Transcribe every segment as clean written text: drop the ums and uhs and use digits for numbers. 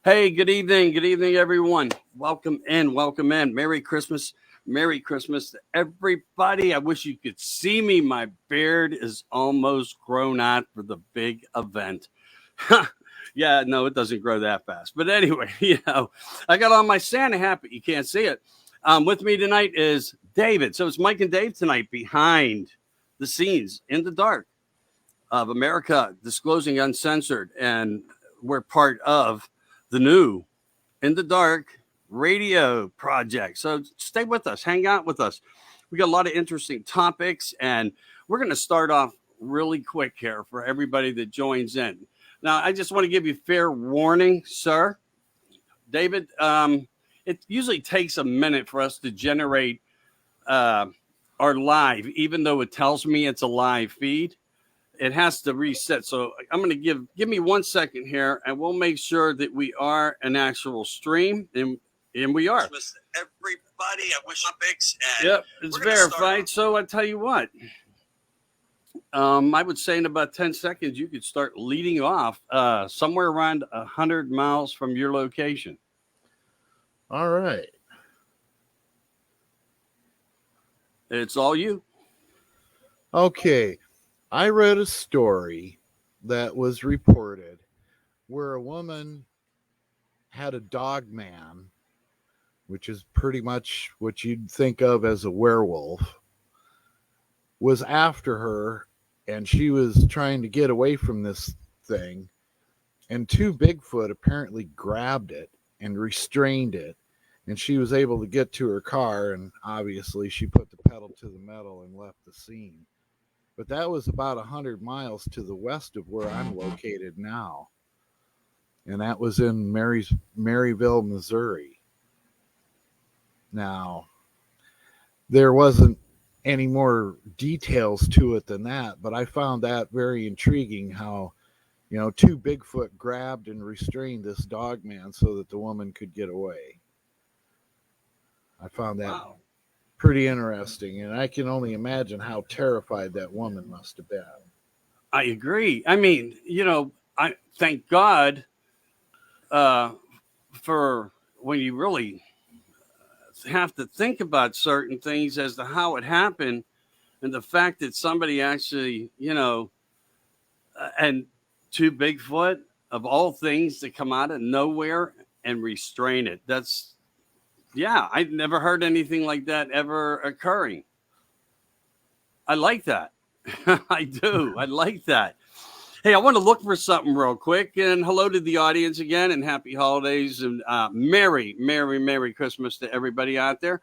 Hey, good evening. Good evening, everyone. Welcome in. Welcome in. Merry Christmas. Merry Christmas to everybody. I wish you could see me. My beard is almost grown out for the big event. Yeah, no, it doesn't grow that fast. But anyway, I got on my Santa hat, but you can't see it. With me tonight is David. So it's Mike and Dave tonight behind the scenes in the dark of America, Disclosing Uncensored. And we're part of the new In the Dark radio project. So stay with us, hang out with us. We got a lot of interesting topics, and we're going to start off really quick here for everybody that joins in. Now, I just want to give you fair warning, sir. David, it usually takes a minute for us to generate uh, our live, even though it tells me it's a live feed. It has to reset. So I'm going to give me 1 second here, and we'll make sure that we are an actual stream, and we are. Everybody, I wish topics. Yep, it's verified. So I tell you what, I would say in about 10 seconds you could start leading off somewhere around 100 miles from your location. All right. It's all you. Okay. I read a story that was reported where a woman had a dog man, which is pretty much what you'd think of as a werewolf, was after her, and she was trying to get away from this thing, and two Bigfoot apparently grabbed it and restrained it, and she was able to get to her car, and obviously she put the pedal to the metal and left the scene. But that was about 100 miles to the west of where I'm located now. And that was in Maryville, Missouri. Now, there wasn't any more details to it than that, but I found that very intriguing how, two Bigfoot grabbed and restrained this dog man so that the woman could get away. I found that pretty interesting, and I can only imagine how terrified that woman must have been. I agree. I mean, I thank God uh, for when you really have to think about certain things as to how it happened and the fact that somebody actually, and two Bigfoot of all things to come out of nowhere and restrain it. That's, yeah, I've never heard anything like that ever occurring. I like that. I do. I like that. Hey, I want to look for something real quick. And hello to the audience again, and happy holidays, and Merry, Merry, Merry Christmas to everybody out there.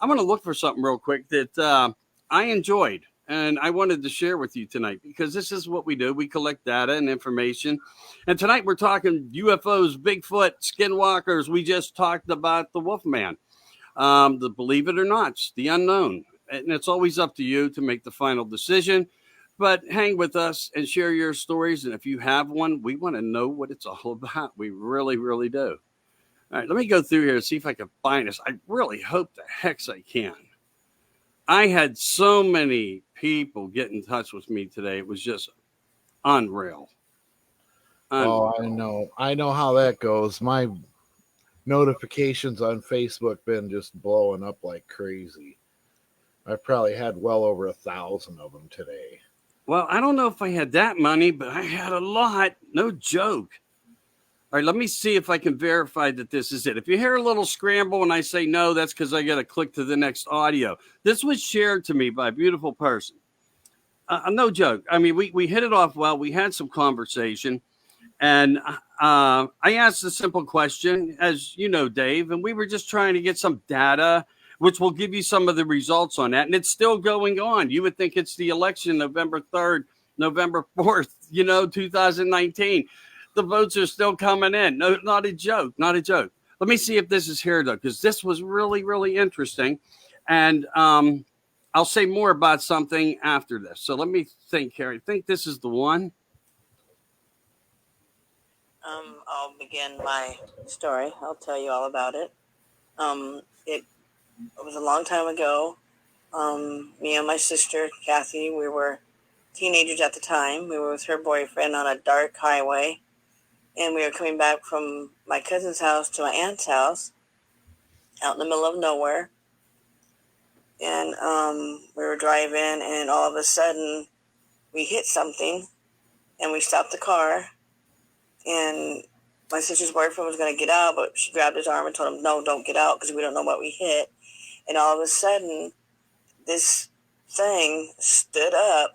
I'm going to look for something real quick that I enjoyed, and I wanted to share with you tonight because this is what we do. We collect data and information. And tonight we're talking UFOs, Bigfoot, skinwalkers. We just talked about the Wolfman. The believe it or not, it's the unknown. And it's always up to you to make the final decision. But hang with us and share your stories. And if you have one, we want to know what it's all about. We really, really do. All right, let me go through here and see if I can find this. I really hope the hex I can. I had so many people get in touch with me today. It was just unreal. Oh, I know how that goes. My notifications on Facebook been just blowing up like crazy. I've probably had well over 1,000 of them today. Well, I don't know if I had that many, but I had a lot. No joke. All right, let me see if I can verify that this is it. If you hear a little scramble and I say no, that's because I got to click to the next audio. This was shared to me by a beautiful person. No joke. I mean, we hit it off well. We had some conversation. And I asked a simple question, as you know, Dave, and we were just trying to get some data, which will give you some of the results on that. And it's still going on. You would think it's the election, November 3rd, November 4th, 2019. The votes are still coming in. No, not a joke. Not a joke. Let me see if this is here, though, because this was really, really interesting. And I'll say more about something after this. So let me think here. I think this is the one. I'll begin my story. I'll tell you all about it. It was a long time ago. Me and my sister, Kathy, we were teenagers at the time. We were with her boyfriend on a dark highway. and we were coming back from my cousin's house to my aunt's house out in the middle of nowhere. And we were driving, and all of a sudden we hit something, and we stopped the car, and my sister's boyfriend was going to get out, but she grabbed his arm and told him, no, don't get out because we don't know what we hit. And all of a sudden, this thing stood up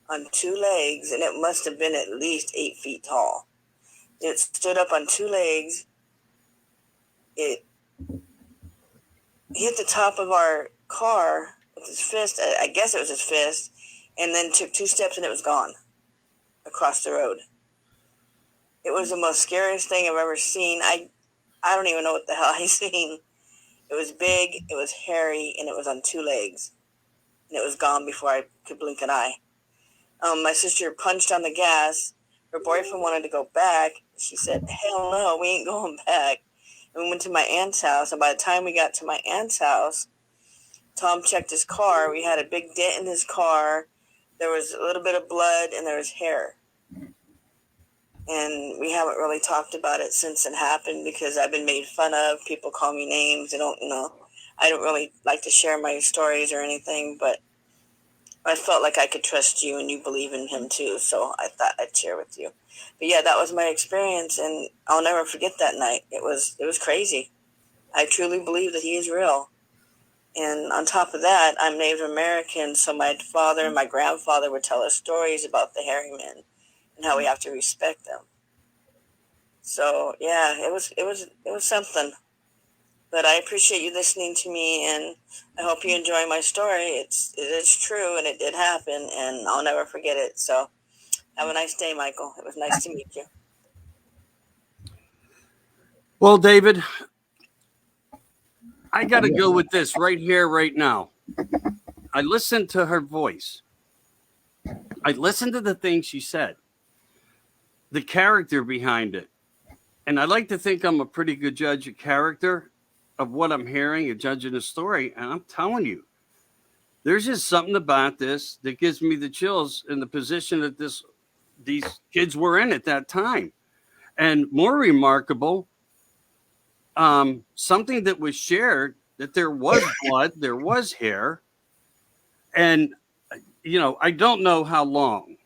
on two legs, and it must have been at least 8 feet tall. It stood up on two legs. It hit the top of our car with his fist. I guess it was his fist, and then took 2 steps, and it was gone across the road. It was the most scariest thing I've ever seen. I don't even know what the hell I seen. It was big, it was hairy, and it was on 2 legs. And it was gone before I could blink an eye. My sister punched on the gas. Her boyfriend wanted to go back. She said, hell no, we ain't going back. And we went to my aunt's house, and by the time we got to my aunt's house, Tom checked his car. We had a big dent in his car. There was a little bit of blood, and there was hair. And we haven't really talked about it since it happened because I've been made fun of. People call me names. I don't really like to share my stories or anything, but I felt like I could trust you and you believe in him too. So I thought I'd share with you. But yeah, that was my experience, and I'll never forget that night. It was crazy. I truly believe that he is real. And on top of that, I'm Native American, so my father and my grandfather would tell us stories about the hairy men and how we have to respect them. So yeah, it was something. But I appreciate you listening to me, and I hope you enjoy my story. It is true, and it did happen, and I'll never forget it. So have a nice day, Michael. It was nice to meet you. Well, David, I got to go with this right here, right now. I listened to her voice. I listened to the things she said, the character behind it. And I like to think I'm a pretty good judge of character, of what I'm hearing and judging a story. And I'm telling you, there's just something about this that gives me the chills in the position that these kids were in at that time. And more remarkable, something that was shared, that there was blood, there was hair. And, I don't know how long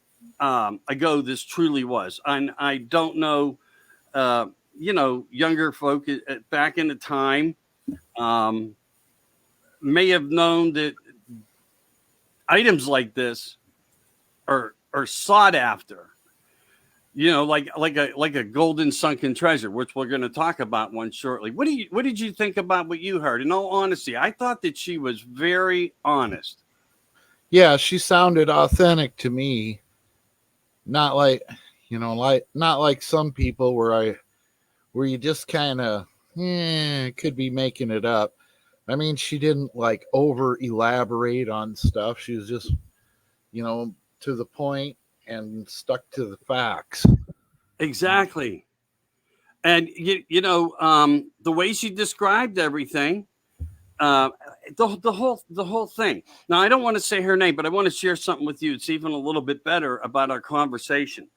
ago this truly was. And I don't know, younger folk back in the time may have known that items like this are sought after, like a golden sunken treasure, which we're going to talk about one shortly. What did you think about what you heard? In all honesty, I thought that she was very honest. Yeah, she sounded authentic to me. Not like, not like some people where you just kind of could be making it up. I mean, she didn't like over elaborate on stuff. She was just, to the point and stuck to the facts. Exactly. And the way she described everything, the whole thing. Now, I don't want to say her name, but I want to share something with you. It's even a little bit better about our conversation,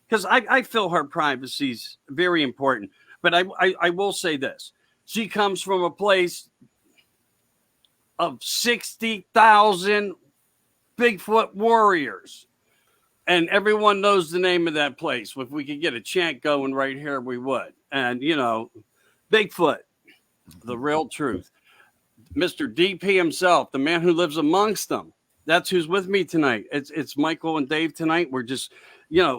because I feel her privacy is very important. But I will say this: she comes from a place of 60,000 Bigfoot warriors. And everyone knows the name of that place. If we could get a chant going right here, we would. And, Bigfoot, the real truth. Mr. DP himself, the man who lives amongst them. That's who's with me tonight. It's Michael and Dave tonight. We're just,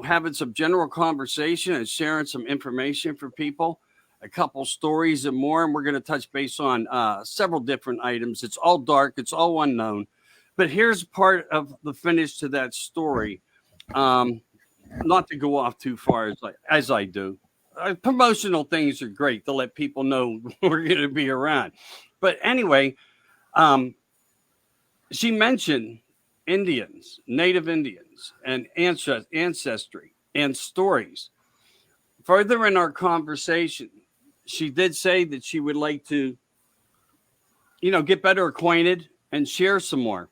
having some general conversation and sharing some information for people, a couple stories and more. And we're going to touch base on several different items. It's all dark. It's all unknown. But here's part of the finish to that story. Not to go off too far as I do. Promotional things are great to let people know we're going to be around. But anyway, she mentioned Indians, Native Indians, and ancestry and stories. Further in our conversation, she did say that she would like to, get better acquainted and share some more.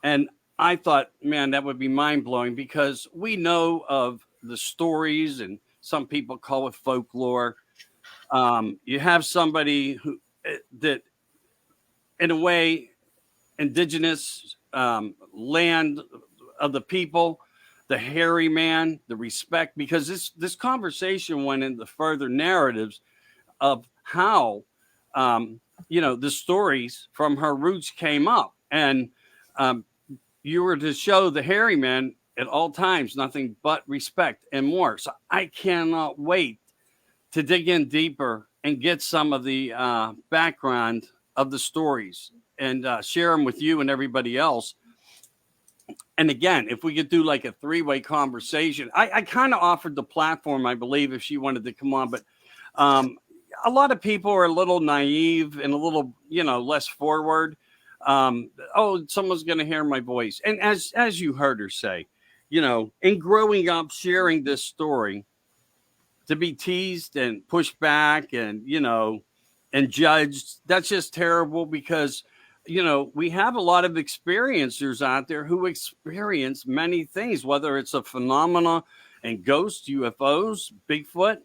And I thought, man, that would be mind blowing, because we know of the stories and Some people call it folklore. You have somebody who that, in a way, indigenous land of the people, the hairy man, the respect, because this conversation went into further narratives of how the stories from her roots came up, and um, you were to show the hairy man at all times nothing but respect and more. So I cannot wait to dig in deeper and get some of the background of the stories and share them with you and everybody else. And again, if we could do like a three-way conversation, I kind of offered the platform, I believe, if she wanted to come on, but a lot of people are a little naive and a little, less forward. Oh, someone's going to hear my voice. And as you heard her say, in growing up, sharing this story, to be teased and pushed back and, and judged, that's just terrible because, we have a lot of experiencers out there who experience many things, whether it's a phenomena and ghosts, UFOs, Bigfoot,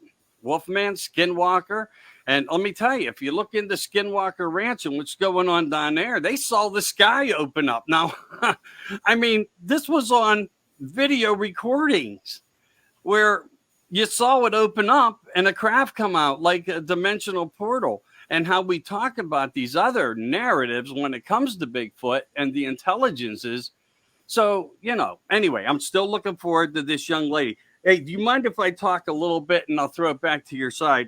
Wolfman, Skinwalker. And let me tell you, if you look into Skinwalker Ranch and what's going on down there, they saw the sky open up. Now, I mean, this was on video recordings where you saw it open up and a craft come out like a dimensional portal. And how we talk about these other narratives when it comes to Bigfoot and the intelligences. So, anyway, I'm still looking forward to this young lady. Hey, do you mind if I talk a little bit and I'll throw it back to your side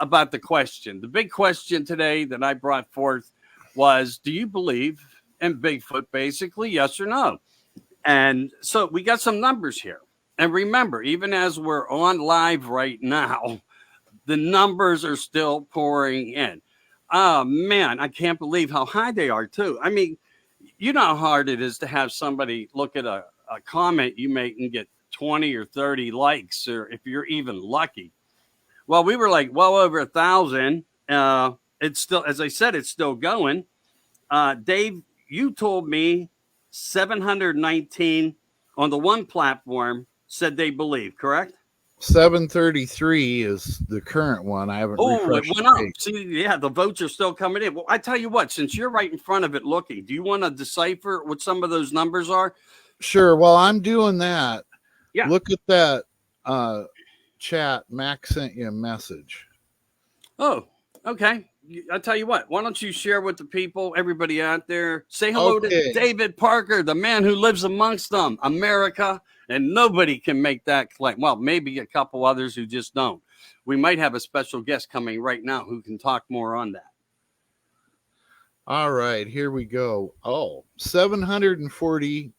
about the question? The big question today that I brought forth was, do you believe in Bigfoot, basically, yes or no? And so we got some numbers here. And remember, even as we're on live right now, the numbers are still pouring in. Oh, man, I can't believe how high they are, too. I mean, you know how hard it is to have somebody look at a comment you make and get 20 or 30 likes, or if you're even lucky. Well, we were like well over 1,000. It's still, as I said, it's still going. Dave, you told me 719 on the one platform said they believe, correct? 733 is the current one. I haven't refreshed. It went up. See, yeah, the votes are still coming in. Well, I tell you what, since you're right in front of it looking, do you want to decipher what some of those numbers are? Sure. While I'm doing that, yeah. Look at that chat. Max sent you a message. Oh, okay. I'll tell you what, why don't you share with the people, everybody out there, say hello to David Parker, the man who lives amongst them, America. And nobody can make that claim. Well, maybe a couple others who just don't. We might have a special guest coming right now who can talk more on that. All right, here we go. 740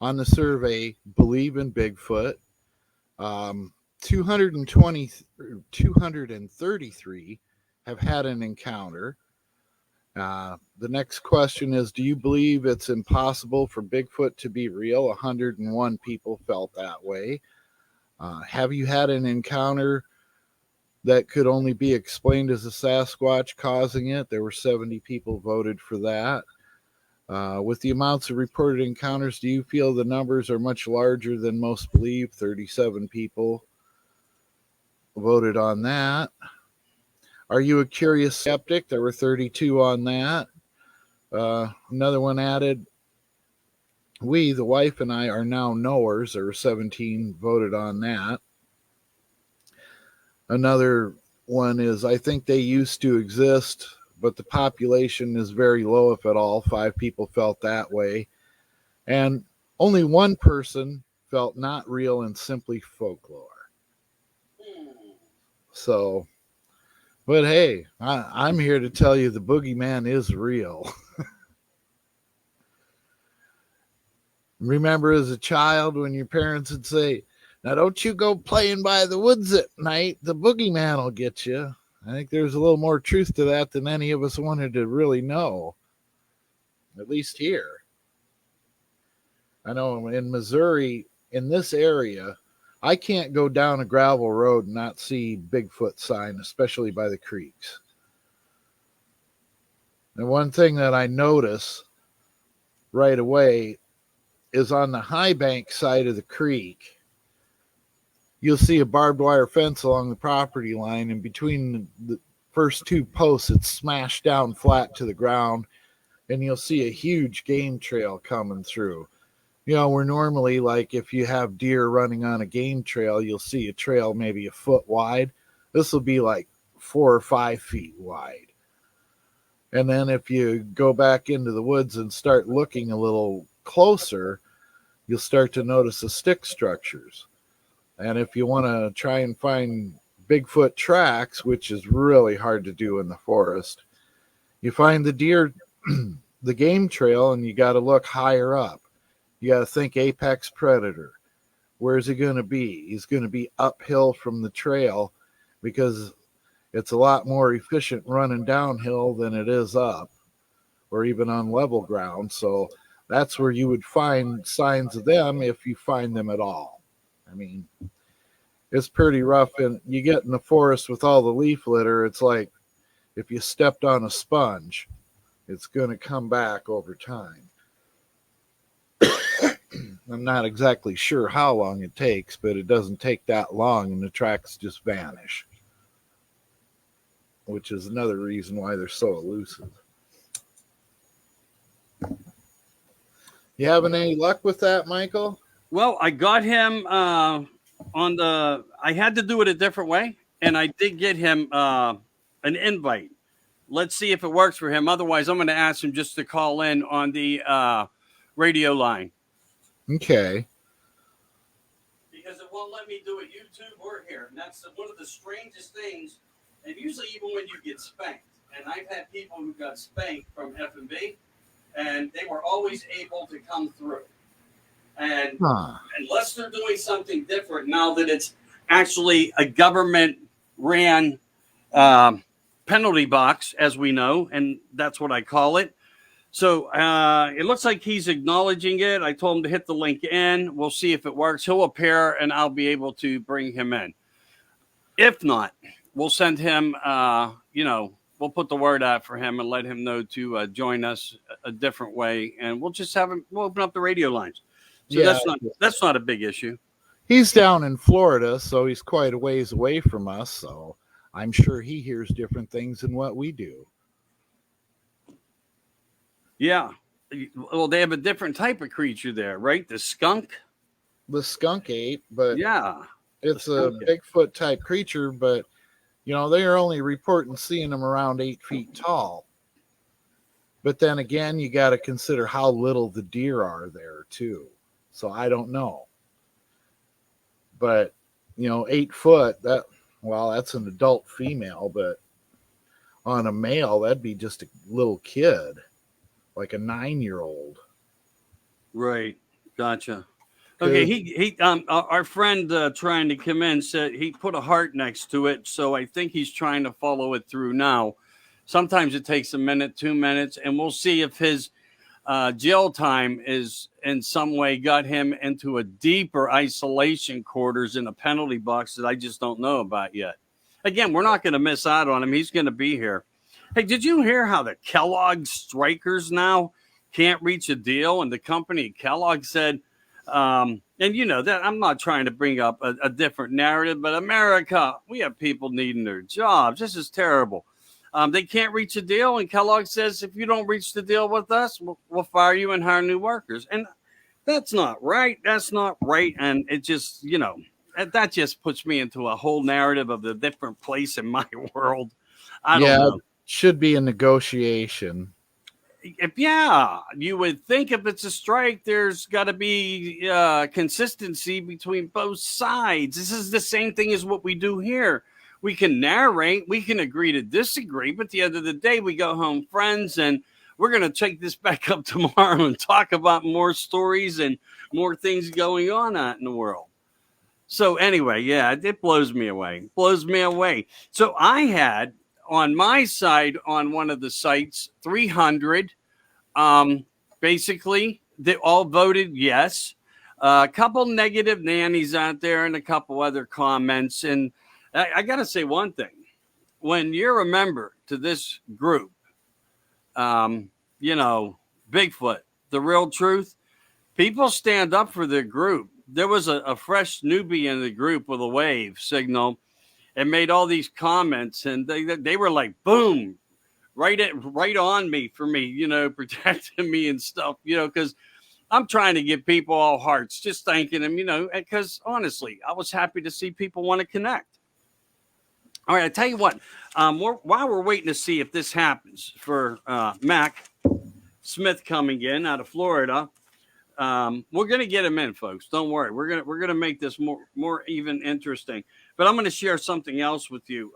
on the survey believe in Bigfoot. 233 have had an encounter. The next question is, do you believe it's impossible for Bigfoot to be real? 101 people felt that way. Have you had an encounter that could only be explained as a Sasquatch causing it? There were 70 people voted for that. With the amounts of reported encounters, do you feel the numbers are much larger than most believe? 37 people voted on that. Are you a curious skeptic? There were 32 on that. Another one added, we, the wife and I, are now knowers. There were 17 voted on that. Another one is, I think they used to exist, but the population is very low, if at all. 5 people felt that way. And only one person felt not real and simply folklore. So... but hey, I'm here to tell you the boogeyman is real. Remember as a child when your parents would say, now don't you go playing by the woods at night, the boogeyman will get you. I think there's a little more truth to that than any of us wanted to really know, at least here. I know in Missouri, in this area, I can't go down a gravel road and not see Bigfoot sign, especially by the creeks. And one thing that I notice right away is on the high bank side of the creek, you'll see a barbed wire fence along the property line, and between the first two posts, it's smashed down flat to the ground, and you'll see a huge game trail coming through. You know, where normally, like if you have deer running on a game trail, you'll see a trail maybe a foot wide. This will be like 4 or 5 feet wide. And then if you go back into the woods and start looking a little closer, you'll start to notice the stick structures. And if you want to try and find Bigfoot tracks, which is really hard to do in the forest, you find the deer, the game trail, and you got to look higher up. You got to think apex predator. Where's he going to be? He's going to be uphill from the trail because it's a lot more efficient running downhill than it is up or even on level ground. So that's where you would find signs of them if you find them at all. I mean, it's pretty rough. And you get in the forest with all the leaf litter, it's like if you stepped on a sponge, it's going to come back over time. I'm not exactly sure how long it takes, but it doesn't take that long and the tracks just vanish, which is another reason why they're so elusive. You having any luck with that, Michael? Well, I got him I had to do it a different way, and I did get him an invite. Let's see if it works for him. Otherwise, I'm going to ask him just to call in on the radio line. Okay. Because it won't let me do it YouTube or here. And that's one of the strangest things. And usually even when you get spanked, and I've had people who got spanked from F&B, and they were always able to come through. And unless they're doing something different now that it's actually a government-ran penalty box, as we know, and that's what I call it. So it looks like he's acknowledging it. I told him to hit the link in. We'll see if it works. He'll appear, and I'll be able to bring him in. If not, we'll send him, we'll put the word out for him and let him know to join us a different way. And we'll just have him, we'll open up the radio lines. So that's not a big issue. He's down in Florida, so he's quite a ways away from us. So I'm sure he hears different things than what we do. Yeah. Well, they have a different type of creature there, right? The skunk? The skunk ape, but yeah, it's a Bigfoot type creature, but you know, they are only reporting seeing them around 8 feet tall. But then again, you got to consider how little the deer are there too. So I don't know. But, 8 foot, that's an adult female, but on a male, that'd be just a little kid, like a 9-year-old. Right. Gotcha. Okay. He our friend trying to come in said he put a heart next to it. So I think he's trying to follow it through now. Sometimes it takes a minute, 2 minutes, and we'll see if his jail time is in some way got him into a deeper isolation quarters in a penalty box that I just don't know about yet. Again, we're not going to miss out on him. He's going to be here. Hey, did you hear how the Kellogg strikers now can't reach a deal? And the company Kellogg said, and that I'm not trying to bring up a different narrative, but America, we have people needing their jobs. This is terrible. They can't reach a deal, and Kellogg says, if you don't reach the deal with us, we'll fire you and hire new workers. And that's not right. That's not right. And it just, that just puts me into a whole narrative of the different place in my world. I don't know. Should be a negotiation. You would think if it's a strike, there's got to be consistency between both sides. This is the same thing as what we do here. We can narrate, we can agree to disagree, but at the end of the day, we go home friends, and we're going to take this back up tomorrow and talk about more stories and more things going on out in the world. So anyway, it blows me away. So I had on my side on one of the sites 300. Basically, they all voted yes. A couple negative nannies out there and a couple other comments. And I got to say one thing. When you're a member to this group, Bigfoot, the real truth, people stand up for their group. there was a fresh newbie in the group with a wave signal and made all these comments, and they were like, boom, right on me for me, protecting me and stuff, because I'm trying to give people all hearts, just thanking them, because honestly, I was happy to see people want to connect. All right, I tell you what, while we're waiting to see if this happens for Mac Smith coming in out of Florida, we're gonna get him in, folks. Don't worry, we're gonna make this more even interesting. But I'm gonna share something else with you.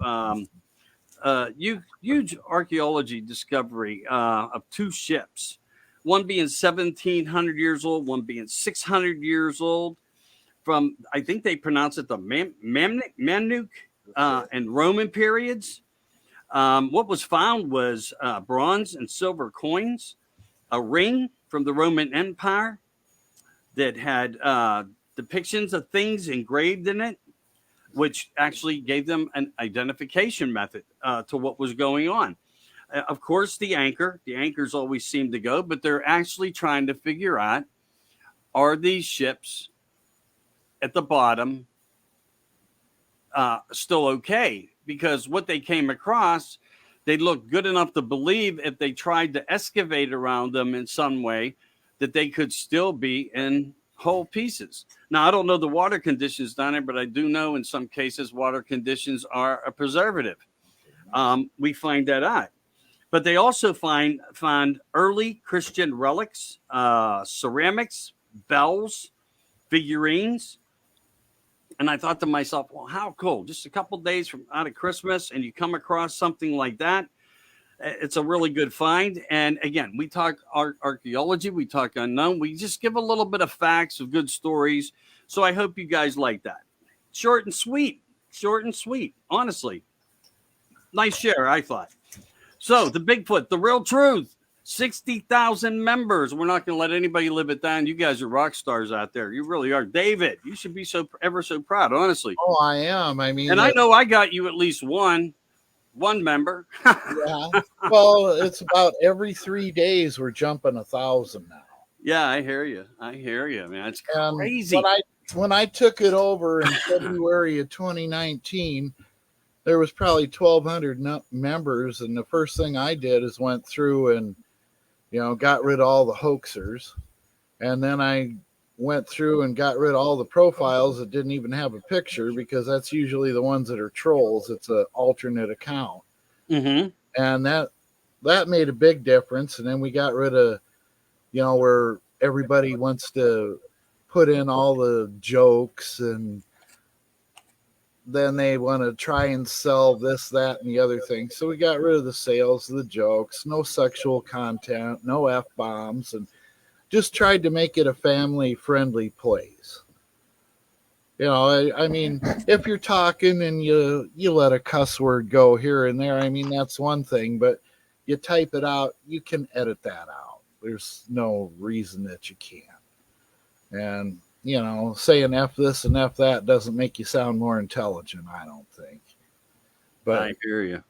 Huge archaeology discovery of two ships, one being 1,700 years old, one being 600 years old. From, I think they pronounce it the Mamluk and Roman periods. What was found was bronze and silver coins, a ring from the Roman Empire that had depictions of things engraved in it, which actually gave them an identification method to what was going on. Of course, the anchors always seem to go, but they're actually trying to figure out, are these ships at the bottom still okay? Because what they came across, they looked good enough to believe if they tried to excavate around them in some way that they could still be in whole pieces. Now, I don't know the water conditions down there, but I do know in some cases water conditions are a preservative. We find that out. But they also find early Christian relics, ceramics, bells, figurines. And I thought to myself, well, how cool. Just a couple days from out of Christmas and you come across something like that. It's a really good find. And again, we talk archaeology, we talk unknown. We just give a little bit of facts of good stories. So I hope you guys like that. Short and sweet. Honestly. Nice share, I thought. So the Bigfoot, the real truth. 60,000 members. We're not going to let anybody live it down. You guys are rock stars out there. You really are. David, you should be ever so proud, honestly. Oh, I am. I mean, and I know I got you at least one member. Yeah. Well, it's about every 3 days we're jumping 1,000 now. Yeah, I hear you, man. It's crazy. When I took it over in February of 2019, there was probably 1,200 members, and the first thing I did is went through and got rid of all the hoaxers, and then I went through and got rid of all the profiles that didn't even have a picture, because that's usually the ones that are trolls. It's an alternate account. Mm-hmm. And that made a big difference. And then we got rid of, where everybody wants to put in all the jokes, and then they want to try and sell this, that, and the other thing. So we got rid of the sales, the jokes, no sexual content, no F-bombs, and just tried to make it a family-friendly place. I mean, if you're talking and you let a cuss word go here and there, I mean, that's one thing, but you type it out, you can edit that out. There's no reason that you can't. And saying F this and F that doesn't make you sound more intelligent, I don't think. But I hear you.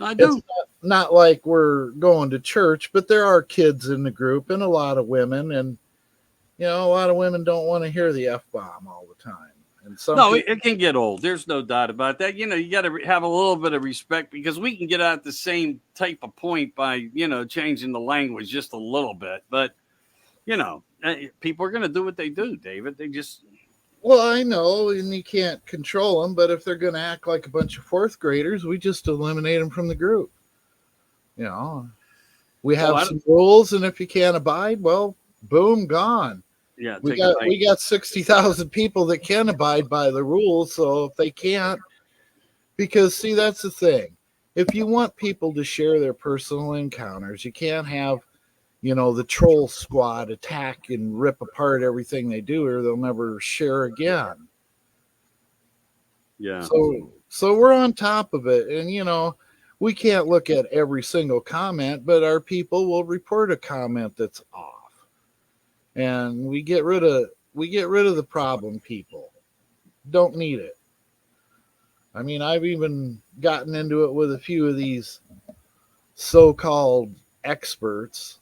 I do. It's not like we're going to church, but there are kids in the group and a lot of women, and a lot of women don't want to hear the F-bomb all the time. And it can get old. There's no doubt about that. You got to have a little bit of respect, because we can get out the same type of point by, changing the language just a little bit. But, people are going to do what they do, David. They just. Well, I know, and you can't control them, but if they're going to act like a bunch of fourth graders, we just eliminate them from the group. We have some rules, and if you can't abide, well, boom, gone. Yeah, we got 60,000 people that can abide by the rules. So if they can't, because see, that's the thing. If you want people to share their personal encounters, you can't have, the troll squad attack and rip apart everything they do, or they'll never share again. Yeah. So we're on top of it, and we can't look at every single comment, but our people will report a comment that's off. And we get rid of the problem people. Don't need it. I mean, I've even gotten into it with a few of these so-called experts,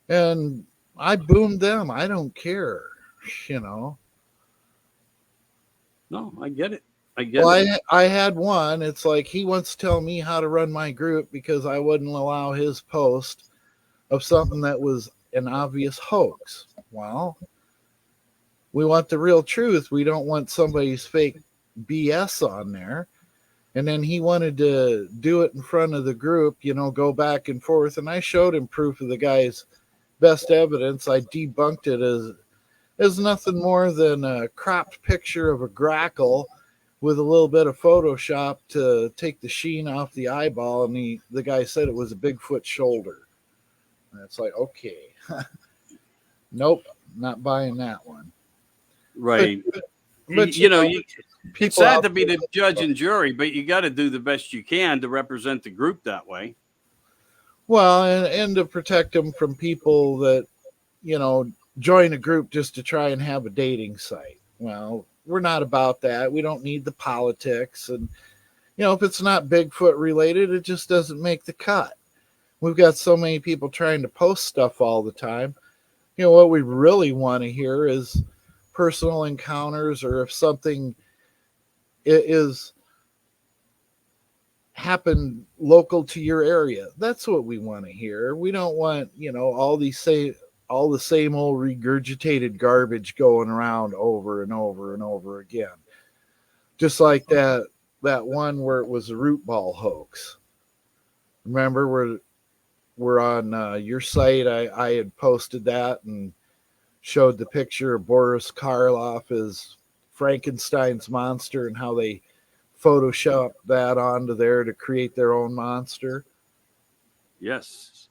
and I boomed them. I don't care. you know. No, I get it. I get Well, it. I had one. It's like he wants to tell me how to run my group because I wouldn't allow his post of something that was an obvious hoax. Well, we want the real truth. We don't want somebody's fake BS on there. And then he wanted to do it in front of the group, you know, go back and forth. And I showed him proof of the guy's best evidence. I debunked it as nothing more than a cropped picture of a grackle with a little bit of Photoshop to take the sheen off the eyeball. And the guy said it was a Bigfoot shoulder. And it's like, okay, nope, not buying that one. Right. But you know, it's sad to be the there- judge and jury, but you got to do the best you can to represent the group that way. Well, and to protect them from people that, you know, join a group just to try and have a dating site. Well, we're not about that. We don't need the politics. And, you know, if it's not Bigfoot related, it just doesn't make the cut. We've got so many people trying to post stuff all the time. You know, what we really want to hear is personal encounters, or if something is happened local to your area. That's what we want to hear. We don't want, you know, all the same old regurgitated garbage going around over and over and over again. Just like that one where it was a root ball hoax. Remember, we're on your site. I had posted that and showed the picture of Boris Karloff as Frankenstein's monster and how they Photoshop that onto there to create their own monster. Yes.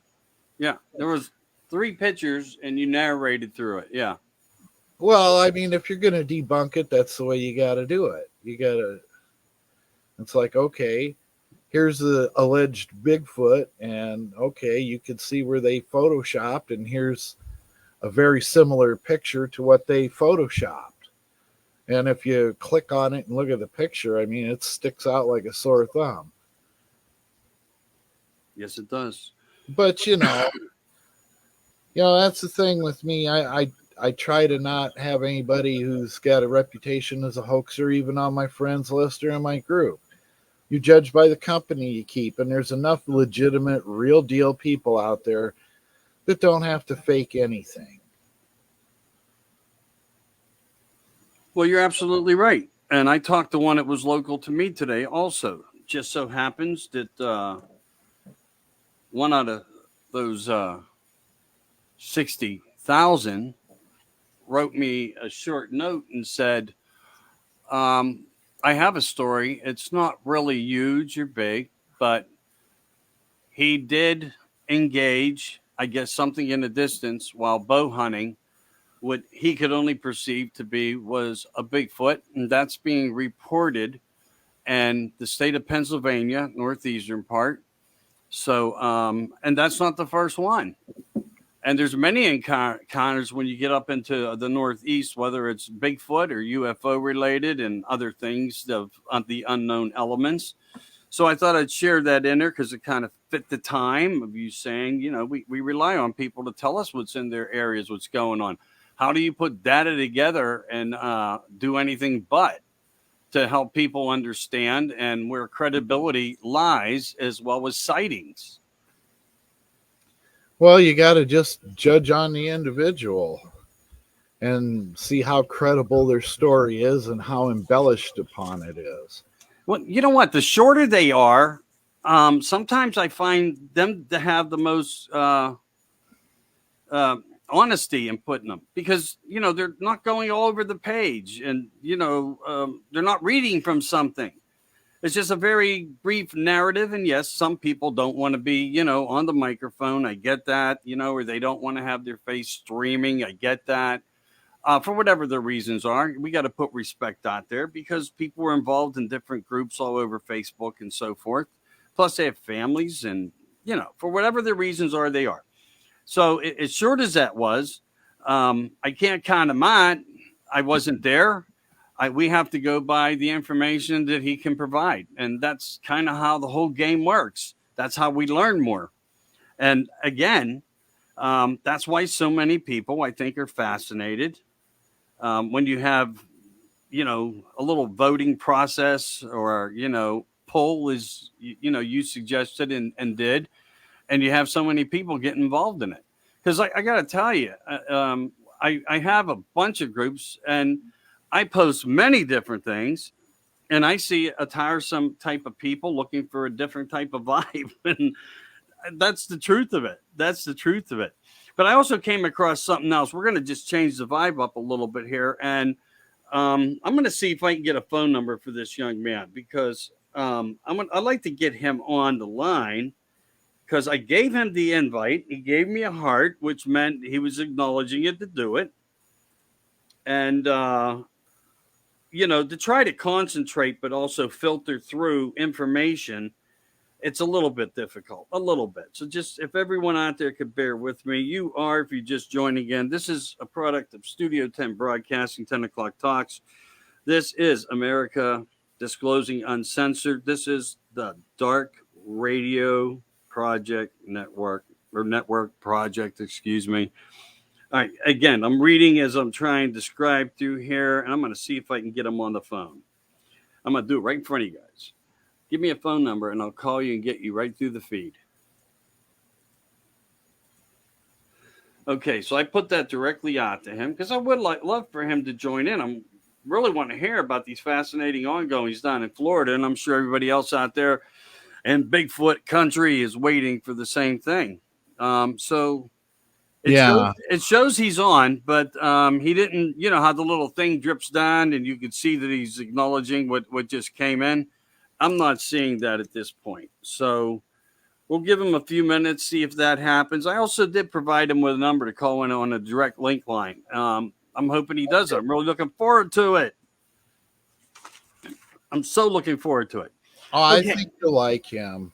Yeah. There was 3 pictures and you narrated through it. Yeah. Well, I mean, if you're going to debunk it, that's the way you got to do it. You got to, it's like, okay, here's the alleged Bigfoot, and okay, you can see where they Photoshopped, and here's a very similar picture to what they Photoshopped. And if you click on it and look at the picture, I mean, it sticks out like a sore thumb. Yes, it does. But you know, that's the thing with me. I try to not have anybody who's got a reputation as a hoaxer even on my friends list or in my group. You judge by the company you keep, and there's enough legitimate, real deal people out there that don't have to fake anything. Well, you're absolutely right. And I talked to one that was local to me today also. Just so happens that one out of those 60,000 wrote me a short note and said, I have a story. It's not really huge or big, but he did engage, I guess, something in the distance while bow hunting, what he could only perceive to be was a Bigfoot, and that's being reported in the state of Pennsylvania, northeastern part. So, and that's not the first one. And there's many encounters when you get up into the Northeast, whether it's Bigfoot or UFO related and other things of the unknown elements. So I thought I'd share that in there because it kind of fit the time of you saying, you know, we rely on people to tell us what's in their areas, what's going on. How do you put data together and do anything but to help people understand and where credibility lies as well as sightings? Well, you got to just judge on the individual and see how credible their story is and how embellished upon it is. Well, you know what? The shorter they are, sometimes I find them to have the most honesty in putting them because, you know, they're not going all over the page and, you know, they're not reading from something. It's just a very brief narrative. And yes, some people don't want to be, you know, on the microphone. I get that, you know, or they don't want to have their face streaming. I get that. For whatever the reasons are, we got to put respect out there because people are involved in different groups all over Facebook and so forth. Plus, they have families and, you know, for whatever the reasons are, they are. So, as short as that was, I can't count them out. I wasn't there. We have to go by the information that he can provide. And that's kind of how the whole game works. That's how we learn more. And again, that's why so many people, I think, are fascinated when you have, a little voting process or, poll is, you suggested and did, and you have so many people get involved in it. Because I got to tell you, I have a bunch of groups and I post many different things, and I see a tiresome type of people looking for a different type of vibe. And that's the truth of it. That's the truth of it. But I also came across something else. We're going to just change the vibe up a little bit here. And I'm going to see if I can get a phone number for this young man, because I'd like to get him on the line, because I gave him the invite. He gave me a heart, which meant he was acknowledging it to do it. And, to try to concentrate, but also filter through information, it's a little bit difficult, a little bit. So just if everyone out there could bear with me, if you just joined again, this is a product of Studio 10 Broadcasting, 10 o'clock talks. This is America Disclosing Uncensored. This is the Dark Radio Project Network, or Network Project, excuse me. All right, again, I'm reading as I'm trying to describe through here, and I'm going to see if I can get him on the phone. I'm going to do it right in front of you guys. Give me a phone number, and I'll call you and get you right through the feed. Okay, so I put that directly out to him because I would love for him to join in. I'm really want to hear about these fascinating ongoings down in Florida, and I'm sure everybody else out there in Bigfoot country is waiting for the same thing. So it shows he's on, but he didn't, how the little thing drips down and you can see that he's acknowledging what just came in. I'm not seeing that at this point. So we'll give him a few minutes, see if that happens. I also did provide him with a number to call in on a direct link line. I'm hoping he does it. I'm really looking forward to it. I'm so looking forward to it. Oh, okay. I think you'll like him.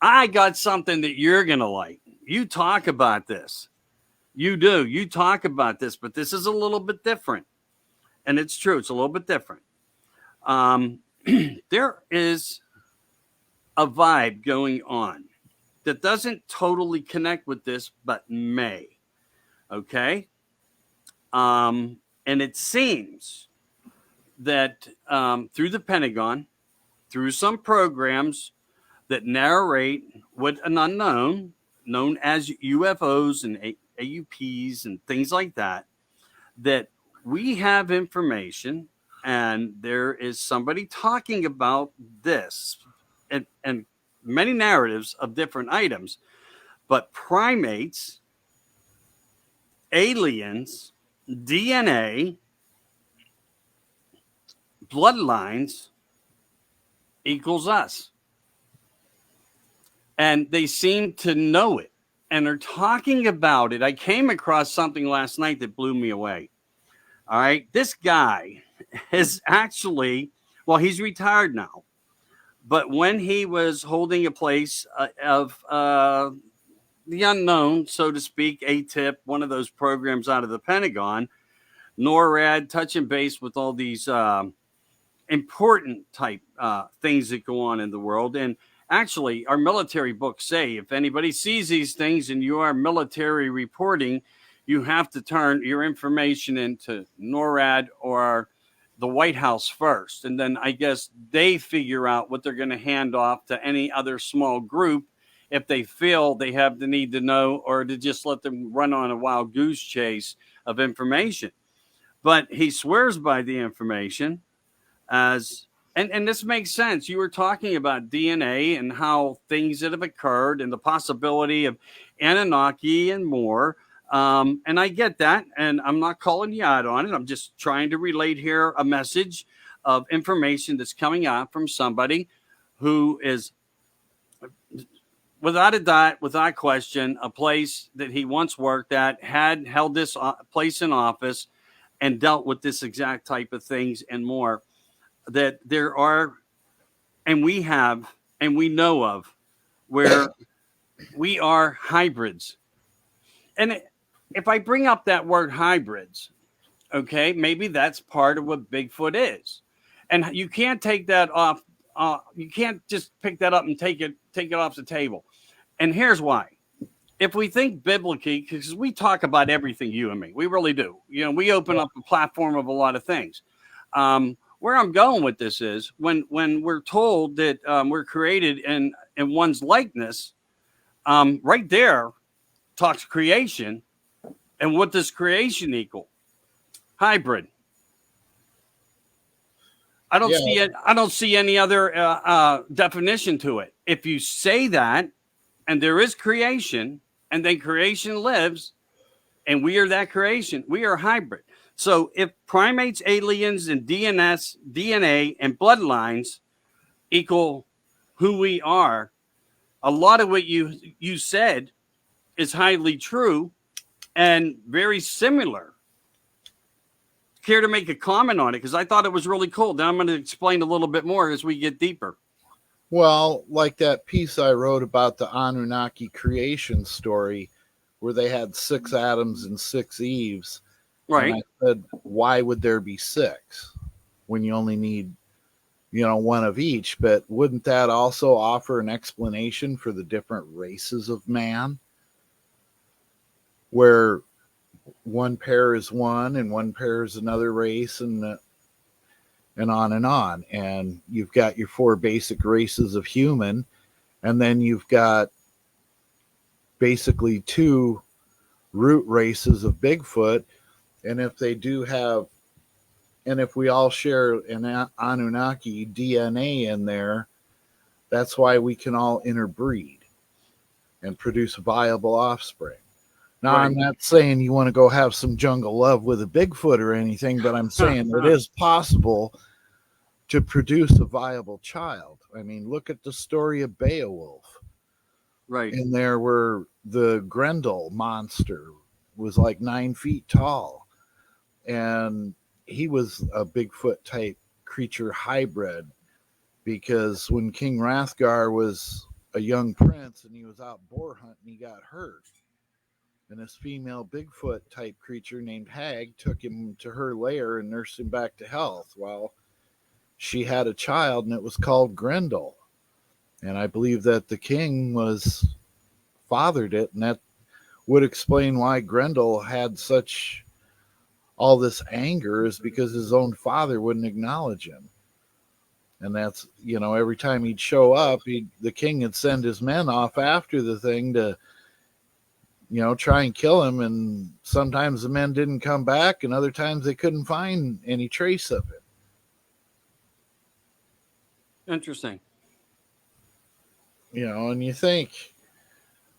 I got something that you're going to like. You talk about this. You do. You talk about this, but this is a little bit different. And it's true. It's a little bit different. There is a vibe going on that doesn't totally connect with this, but may. Okay? And it seems that through the Pentagon, through some programs that narrate what an unknown, known as UFOs and AUPs and things like that, that we have information, and there is somebody talking about this and many narratives of different items, but primates, aliens, DNA, bloodlines equals us. And they seem to know it, and they're talking about it. I came across something last night that blew me away. All right. This guy is actually, he's retired now. But when he was holding a place of the unknown, so to speak, ATIP, one of those programs out of the Pentagon, NORAD, touching base with all these important type things that go on in the world. And actually, our military books say if anybody sees these things and you are military reporting, you have to turn your information into NORAD or the White House first. And then I guess they figure out what they're going to hand off to any other small group if they feel they have the need to know, or to just let them run on a wild goose chase of information. But he swears by the information as, and this makes sense. You were talking about DNA and how things that have occurred and the possibility of Anunnaki and more. And I get that, and I'm not calling you out on it. I'm just trying to relate here a message of information that's coming out from somebody who is, without a doubt, without question, a place that he once worked at, had held this place in office and dealt with this exact type of things and more. That there are, and we have, and we know of, where we are hybrids. And if I bring up that word hybrids, okay, maybe that's part of what Bigfoot is. And you can't take that off. You can't just pick that up and take it off the table. And here's why. if we think biblically, because we talk about everything, you and me, we really do. We open up a platform of a lot of things. Where I'm going with this is when we're told that we're created in one's likeness, right there talks creation, and what does creation equal? Hybrid. I don't see it. I don't see any other definition to it. If you say that, and there is creation, and then creation lives, and we are that creation, we are hybrid. So if primates, aliens, and DNA, and bloodlines equal who we are, a lot of what you said is highly true and very similar. Care to make a comment on it? Because I thought it was really cool. Then I'm going to explain a little bit more as we get deeper. Well, like that piece I wrote about the Anunnaki creation story where they had 6 Adams and 6 Eves. Right. And I said, why would there be 6 when you only need, one of each? But wouldn't that also offer an explanation for the different races of man? Where one pair is one and one pair is another race, and on and on. And you've got your 4 basic races of human, and then you've got basically 2 root races of Bigfoot. And if they do have, and if we all share an Anunnaki DNA in there, that's why we can all interbreed and produce viable offspring. Now, right. I'm not saying you want to go have some jungle love with a Bigfoot or anything, but I'm saying it is possible to produce a viable child. I mean, look at the story of Beowulf. Right. In there where the Grendel monster was like 9 feet tall. And he was a Bigfoot type creature hybrid, because when King Hrothgar was a young prince and he was out boar hunting, he got hurt. And this female Bigfoot type creature named Hag took him to her lair and nursed him back to health. Well, she had a child, and it was called Grendel. And I believe that the king fathered it, and that would explain why Grendel had all this anger, is because his own father wouldn't acknowledge him. And that's, every time he'd show up, the king would send his men off after the thing to, try and kill him. And sometimes the men didn't come back, and other times they couldn't find any trace of it. Interesting. And you think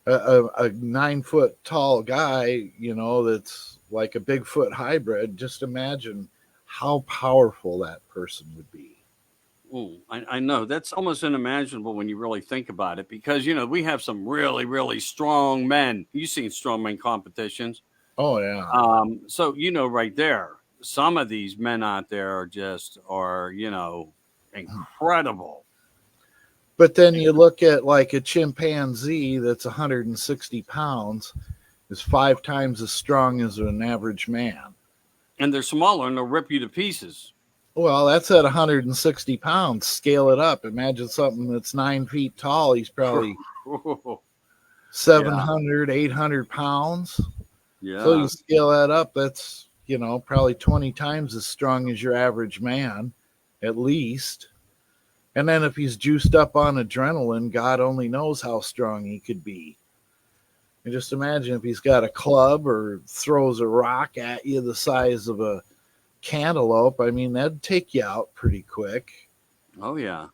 a 9 foot tall guy, that's like a Bigfoot hybrid, just imagine how powerful that person would be. I know that's almost unimaginable when you really think about it, because we have some really, really strong men. You've seen strongman competitions. Oh yeah. So right there, some of these men out there are incredible. But then you look at like a chimpanzee that's 160 pounds is 5 times as strong as an average man. And they're smaller, and they'll rip you to pieces. Well, that's at 160 pounds. Scale it up. Imagine something that's 9 feet tall. He's probably 700, 800 pounds. Yeah. So you scale that up, that's, probably 20 times as strong as your average man, at least. And then if he's juiced up on adrenaline, God only knows how strong he could be. And just imagine if he's got a club or throws a rock at you the size of a cantaloupe. I mean, that'd take you out pretty quick. Oh yeah.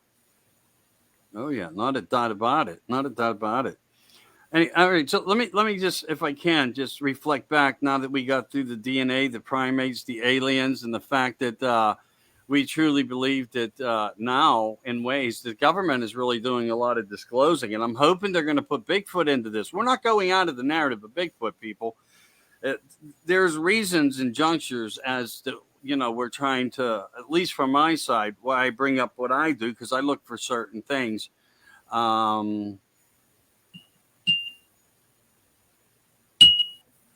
Not a doubt about it. And, all right, so let me just, if I can, just reflect back now that we got through the DNA, the primates, the aliens, and the fact that we truly believe that now, in ways, the government is really doing a lot of disclosing, and I'm hoping they're going to put Bigfoot into this. We're not going out of the narrative of Bigfoot, people. There's reasons and junctures as to, we're trying to, at least from my side, why I bring up what I do, because I look for certain things.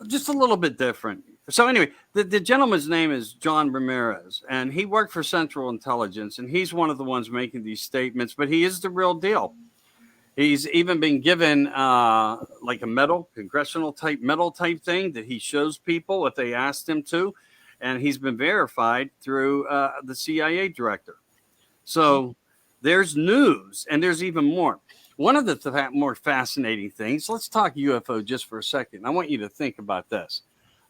Just a little bit different. So anyway, the gentleman's name is John Ramirez, and he worked for Central Intelligence, and he's one of the ones making these statements, but he is the real deal. He's even been given like a medal, congressional type medal type thing that he shows people if they asked him to. And he's been verified through the CIA director. So there's news, and there's even more. One of the more fascinating things, let's talk UFO just for a second. I want you to think about this.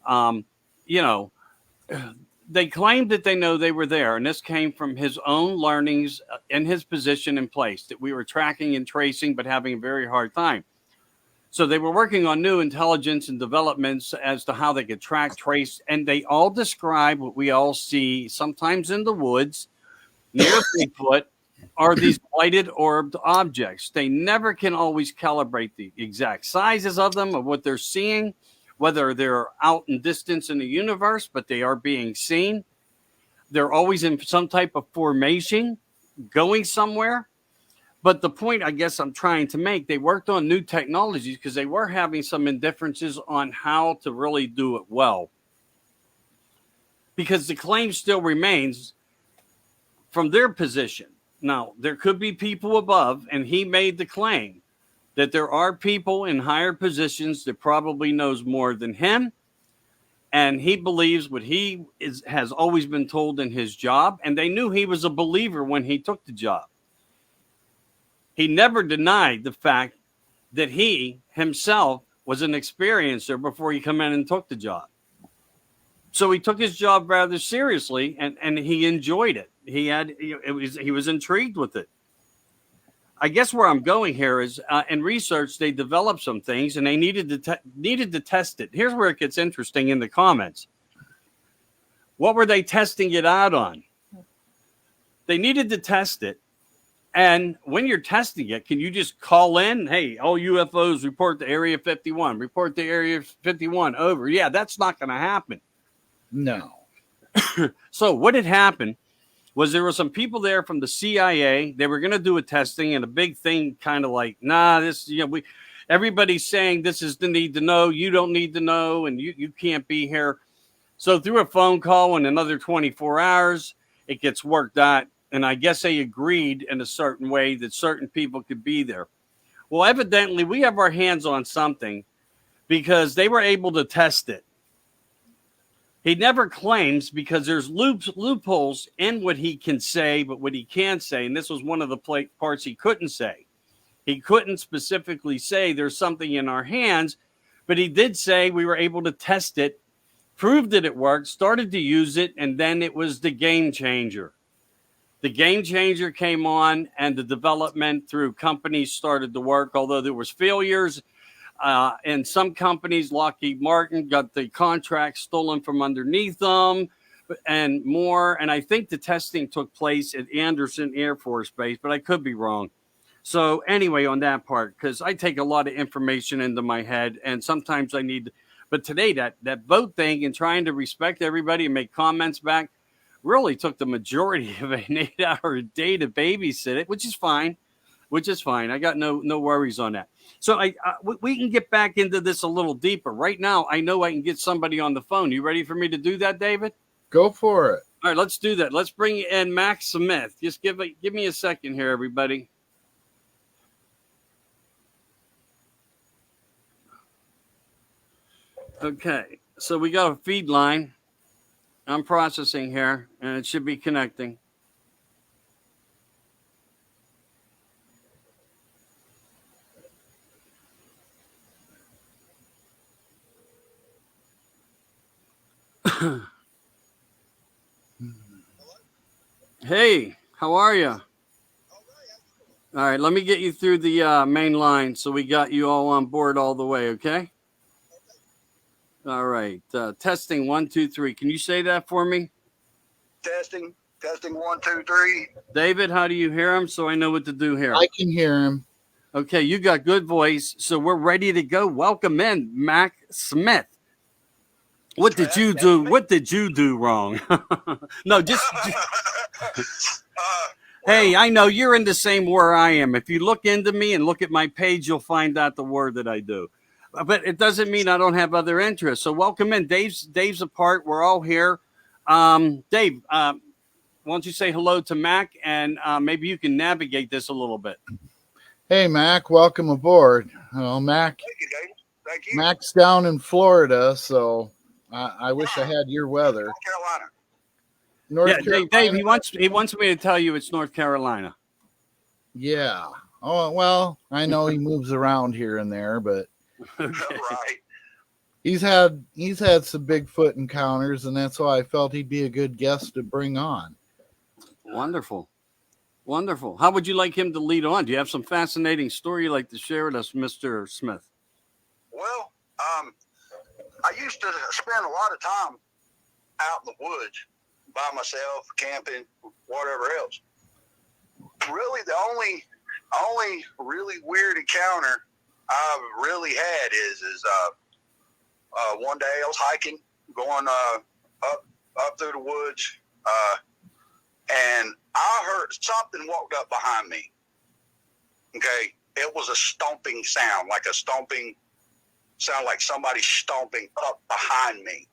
You know, they claimed that they know they were there, and this came from his own learnings in his position in place that we were tracking and tracing, but having a very hard time. So they were working on new intelligence and developments as to how they could track, trace, and they all describe what we all see sometimes in the woods near Bigfoot are these lighted orbed objects. They never can always calibrate the exact sizes of them, of what they're seeing, whether they're out in distance in the universe, but they are being seen. They're always in some type of formation, going somewhere. But the point I guess I'm trying to make, they worked on new technologies because they were having some indifferences on how to really do it well. Because the claim still remains from their position. Now, there could be people above, and he made the claim that there are people in higher positions that probably knows more than him, and he believes what has always been told in his job, and they knew he was a believer when he took the job. He never denied the fact that he himself was an experiencer before he came in and took the job. So he took his job rather seriously, and he enjoyed it. He was intrigued with it. I guess where I'm going here is in research, they developed some things and they needed to test it. Here's where it gets interesting in the comments. What were they testing it out on? They needed to test it. And when you're testing it, can you just call in? Hey, all UFOs report to Area 51. Report to Area 51. Over. Yeah, that's not going to happen. No. So what had happened was there were some people there from the CIA. They were going to do a testing, and a big thing kind of like, nah, this, everybody's saying this is the need to know. You don't need to know, and you can't be here. So through a phone call in another 24 hours, it gets worked out. And I guess they agreed in a certain way that certain people could be there. Well, evidently, we have our hands on something because they were able to test it. He never claims because there's loopholes in what he can say, but what he can't say, and this was one of the parts he couldn't say. He couldn't specifically say there's something in our hands, but he did say we were able to test it, proved that it worked, started to use it, and then it was the game changer. The game changer came on, and the development through companies started to work, although there was failures. And some companies, Lockheed Martin, got the contract stolen from underneath them and more. And I think the testing took place at Anderson Air Force Base, but I could be wrong. So anyway, on that part, because I take a lot of information into my head, and sometimes I need, but today that vote thing and trying to respect everybody and make comments back really took the majority of an 8-hour day to babysit it, which is fine. I got no worries on that. So we can get back into this a little deeper. Right now, I know I can get somebody on the phone. You ready for me to do that, David? Go for it. All right, let's do that. Let's bring in Max Smith. Just give me a second here, everybody. Okay, so we got a feed line. I'm processing here, and it should be connecting. Hey, how are you? All right, let me get you through the main line so we got you all on board all the way, okay? All right, testing 1, 2, 3. Can you say that for me? Testing 1, 2, 3. David, how do you hear him? So I know what to do here. I can hear him. Okay, you got good voice, so we're ready to go. Welcome in, Mac Smith. What did you do? What did you do wrong? No, just hey, I know you're in the same where I am. If you look into me and look at my page, you'll find out the word that I do. But it doesn't mean I don't have other interests. So welcome in. Dave's apart. We're all here. Dave, why don't you say hello to Mac, and maybe you can navigate this a little bit. Hey, Mac, welcome aboard. Mac, Thank you, Dave. Thank you. Mac's down in Florida, so I wish I had your weather. North Carolina. North Yeah, Carolina. Dave, he wants me to tell you it's North Carolina. Yeah. Oh, well, I know he moves around here and there, but Okay. Right. he's had some Bigfoot encounters, and that's why I felt he'd be a good guest to bring on. Wonderful. Wonderful. How would you like him to lead on? Do you have some fascinating story you'd like to share with us, Mr. Smith? Well, I used to spend a lot of time out in the woods by myself, camping, whatever else. Really, the only really weird encounter I've really had is one day I was hiking, going up through the woods, and I heard something walked up behind me. Okay, it was a stomping sound, like somebody stomping up behind me.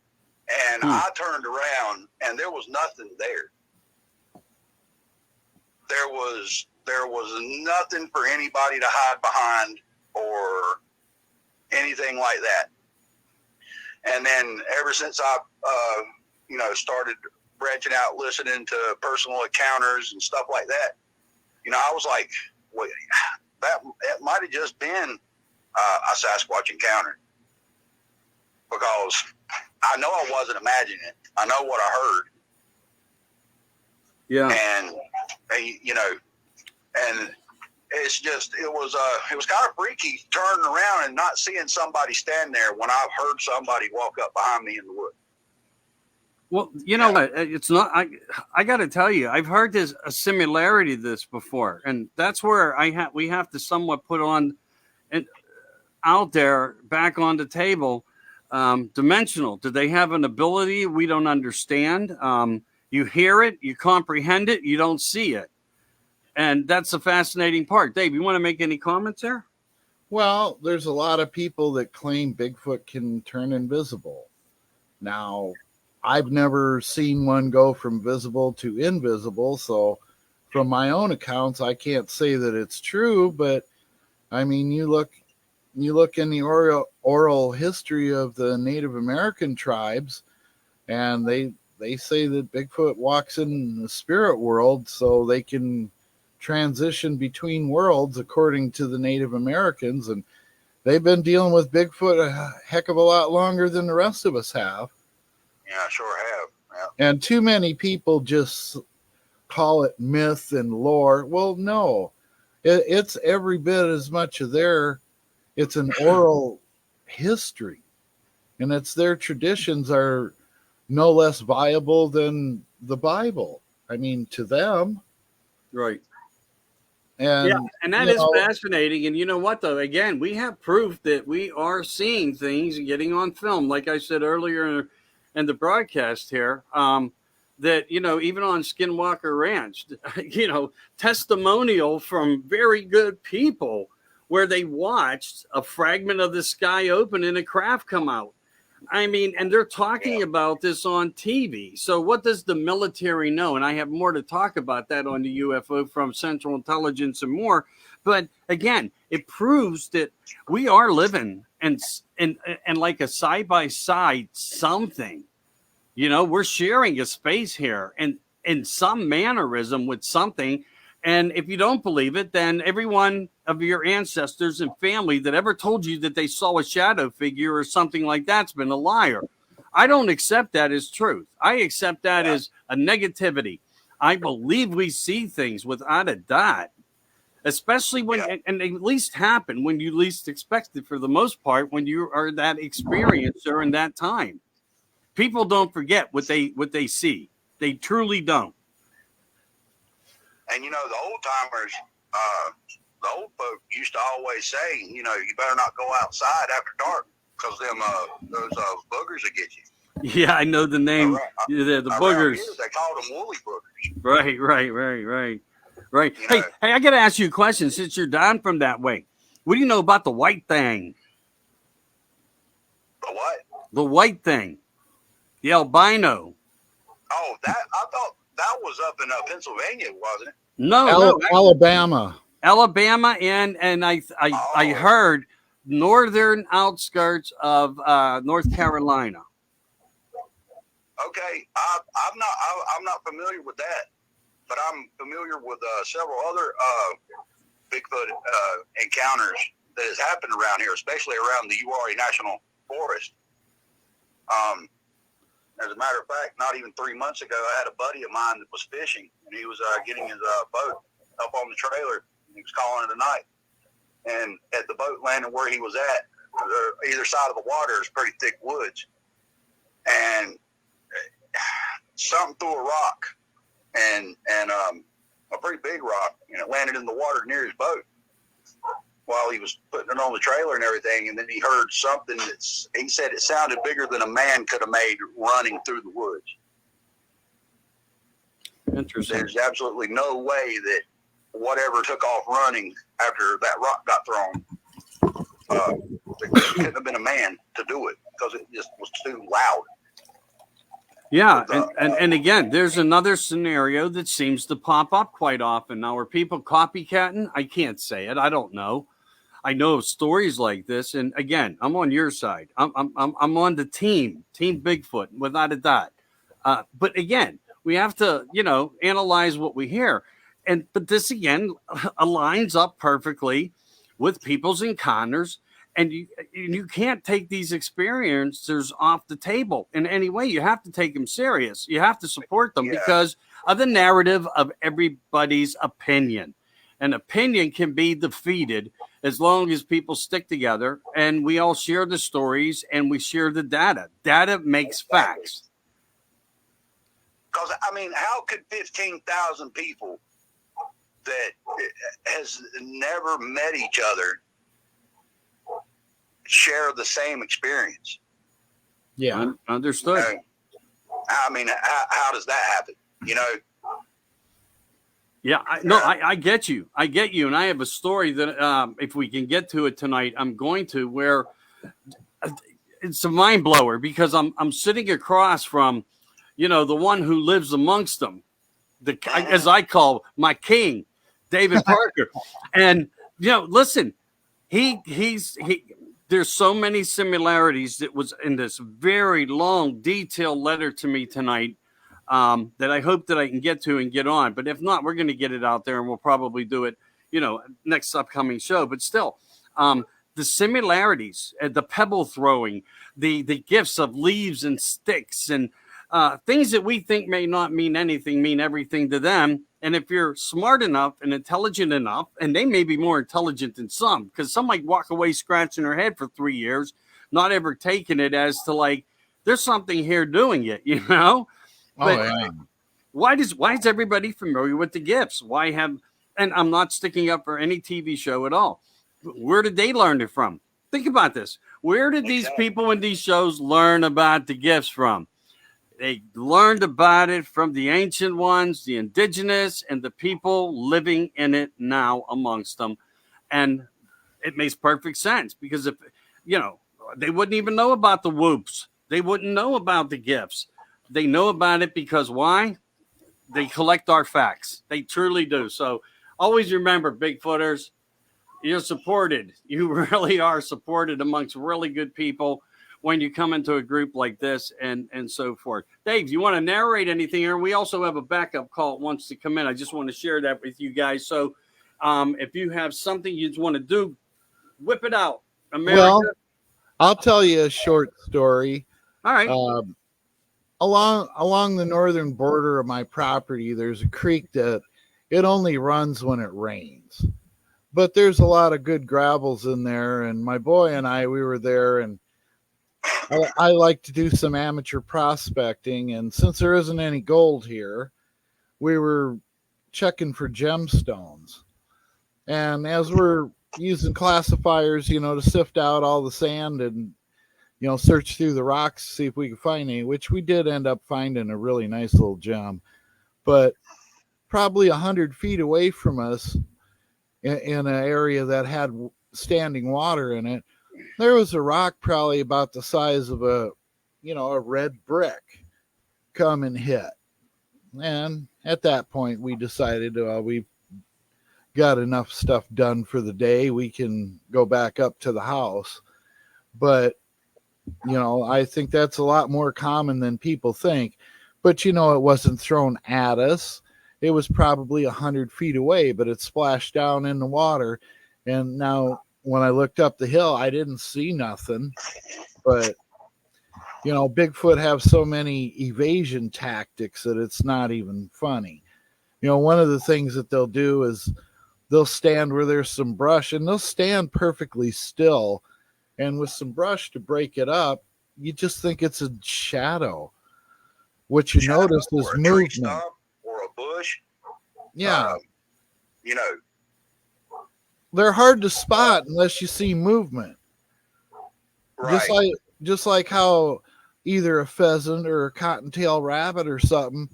And I turned around, and there was nothing there. There was nothing for anybody to hide behind or anything like that. And then ever since I, started branching out, listening to personal encounters and stuff like that, I was like, well, it might have just been a Sasquatch encounter, because I know I wasn't imagining it. I know what I heard. Yeah. And it's just, it was kind of freaky turning around and not seeing somebody stand there when I've heard somebody walk up behind me in the woods. Well, you know what? It's not. I got to tell you, I've heard there's a similarity to this before, and that's where we have to somewhat put on and out there back on the table. Dimensional. Do they have an ability we don't understand? You hear it, you comprehend it, you don't see it, and that's the fascinating part. Dave, you want to make any comments there? Well, there's a lot of people that claim Bigfoot can turn invisible. Now, I've never seen one go from visible to invisible, so from my own accounts, I can't say that it's true. But I mean, you look in the oral history of the Native American tribes, and they say that Bigfoot walks in the spirit world so they can transition between worlds, according to the Native Americans. And they've been dealing with Bigfoot a heck of a lot longer than the rest of us have. Yeah, I sure have. Yeah. And too many people just call it myth and lore. Well, no, it's every bit as much of it's an oral history, and it's their traditions are no less viable than the Bible. I mean, to them. Right. And yeah, and that is fascinating. And you know what, though? Again, we have proof that we are seeing things and getting on film. Like I said earlier in the broadcast here, that, even on Skinwalker Ranch, testimonial from very good people where they watched a fragment of the sky open and a craft come out. I mean, and they're talking about this on TV. So what does the military know? And I have more to talk about that on the UFO from Central Intelligence and more. But again, it proves that we are living and like a side-by-side something. We're sharing a space here and in some mannerism with something. And if you don't believe it, then every one of your ancestors and family that ever told you that they saw a shadow figure or something like that's been a liar. I don't accept that as truth. I accept that as a negativity. I believe we see things without a doubt, especially when, and they at least happen when you least expect it for the most part, when you are that experience during that time. People don't forget what they see. They truly don't. And the old timers, the old folk used to always say, you better not go outside after dark because those boogers will get you. Yeah, I know the name. The boogers. Here, they called them woolly boogers. Right. Hey, I got to ask you a question since you're down from that way. What do you know about the white thing? The what? The white thing. The albino. Oh, I thought that was up in Pennsylvania, wasn't it? No, Alabama. Alabama, and I heard northern outskirts of North Carolina. Okay, I'm not familiar with that, but I'm familiar with several other Bigfoot encounters that has happened around here, especially around the Uwharrie National Forest. As a matter of fact, not even 3 months ago, I had a buddy of mine that was fishing, and he was getting his boat up on the trailer. And he was calling it a night. And at the boat landing where he was at, either side of the water is pretty thick woods. And something threw a rock, and a pretty big rock, and it landed in the water near his boat while he was putting it on the trailer and everything. And then he heard something he said it sounded bigger than a man could have made running through the woods. Interesting. There's absolutely no way that whatever took off running after that rock got thrown, it couldn't have been a man to do it because it just was too loud. Yeah, and again, there's another scenario that seems to pop up quite often. Now, are people copycatting? I can't say it. I don't know. I know of stories like this, and again, I'm on your side. I'm on the team Bigfoot, without a doubt. But again, we have to, analyze what we hear, but this again aligns up perfectly with people's encounters. And you can't take these experiencers off the table in any way. You have to take them serious. You have to support them because of the narrative of everybody's opinion. An opinion can be defeated as long as people stick together and we all share the stories and we share the data. Data makes facts. Because, how could 15,000 people that has never met each other share the same experience? Yeah. Understood. How does that happen? Yeah, I get you. I get you. And I have a story that if we can get to it tonight, I'm going to, where it's a mind blower because I'm sitting across from, the one who lives amongst them, as I call my king, David Parker. And, listen, he's there's so many similarities that was in this very long, detailed letter to me tonight that I hope that I can get to and get on. But if not, we're going to get it out there and we'll probably do it, next upcoming show. But still, the similarities, the pebble throwing, the gifts of leaves and sticks and things that we think may not mean anything, mean everything to them. And if you're smart enough and intelligent enough, and they may be more intelligent than some, because some might walk away scratching their head for 3 years, not ever taking it as to like, there's something here doing it, But why is everybody familiar with the gifts? And I'm not sticking up for any TV show at all. Where did they learn it from? Think about this. Where did these people in these shows learn about the gifts from? They learned about it from the ancient ones, the indigenous, and the people living in it now amongst them. And it makes perfect sense because if, they wouldn't even know about the whoops. They wouldn't know about the gifts. They know about it because why? They collect our facts. They truly do. So always remember, Bigfooters, you're supported. You really are supported amongst really good people when you come into a group like this and so forth. Dave, you want to narrate anything here? We also have a backup call that wants to come in. I just want to share that with you guys. So if you have something you just want to do, whip it out. America. Well, I'll tell you a short story. All right. Along the northern border of my property, there's a creek that it only runs when it rains. But there's a lot of good gravels in there. And my boy and we were there, and I like to do some amateur prospecting. And since there isn't any gold here, we were checking for gemstones. And as we're using classifiers, to sift out all the sand and, search through the rocks to see if we could find any, which we did end up finding a really nice little gem. But probably 100 feet away from us in an area that had standing water in it, there was a rock probably about the size of a red brick come and hit. And at that point, we decided we got enough stuff done for the day. We can go back up to the house. But, I think that's a lot more common than people think. But, it wasn't thrown at us. It was probably 100 feet away, but it splashed down in the water. And now when I looked up the hill, I didn't see nothing. But, Bigfoot have so many evasion tactics that it's not even funny. One of the things that they'll do is they'll stand where there's some brush, and they'll stand perfectly still. And with some brush to break it up, you just think it's a shadow. What you notice is a movement. Tree stump or a bush. Yeah. They're hard to spot unless you see movement. Right. Just like how either a pheasant or a cottontail rabbit or something,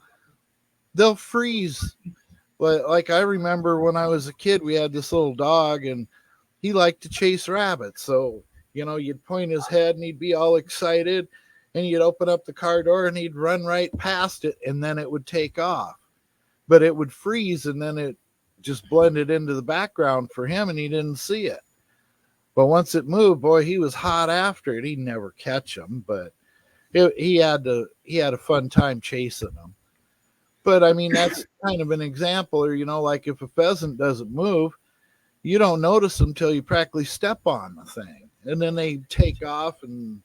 they'll freeze. Like I remember when I was a kid, we had this little dog and he liked to chase rabbits. So, you'd point his head and he'd be all excited, and you'd open up the car door and he'd run right past it, and then it would take off. But it would freeze, and then it just blended into the background for him, and he didn't see it. But once it moved, boy, he was hot after it. He'd never catch him, but he had a fun time chasing them. But I mean, that's kind of an example. Or like if a pheasant doesn't move, you don't notice them until you practically step on the thing, and then they take off, and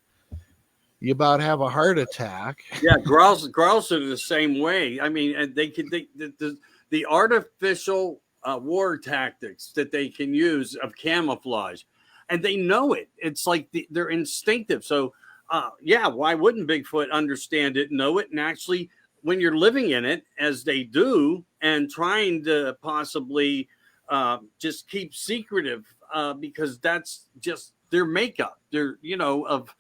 you about have a heart attack. Yeah, grouse are the same way. I mean, the artificial war tactics that they can use of camouflage, and they know it. It's like they're instinctive. So, why wouldn't Bigfoot understand it, know it, and actually, when you're living in it, as they do, and trying to possibly just keep secretive, because that's just their makeup. They're, of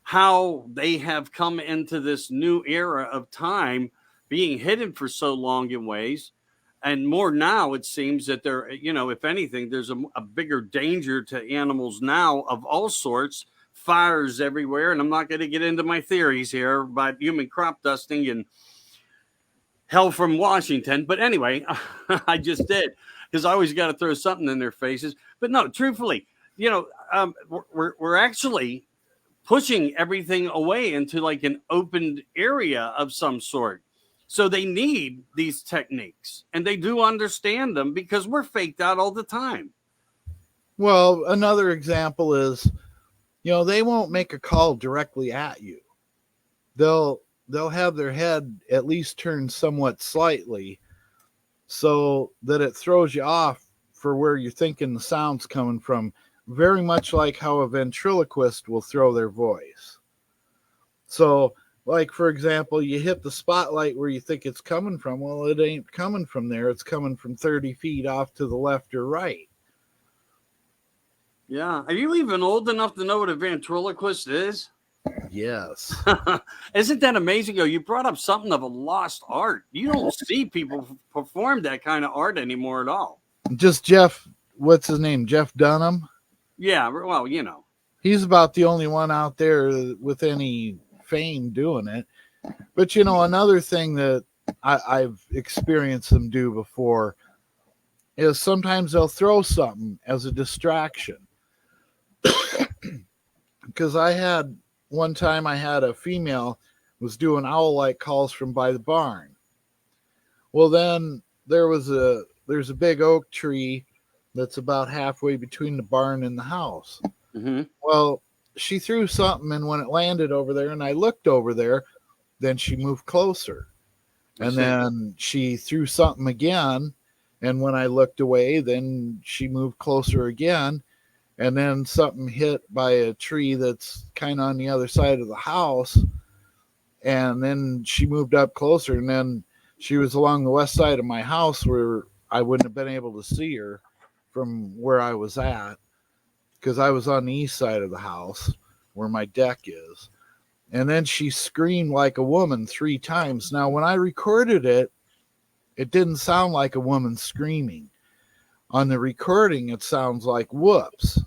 how they have come into this new era of time, being hidden for so long in ways. And more now, it seems that there, if anything, there's a bigger danger to animals now of all sorts, fires everywhere. And I'm not going to get into my theories here about human crop dusting and hell from Washington. But anyway, I just did, because I always got to throw something in their faces. But no, truthfully, we're actually pushing everything away into like an open area of some sort. So they need these techniques, and they do understand them because we're faked out all the time. Well, another example is, they won't make a call directly at you. They'll have their head at least turned somewhat slightly so that it throws you off for where you're thinking the sound's coming from, very much like how a ventriloquist will throw their voice. So, like, for example, you hit the spotlight where you think it's coming from. Well, it ain't coming from there. It's coming from 30 feet off to the left or right. Yeah. Are you even old enough to know what a ventriloquist is? Yes. Isn't that amazing? You brought up something of a lost art. You don't see people perform that kind of art anymore at all. Just Jeff, what's his name? Jeff Dunham? Yeah, well, He's about the only one out there with any fame doing it. But, another thing that I've experienced them do before is sometimes they'll throw something as a distraction. Because one time I had a female was doing owl-like calls from by the barn. Well, then there's a big oak tree that's about halfway between the barn and the house. Mm-hmm. Well, she threw something, and when it landed over there and I looked over there, then she moved closer. And then she threw something again, and when I looked away, then she moved closer again. And then something hit by a tree that's kind of on the other side of the house. And then she moved up closer. And then she was along the west side of my house where I wouldn't have been able to see her from where I was at, because I was on the east side of the house where my deck is. And then she screamed like a woman 3 times. Now, when I recorded it, it didn't sound like a woman screaming. On the recording, it sounds like whoops,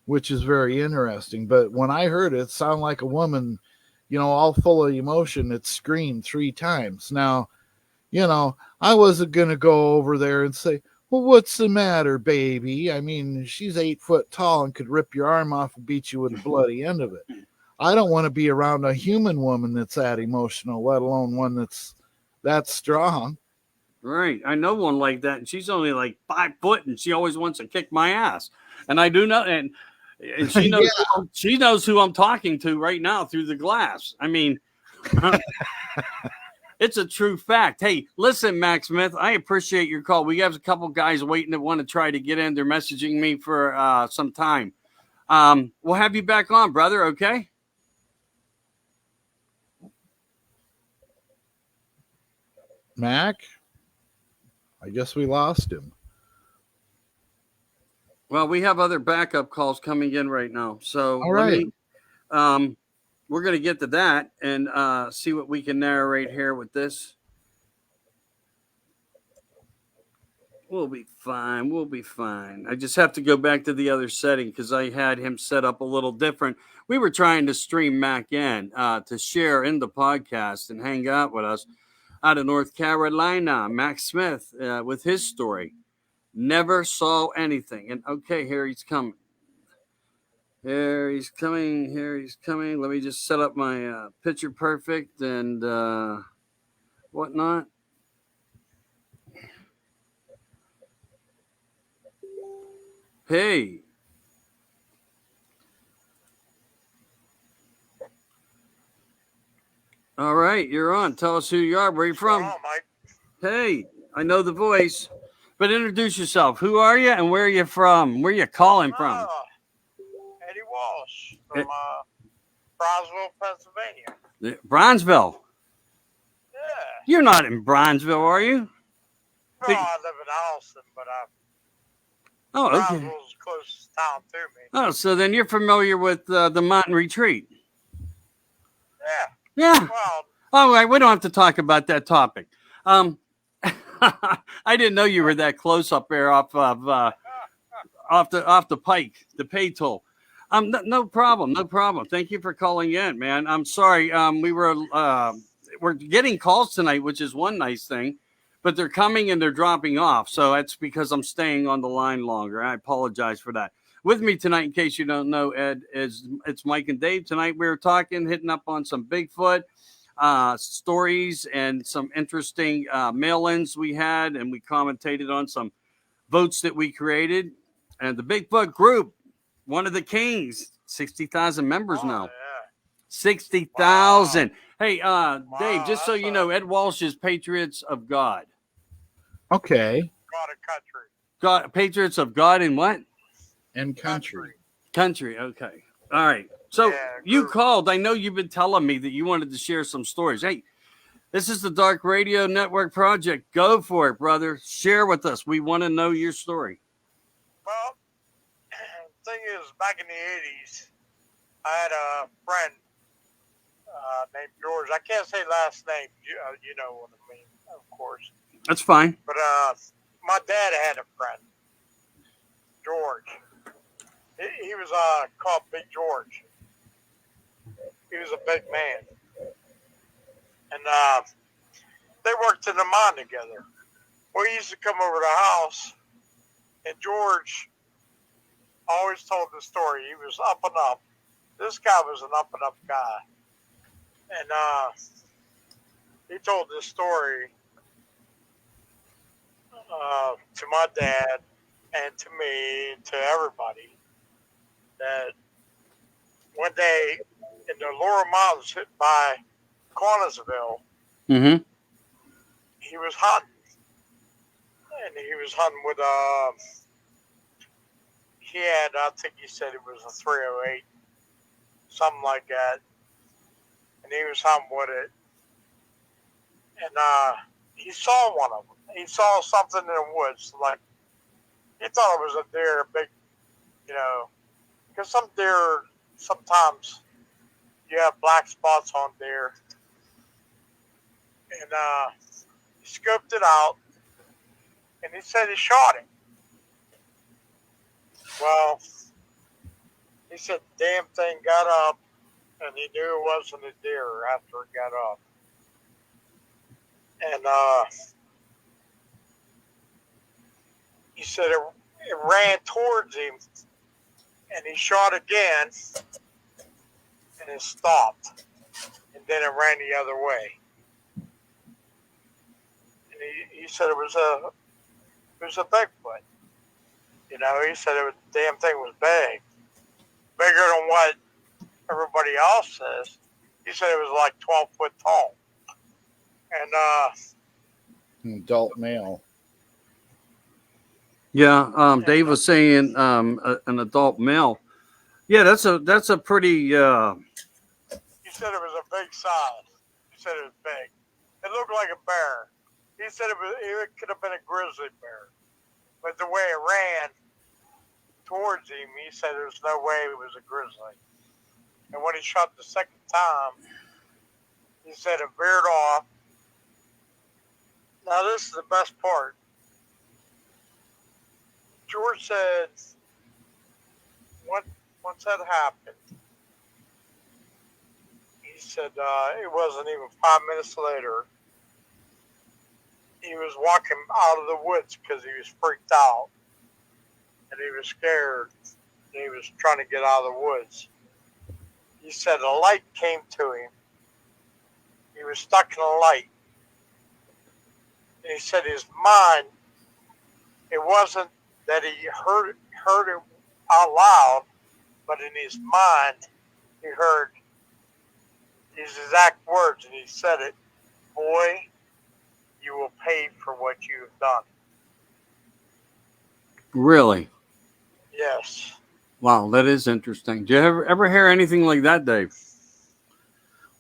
which is very interesting. But when I heard it, it sounded like a woman, all full of emotion. It screamed 3 times. Now, I wasn't going to go over there and say, Well, what's the matter, baby? I mean, she's 8 foot tall and could rip your arm off and beat you with the bloody end of it. I don't want to be around a human woman that's that emotional, let alone one that's that strong. Right. I know one like that, and she's only like 5 foot, and she always wants to kick my ass. And I do know, and she knows Yeah. she knows who I'm talking to right now through the glass. I mean, it's a true fact. Hey, listen, Max Smith, I appreciate your call. We have a couple guys waiting that want to try to get in. They're messaging me for some time. We'll have you back on, brother. Okay. Mac, I guess we lost him. Well, we have other backup calls coming in right now. So All right. we're going to get to that and see what we can narrate here with this. We'll be fine. We'll be fine. I just have to go back to the other setting because I had him set up a little different. We were trying to stream Mac in to share in the podcast and hang out with us out of North Carolina. Mac Smith with his story. Never saw anything. And okay, here he's coming. Here he's coming. Here he's coming. Let me just set up my picture perfect and whatnot. Hey. All right, you're on. Tell us who you are. Where are you from? What's going on, Mike? Hey, I know the voice, but introduce yourself. Who are you and where are you from? Where are you calling from? Eddie Walsh from Brownsville, Pennsylvania. Bronzeville. Yeah. You're not in Bronzeville, are you? No, I live in Allston, but Oh, okay. Brownsville's the closest town to me. Oh, so then you're familiar with the Mountain Retreat. Yeah. Yeah. Well, All right, we don't have to talk about that topic. I didn't know you were that close up there off of off the pike, the pay toll. No problem, no problem. Thank you for calling in, man. I'm sorry. We're getting calls tonight, which is one nice thing, but they're coming and they're dropping off. So that's because I'm staying on the line longer. I apologize for that. With me tonight, in case you don't know, Ed, it's Mike and Dave. Tonight we were talking, hitting up on some Bigfoot stories and some interesting mail-ins we had, and we commentated on some votes that we created. And the Bigfoot group, one of the kings, 60,000 members now. Yeah. 60,000. Wow. Hey, Dave, just so that's you know, Ed Walsh is Patriots of God. Okay. God and country. God, Patriots of God and what? And country. Country. Okay. All right. So you called. I know you've been telling me that you wanted to share some stories. Hey, this is the Dark Radio Network Project. Go for it, brother. Share with us. We want to know your story. Well, the thing is, back in the 80s, I had a friend named George. I can't say last name. You know what I mean, of course. That's fine. But my dad had a friend, George. He was called Big George. He was a big man. And they worked in the mine together. Well, he used to come over to the house, and George always told the story. He was up and up. This guy was an up and up guy. And he told this story to my dad and to me, to everybody, that one day in the lower mountains by Cornersville, Mm-hmm. he was hunting. And he was hunting with he had, I think he said it was a 308, something like that. And he was hunting with it. And he saw one of them. He saw something in the woods, like, he thought it was a deer, a big, because some deer, sometimes you have black spots on deer. And he scoped it out, and he said he shot him. Well, he said the damn thing got up, and he knew it wasn't a deer after it got up. And he said it ran towards him, and he shot again, and it stopped, and then it ran the other way. And he said it was a Bigfoot. You know, he said the damn thing was big, bigger than what everybody else says. He said it was like 12 foot tall, and Adult male. Yeah, Dave was saying an adult male. Yeah, that's a pretty. he said it was a big size. He said it was big. It looked like a bear. He said it could have been a grizzly bear, but the way it ran towards him, he said there's no way it was a grizzly. And when he shot the second time, he said it veered off. Now this is the best part. George said, once that happened, he said it wasn't even 5 minutes later. He was walking out of the woods because he was freaked out and he was scared. And he was trying to get out of the woods. He said a light came to him. He was stuck in a light. And he said his mind, it wasn't that he heard it out loud, but in his mind, he heard these exact words, and he said it, "Boy, you will pay for what you have done." Really? Yes. Wow, that is interesting. Do you ever hear anything like that, Dave?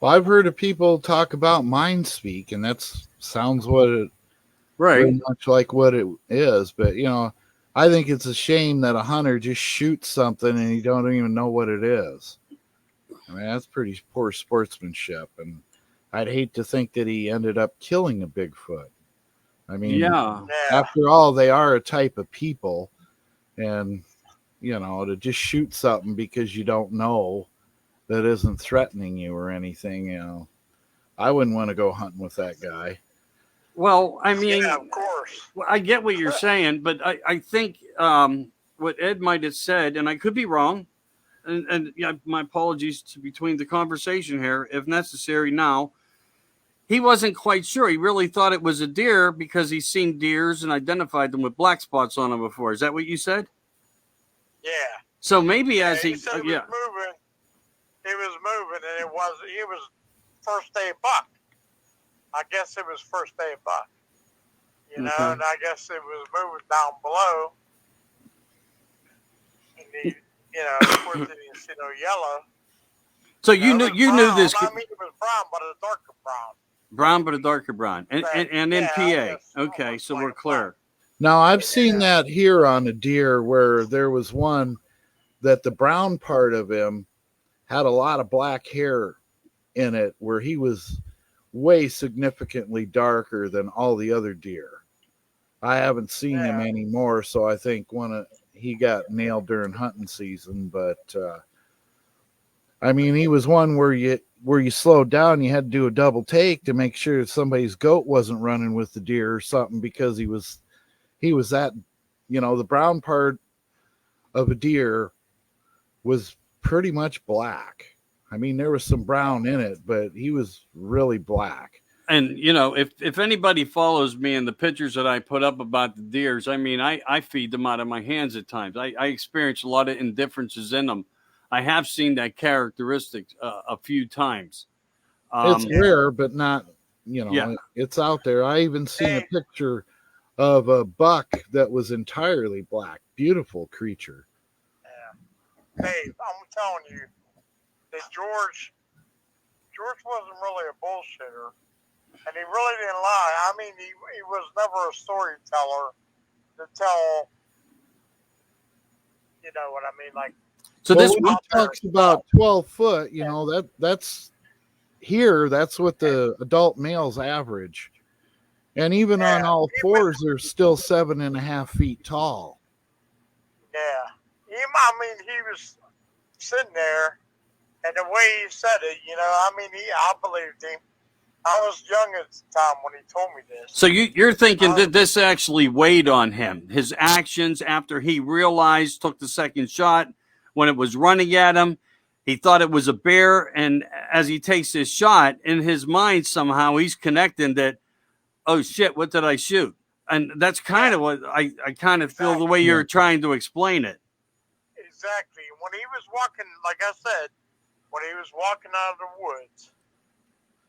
Well, I've heard of people talk about mind speak, and that sounds very much like what it is. But I think it's a shame that a hunter just shoots something and you don't even know what it is. I mean, that's pretty poor sportsmanship, and I'd hate to think that he ended up killing a Bigfoot. I mean, after all, they are a type of people, and to just shoot something because you don't know that isn't threatening you or anything, I wouldn't want to go hunting with that guy. Well, I mean, yeah, of course. I get what you're saying, but I think what Ed might have said, and I could be wrong, and my apologies between the conversation here, if necessary now, he wasn't quite sure. He really thought it was a deer because he's seen deers and identified them with black spots on them before. Is that what you said? Yeah. So maybe as he said it was moving, and he was first day buck. I guess it was first day buck. And I guess it was moving down below. And he, of course, he didn't see no yellow. So you knew this. I mean, it was brown, but a darker brown. Brown, but a darker brown, and in PA. Okay, so we're clear. Now I've seen that here on a deer where there was one that the brown part of him had a lot of black hair in it, where he was way significantly darker than all the other deer. I haven't seen him anymore, so I think he got nailed during hunting season. But I mean, he was one where you slowed down, you had to do a double take to make sure somebody's goat wasn't running with the deer or something, because he was that, the brown part of a deer was pretty much black. I mean, there was some brown in it, but he was really black. And, if anybody follows me in the pictures that I put up about the deers, I mean, I feed them out of my hands at times. I experience a lot of indifferences in them. I have seen that characteristic a few times. It's rare, but not, it's out there. I even seen a picture of a buck that was entirely black. Beautiful creature. Yeah. Dave, I'm telling you, that George wasn't really a bullshitter, and he really didn't lie. I mean, he was never a storyteller to tell, you know what I mean, like. So this one talks about 12 foot. That's what the adult males average, and even on all fours, they're still 7.5 feet tall. Yeah, he was sitting there. And the way he said it, I believed him. I was young at the time when he told me this. So you're thinking that this actually weighed on him, his actions after he realized, took the second shot when it was running at him. He thought it was a bear, and as he takes his shot, in his mind somehow he's connecting that, oh shit, what did I shoot? And that's kind of what I kind of feel the way you're trying to explain it. Exactly. When he was walking, like I said, when he was walking out of the woods,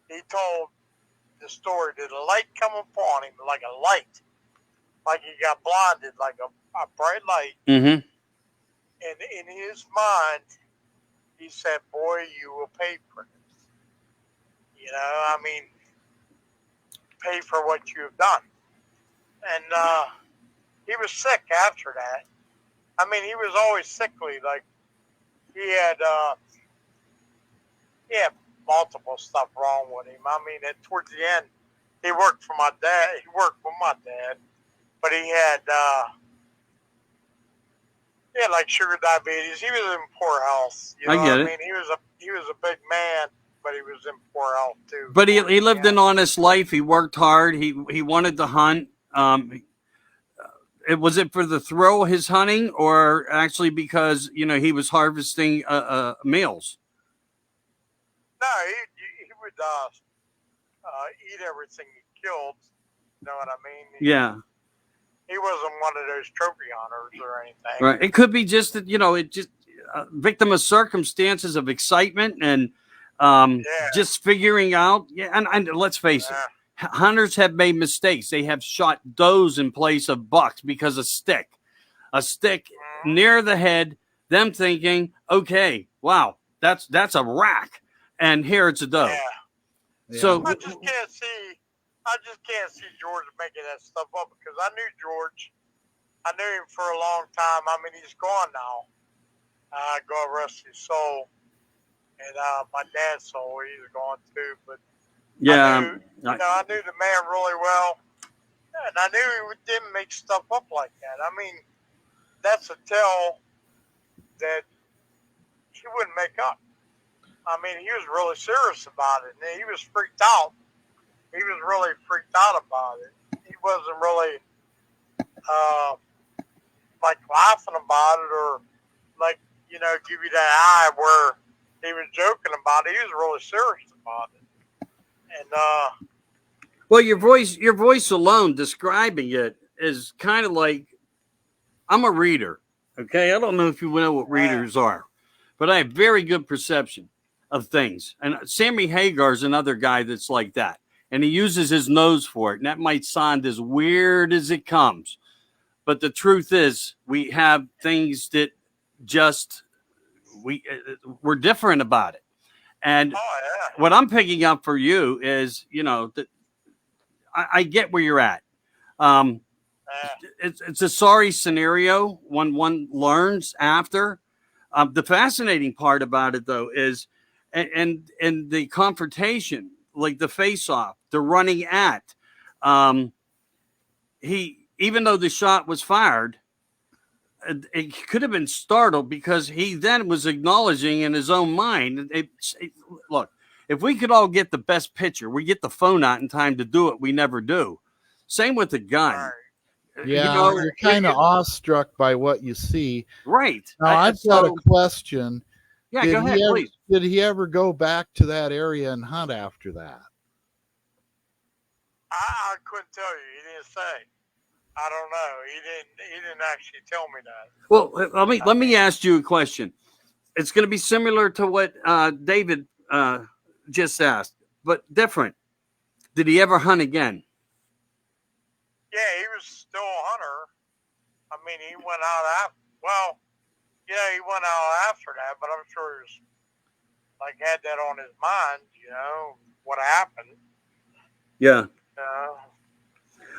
he told the story that a light come upon him, like a light, like he got blinded, like a bright light. Mm-hmm. And in his mind, he said, boy, you will pay for this. You know, I mean, pay for what you have done. And he was sick after that. I mean, he was always sickly. Like, he had multiple stuff wrong with him. I mean, towards the end, he worked for my dad. He worked with my dad. But he had like sugar diabetes. He was in poor health. You know I get what it. I mean, he was a big man, but he was in poor health too. But he lived an honest life. He worked hard. He wanted to hunt. Was it for the thrill of his hunting, or actually because he was harvesting meals? No, he would eat everything he killed. You know what I mean? Yeah. He wasn't one of those trophy hunters or anything. Right. It could be just that it just victim of circumstances of excitement and just figuring out. Yeah, and let's face it, hunters have made mistakes. They have shot does in place of bucks because a stick near the head. Them thinking, okay, wow, that's a rack, and here it's a doe. Yeah. So I just can't see George making that stuff up, because I knew George. I knew him for a long time. I mean, he's gone now. God rest his soul. And my dad's soul, he's gone too. But yeah, I knew the man really well. And I knew he didn't make stuff up like that. I mean, that's a tell that he wouldn't make up. I mean, he was really serious about it. And he was freaked out. He was really freaked out about it. He wasn't really like laughing about it, or like, give you that eye where he was joking about it. He was really serious about it. And well, your voice alone describing it is kind of like, I'm a reader. Okay, I don't know if you know what readers are, but I have very good perception of things. And Sammy Hagar is another guy that's like that. And he uses his nose for it. And that might sound as weird as it comes. But the truth is, we have things that just, we're different about it. And what I'm picking up for you is, that I get where you're at. It's a sorry scenario when one learns after. The fascinating part about it, though, is, and the confrontation, like the face-off, the running at, even though the shot was fired, it could have been startled, because he then was acknowledging in his own mind. Look, if we could all get the best picture, we get the phone out in time to do it. We never do. Same with the gun. Yeah, you're kind of awestruck by what you see. Right. Now, I've got a question. Yeah, go ahead, please. Did he ever go back to that area and hunt after that? I couldn't tell you. He didn't say. I don't know. He didn't actually tell me that. Well, let me ask you a question. It's going to be similar to what David just asked, but different. Did he ever hunt again? Yeah, he was still a hunter. I mean, he went out he went out after that, but I'm sure he was, had that on his mind, what happened. Yeah.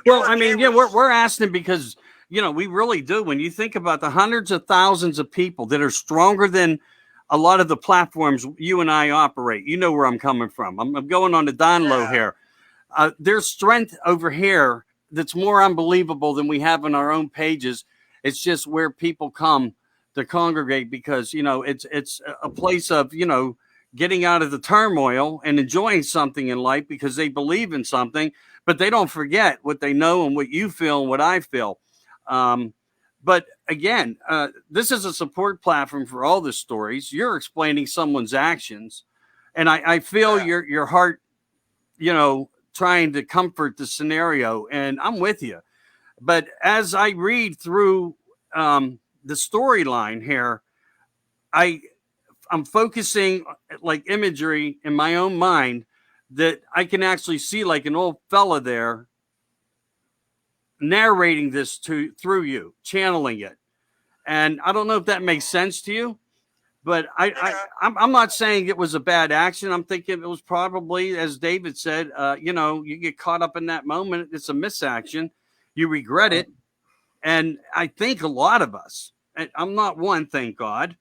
Well, I mean, we're asking because, we really do. When you think about the hundreds of thousands of people that are stronger than a lot of the platforms you and I operate, you know where I'm coming from. I'm going on the down low here. There's strength over here that's more unbelievable than we have on our own pages. It's just where people come to congregate, because, it's a place of, getting out of the turmoil and enjoying something in life because they believe in something, but they don't forget what they know and what you feel and what I feel. But again, this is a support platform for all the stories. You're explaining someone's actions, and I feel your heart, trying to comfort the scenario, and I'm with you. But as I read through the storyline here, I'm focusing like imagery in my own mind that I can actually see like an old fella there narrating this through you, channeling it. And I don't know if that makes sense to you, but I'm not saying it was a bad action. I'm thinking it was probably, as David said, you get caught up in that moment. It's a misaction. You regret it. And I think a lot of us, and I'm not one, thank God,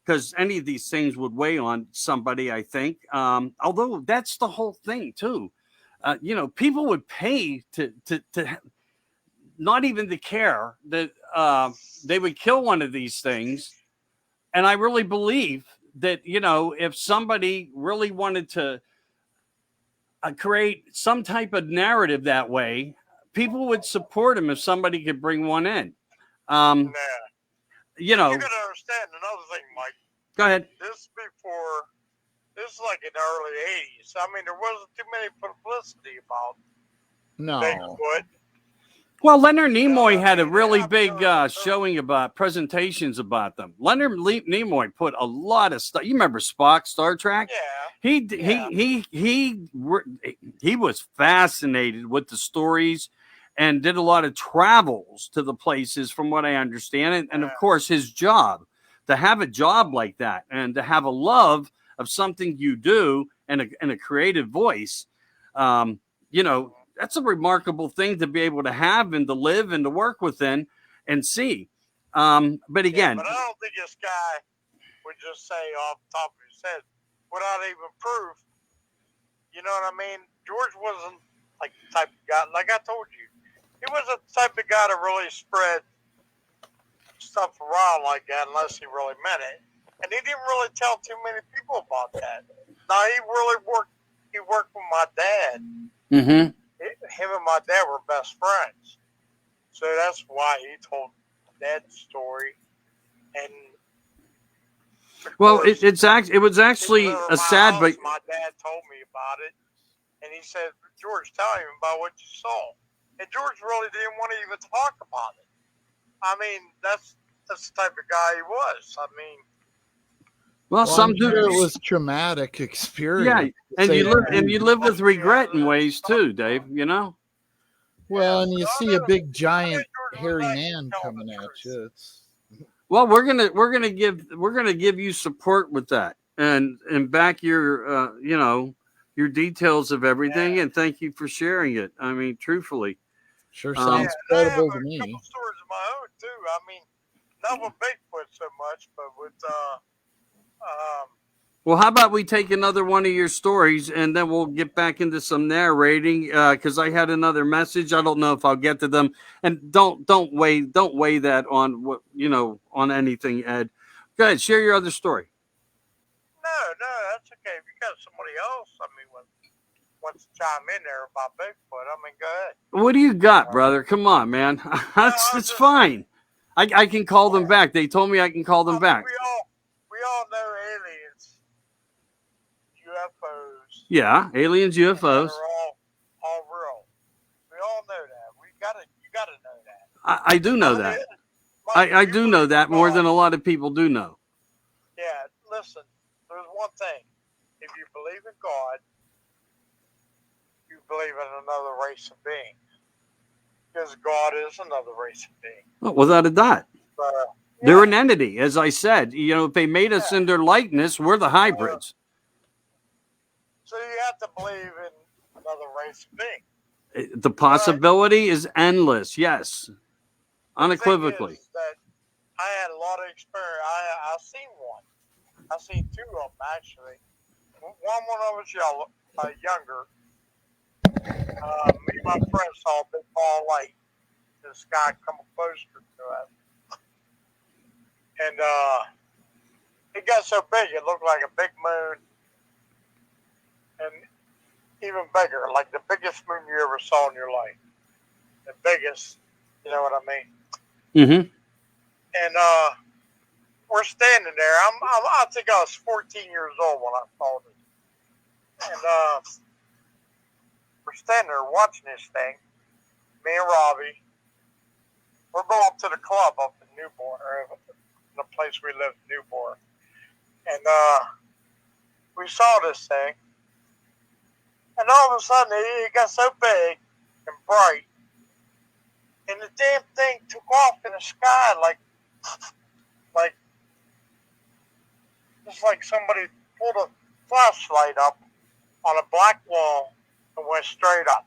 because any of these things would weigh on somebody, I think. Although that's the whole thing too. People would pay to not even to care that they would kill one of these things. And I really believe that, if somebody really wanted to create some type of narrative that way, people would support him if somebody could bring one in. Nah. You You gotta understand another thing, Mike. Go ahead. This is like in the early 80s. I mean, there wasn't too many publicity about Bigfoot. Well, Leonard Nimoy had a really big showing about presentations about them. Leonard Nimoy put a lot of stuff. You remember Spock, Star Trek? Yeah. He was fascinated with the stories and did a lot of travels to the places, from what I understand. And of course, his job, to have a job like that and to have a love of something you do and a creative voice, that's a remarkable thing to be able to have and to live and to work within and see. But again, but I don't think this guy would just say off the top of his head without even proof. You know what I mean? George wasn't like the type of guy, like I told you, he wasn't the type of guy to really spread stuff around like that unless he really meant it. And he didn't really tell too many people about that. Now, he worked with my dad. Mm-hmm. Him and my dad were best friends. So that's why he told Dad's story. And well, it was actually a sad, but my dad told me about it, and he said, "George, tell him about what you saw." And George really didn't want to even talk about it. I mean, that's the type of guy he was. I mean, I'm sure it was traumatic experience. Yeah, and you live with regret in ways too, Dave. Well, and you see a big giant hairy man coming at you. Well, we're gonna give you support with that and back your your details of everything, and thank you for sharing it. I mean, truthfully, sure sounds credible to me. I have a couple stories of my own too. I mean, not with Bigfoot so much, but with well, how about we take another one of your stories and then we'll get back into some narrating because I had another message. I don't know if I'll get to them, and don't weigh that on what on anything, Ed. Go ahead, share your other story. No, that's okay. If you got somebody else, I mean, wants to chime in there about Bigfoot, I mean, go ahead. What do you got, brother? Come on, man. It's fine. I can call them back. They told me I can call them back. We all know aliens. UFOs. Yeah, aliens, UFOs. They're all real. We all know that. You gotta know that. I do know that. I do know that more than a lot of people do know. Yeah, listen. There's one thing. If you believe in God, you believe in another race of beings. Because God is another race of beings. Oh, without a doubt. They're an entity, as I said. If they made us in their likeness, we're the hybrids. So you have to believe in another race of beings. The possibility is endless. Yes, unequivocally. The thing is that I had a lot of experience. I seen one. I seen two of them actually. One when I was younger. Me and my friend saw a big ball of light. The sky come closer to us, and it got so big it looked like a big moon even bigger, like the biggest moon you ever saw in your life. The biggest, you know what I mean? Mm-hmm. And we're standing there. I think I was 14 years old when I saw this. And we're standing there watching this thing. Me and Robbie. We're going up to the club up in Newport, or the place we live in Newport. And we saw this thing. And all of a sudden, it got so big and bright. And the damn thing took off in the sky like just like somebody pulled a flashlight up on a black wall and went straight up.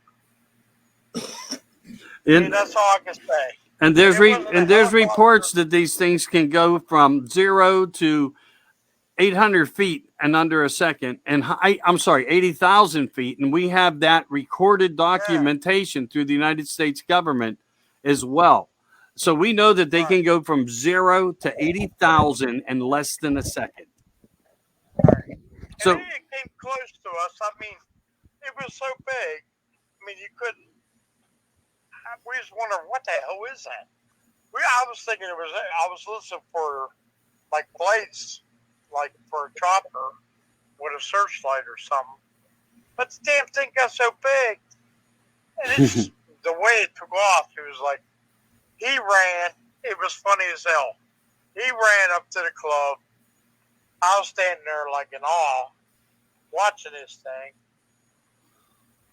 And that's all I can say. And there's reports that these things can go from 0 to 800 feet in under a second, and I'm sorry, 80,000 feet, and we have that recorded documentation through the United States government as well. So we know that they can go from 0 to 80,000 in less than a second. Right. So and it came close to us. I mean, it was so big. I mean, you couldn't. We just wondered, what the hell is that? I was thinking it was. I was listening for like blades, like for a chopper with a searchlight or something. But the damn thing got so big, and it's the way it took off. It was like he ran. It was funny as hell. He ran up to the club. I was standing there like in awe, watching this thing,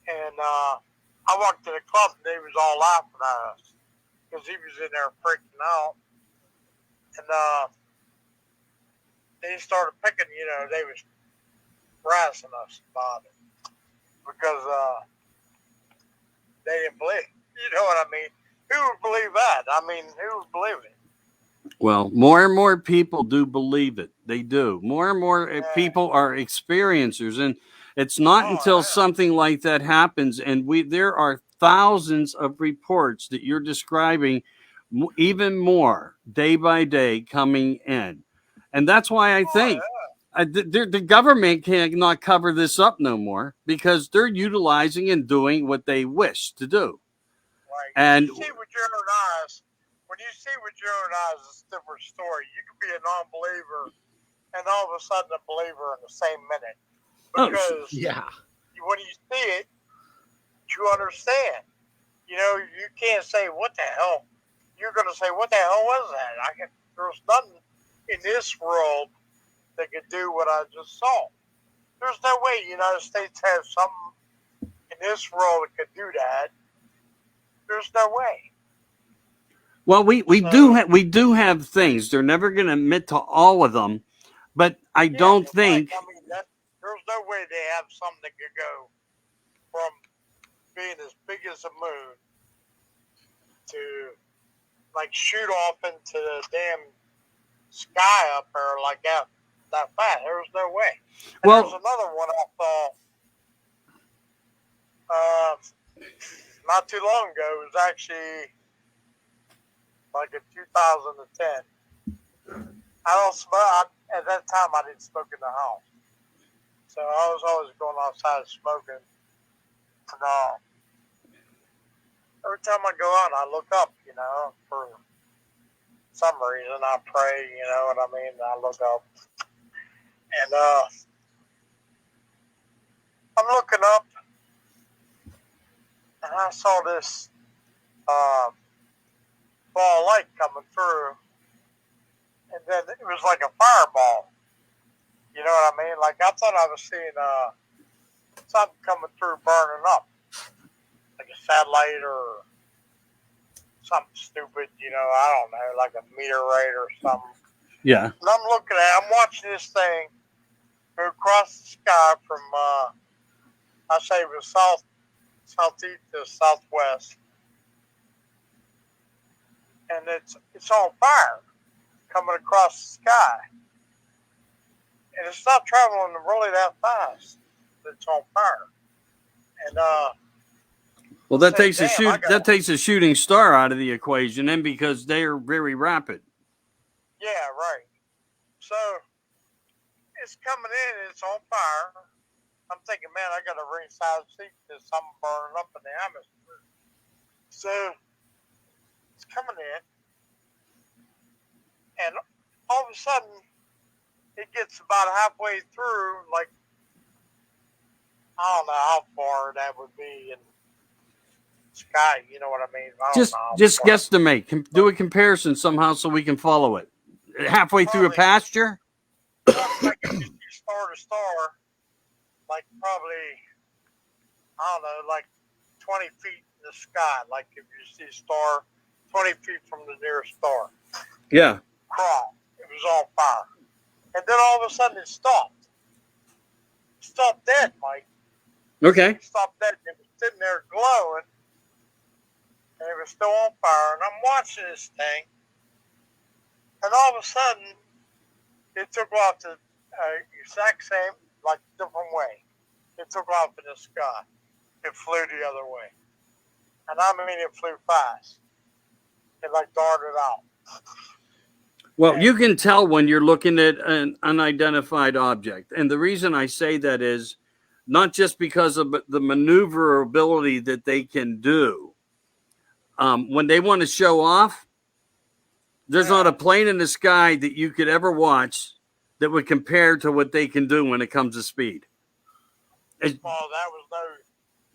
and I walked to the club and they was all laughing at us because he was in there freaking out. And they started picking, they was harassing us about it because they didn't believe. You know what I mean? Who would believe that? I mean, who would believe it? Well, more and more people do believe it. They do. More and more people are experiencers, and it's not until something like that happens, and there are thousands of reports that you're describing, even more day by day coming in, and that's why I think the government cannot cover this up no more because they're utilizing and doing what they wish to do. Right. And you see with your own eyes. When you see with your own eyes, it's a different story. You could be a non-believer and all of a sudden a believer in the same minute. Because when you see it, you understand. You can't say, what the hell? You're going to say, what the hell was that? There's nothing in this world that could do what I just saw. There's no way the United States has something in this world that could do that. There's no way. Well, we do have things. They're never going to admit to all of them, but I don't think. I mean, there's no way they have something that could go from being as big as a moon to like shoot off into the damn sky up there like that fast. There's no way. And there's another one I saw not too long ago. It was actually like in 2010. I don't smoke. At that time, I didn't smoke in the house. So I was always going outside smoking. And every time I go out, I look up, for some reason. I pray, you know what I mean? I look up. And I'm looking up, and I saw this ball of light coming through, and then it was like a fireball. You know what I mean? Like I thought I was seeing something coming through, burning up, like a satellite or something stupid. I don't know, like a meteorite or something. Yeah. And I'm watching this thing go across the sky from I say it was southeast to southwest. And it's on fire coming across the sky. And it's not traveling really that fast. It's on fire. And well, that takes a shooting star out of the equation, then, because they are very rapid. Yeah, right. So it's coming in and it's on fire. I'm thinking, man, I got a ringside seat. There's something burning up in the atmosphere. So it's coming in, and all of a sudden, it gets about halfway through, like, I don't know how far that would be in the sky. You know what I mean? I don't know how Just far. guesstimate. Do a comparison somehow so we can follow it. Halfway through a Probably- pasture? Like if you see star to star, like probably, I don't know, like 20 feet in the sky. Like if you see a star 20 feet from the nearest star. Yeah. Crawl. It was on fire. And then all of a sudden it stopped. It stopped dead, Mike. Okay. It stopped dead. It was sitting there glowing. And it was still on fire. And I'm watching this thing. And all of a sudden, it took off the exact same, like different way. It took off in the sky. It flew the other way. And I mean, it flew fast. It like darted out. Well, you can tell when you're looking at an unidentified object. And the reason I say that is not just because of the maneuverability that they can do. When they want to show off, there's not a plane in the sky that you could ever watch that would compare to what they can do when it comes to speed. Well, that was no,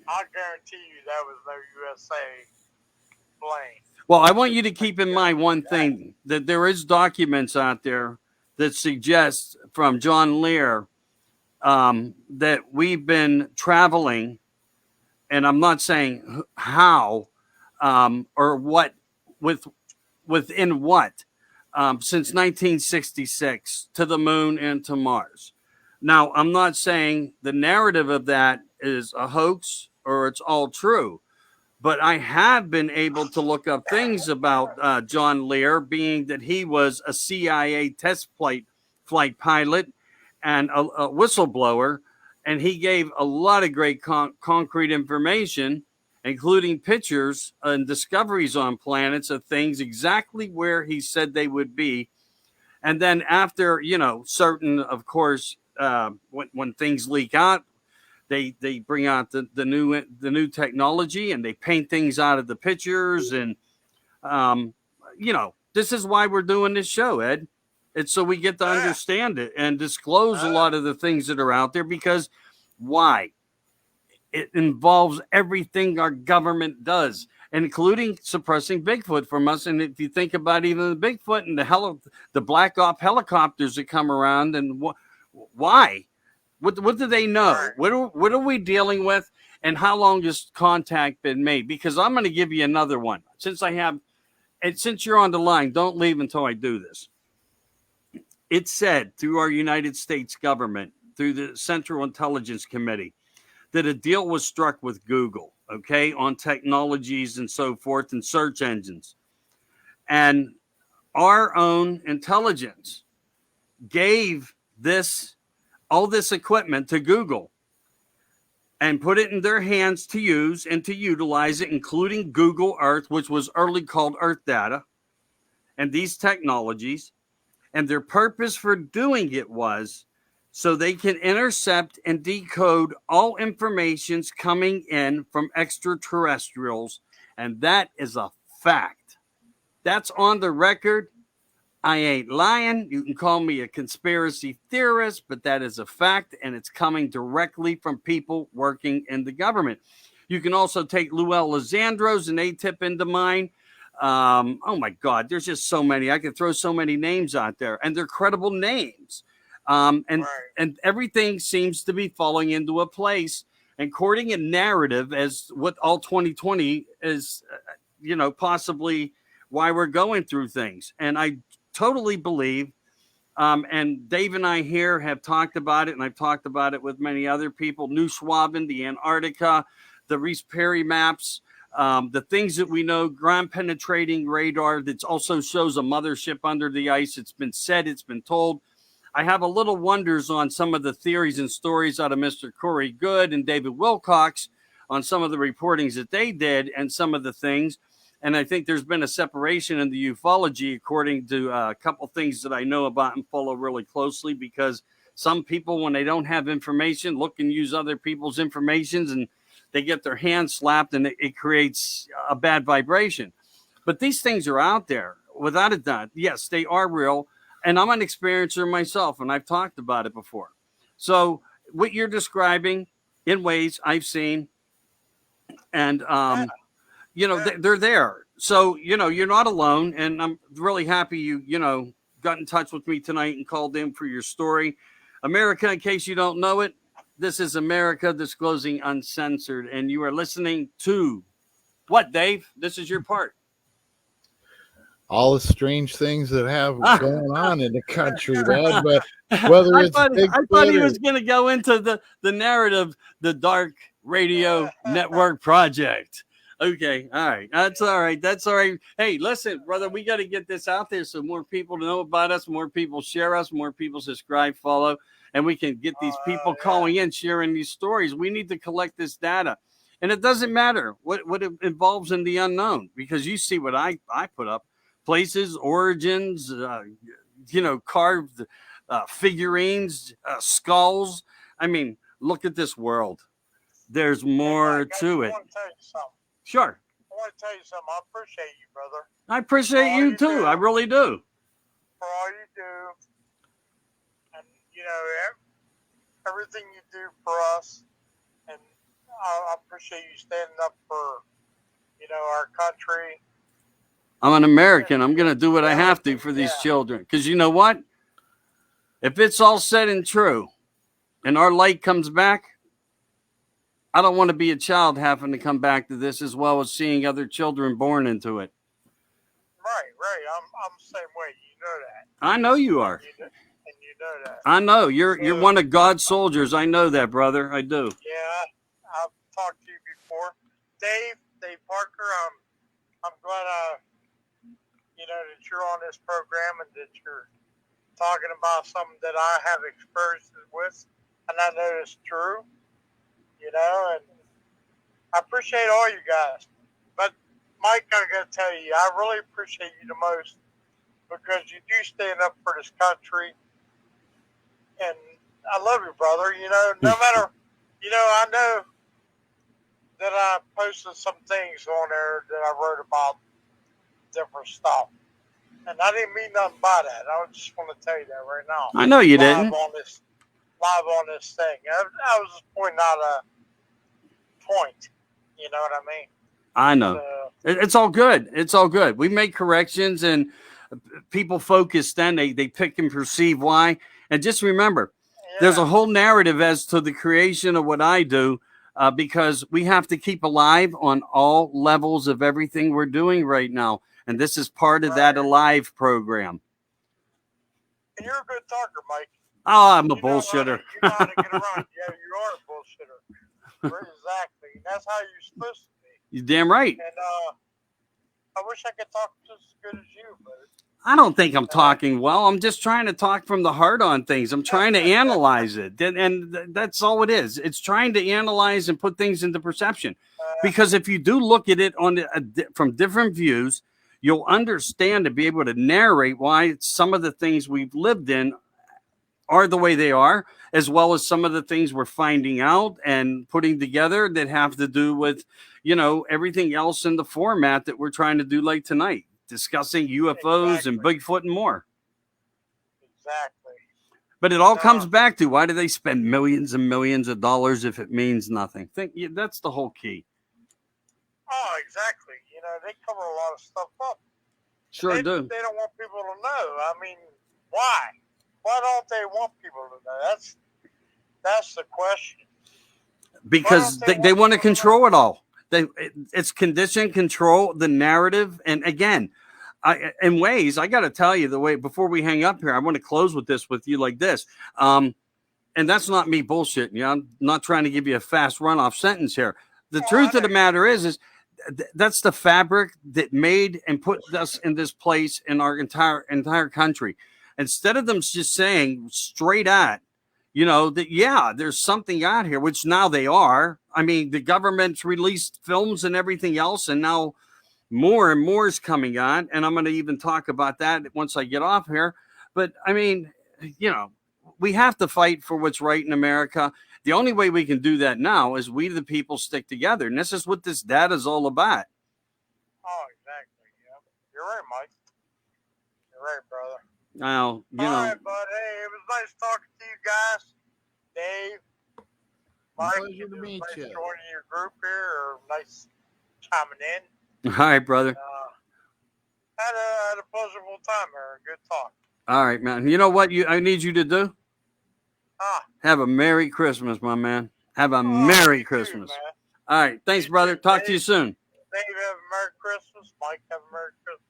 I guarantee you that was no USA plane. Well, I want you to keep in mind one thing, that there is documents out there that suggest from John Lear that we've been traveling, and I'm not saying how or what, within what, since 1966 to the moon and to Mars. Now, I'm not saying the narrative of that is a hoax or it's all true. But I have been able to look up things about John Lear, being that he was a CIA test flight pilot and a whistleblower, and he gave a lot of great concrete information, including pictures and discoveries on planets of things exactly where he said they would be. And then after, certain, of course, when things leak out, they bring out the new technology and they paint things out of the pictures. And, this is why we're doing this show, Ed. It's so we get to understand it and disclose a lot of the things that are out there, because why? It involves everything our government does, including suppressing Bigfoot from us. And if you think about even the Bigfoot and the Black Op helicopters that come around, and why? What do they know? What are we dealing with? And how long has contact been made? Because I'm going to give you another one. Since you're on the line, don't leave until I do this. It's said through our United States government, through the Central Intelligence Committee, that a deal was struck with Google, okay, on technologies and so forth and search engines. And our own intelligence gave all this equipment to Google and put it in their hands to use and to utilize it, including Google Earth, which was early called Earth Data, and these technologies. And their purpose for doing it was so they can intercept and decode all informations coming in from extraterrestrials. And that is a fact. That's on the record. I ain't lying. You can call me a conspiracy theorist, but that is a fact, and it's coming directly from people working in the government. You can also take Lou Alessandro's and ATIP into mind. Oh my God, there's just so many. I could throw so many names out there, and they're credible names. And everything seems to be falling into a place and courting a narrative as what all 2020 is, possibly why we're going through things. And I totally believe, and Dave and I here have talked about it, and I've talked about it with many other people, New Schwaben, the Antarctica, the Reese Perry maps, the things that we know, ground penetrating radar that also shows a mothership under the ice. It's been said, it's been told. I have a little wonders on some of the theories and stories out of Mr. Corey Good and David Wilcox on some of the reportings that they did and some of the things. And I think there's been a separation in the ufology, according to a couple things that I know about and follow really closely, because some people, when they don't have information, look and use other people's informations, and they get their hands slapped, and it creates a bad vibration. But these things are out there, without a doubt. Yes, they are real, and I'm an experiencer myself, and I've talked about it before. So what you're describing in ways I've seen, and they're there. So you're not alone, and I'm really happy you got in touch with me tonight and called in for your story. America, in case you don't know it, this is America Disclosing Uncensored, and you are listening to what, Dave? This is your part. All the strange things that have going on in the country, man. But whether it's I thought he was going to go into the narrative, the Dark Radio Network Project. Okay, all right. That's all right. That's all right. Hey, listen, brother, we got to get this out there so more people know about us, more people share us, more people subscribe, follow, and we can get these people calling in, sharing these stories. We need to collect this data. And it doesn't matter what it involves in the unknown, because you see what I put up. Places, origins, carved figurines, skulls. I mean, look at this world. There's more to it. I want to tell you something. Sure. I want to tell you something. I appreciate you, brother. I appreciate you too. I really do. For all you do. And, everything you do for us. And I appreciate you standing up for, our country. I'm an American. I'm going to do what I have to for these children. Because you know what? If it's all said and true and our light comes back, I don't want to be a child having to come back to this, as well as seeing other children born into it. Right. I'm the same way. You know that. I know you are. And you know that. I know. You're one of God's soldiers. I know that, brother. I do. Yeah. I've talked to you before. Dave Parker, I'm glad that you're on this program and that you're talking about something that I have experiences with, and I know it's true, and I appreciate all you guys. But Mike, I got to tell you, I really appreciate you the most, because you do stand up for this country, and I love you, brother. No matter, I know that I posted some things on there that I wrote about different stuff. And I didn't mean nothing by that. I just want to tell you that right now. I know you didn't. Live on this thing. I was just pointing out a point. You know what I mean? I know. It's all good. It's all good. We make corrections, and people focus then. They pick and perceive why. And just remember, there's a whole narrative as to the creation of what I do, because we have to keep alive on all levels of everything we're doing right now. And this is part of that Alive program. And you're a good talker, Mike. Oh, I'm a bullshitter. You know how to get around. Yeah, you are a bullshitter. Exactly. That's how you're supposed to be. You're damn right. And I wish I could talk just as good as you, but I don't think I'm talking well. I'm just trying to talk from the heart on things. I'm trying to analyze it. And that's all it is. It's trying to analyze and put things into perception. Because if you do look at it from different views, you'll understand to be able to narrate why some of the things we've lived in are the way they are, as well as some of the things we're finding out and putting together that have to do with, everything else in the format that we're trying to do like tonight, discussing UFOs and Bigfoot and more. Exactly. But it all comes back to, why do they spend millions and millions of dollars if it means nothing? That's the whole key. Oh, exactly. They cover a lot of stuff up. Sure do. They don't want people to know. I mean, why? Why don't they want people to know? That's the question. Because they want to control it all. It's condition, control, the narrative. And again, in ways, I got to tell you, the way, before we hang up here, I want to close with you like this. And that's not me bullshitting. I'm not trying to give you a fast runoff sentence here. The truth of the matter is that's the fabric that made and put us in this place in our entire country. Instead of them just saying straight at, that, there's something out here, which now they are. I mean, the government's released films and everything else, and now more and more is coming on. And I'm going to even talk about that once I get off here. But I mean, we have to fight for what's right in America. The only way we can do that now is we, the people, stick together. And this is what this data is all about. Oh, exactly. Yeah. You're right, Mike. You're right, brother. Now, you All know. right, bud. Hey, it was nice talking to you guys. Dave, Mike, Pleasure to it was meet nice you. joining your group here, or nice chiming in. All right, brother. Had a pleasurable time here. Good talk. All right, man. You know what I need you to do? Have a Merry Christmas, my man. Have a Merry Christmas. Too, all right. Thanks, brother. Talk to you soon. Dave, have a Merry Christmas. Mike, have a Merry Christmas.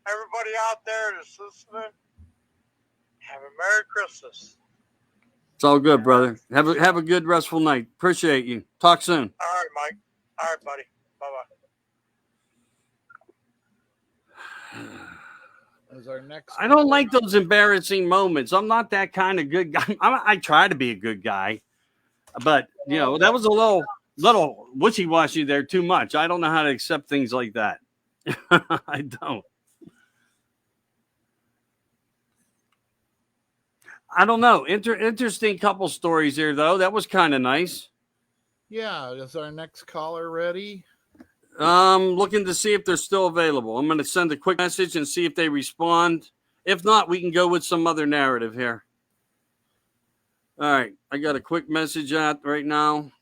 Everybody out there that's listening, have a Merry Christmas. It's all good, brother. Have a good, restful night. Appreciate you. Talk soon. All right, Mike. All right, buddy. Bye-bye. As our next, I don't like those embarrassing moments. I'm not that kind of good guy. I try to be a good guy, but you know, that was a little wishy-washy there, too much. I don't know how to accept things like that. I don't. I don't know. Interesting couple stories here, though. That was kind of nice. Yeah. Is our next caller ready? Looking to see if they're still available. I'm going to send a quick message and see if they respond. If not, we can go with some other narrative here. All right. I got a quick message out right now.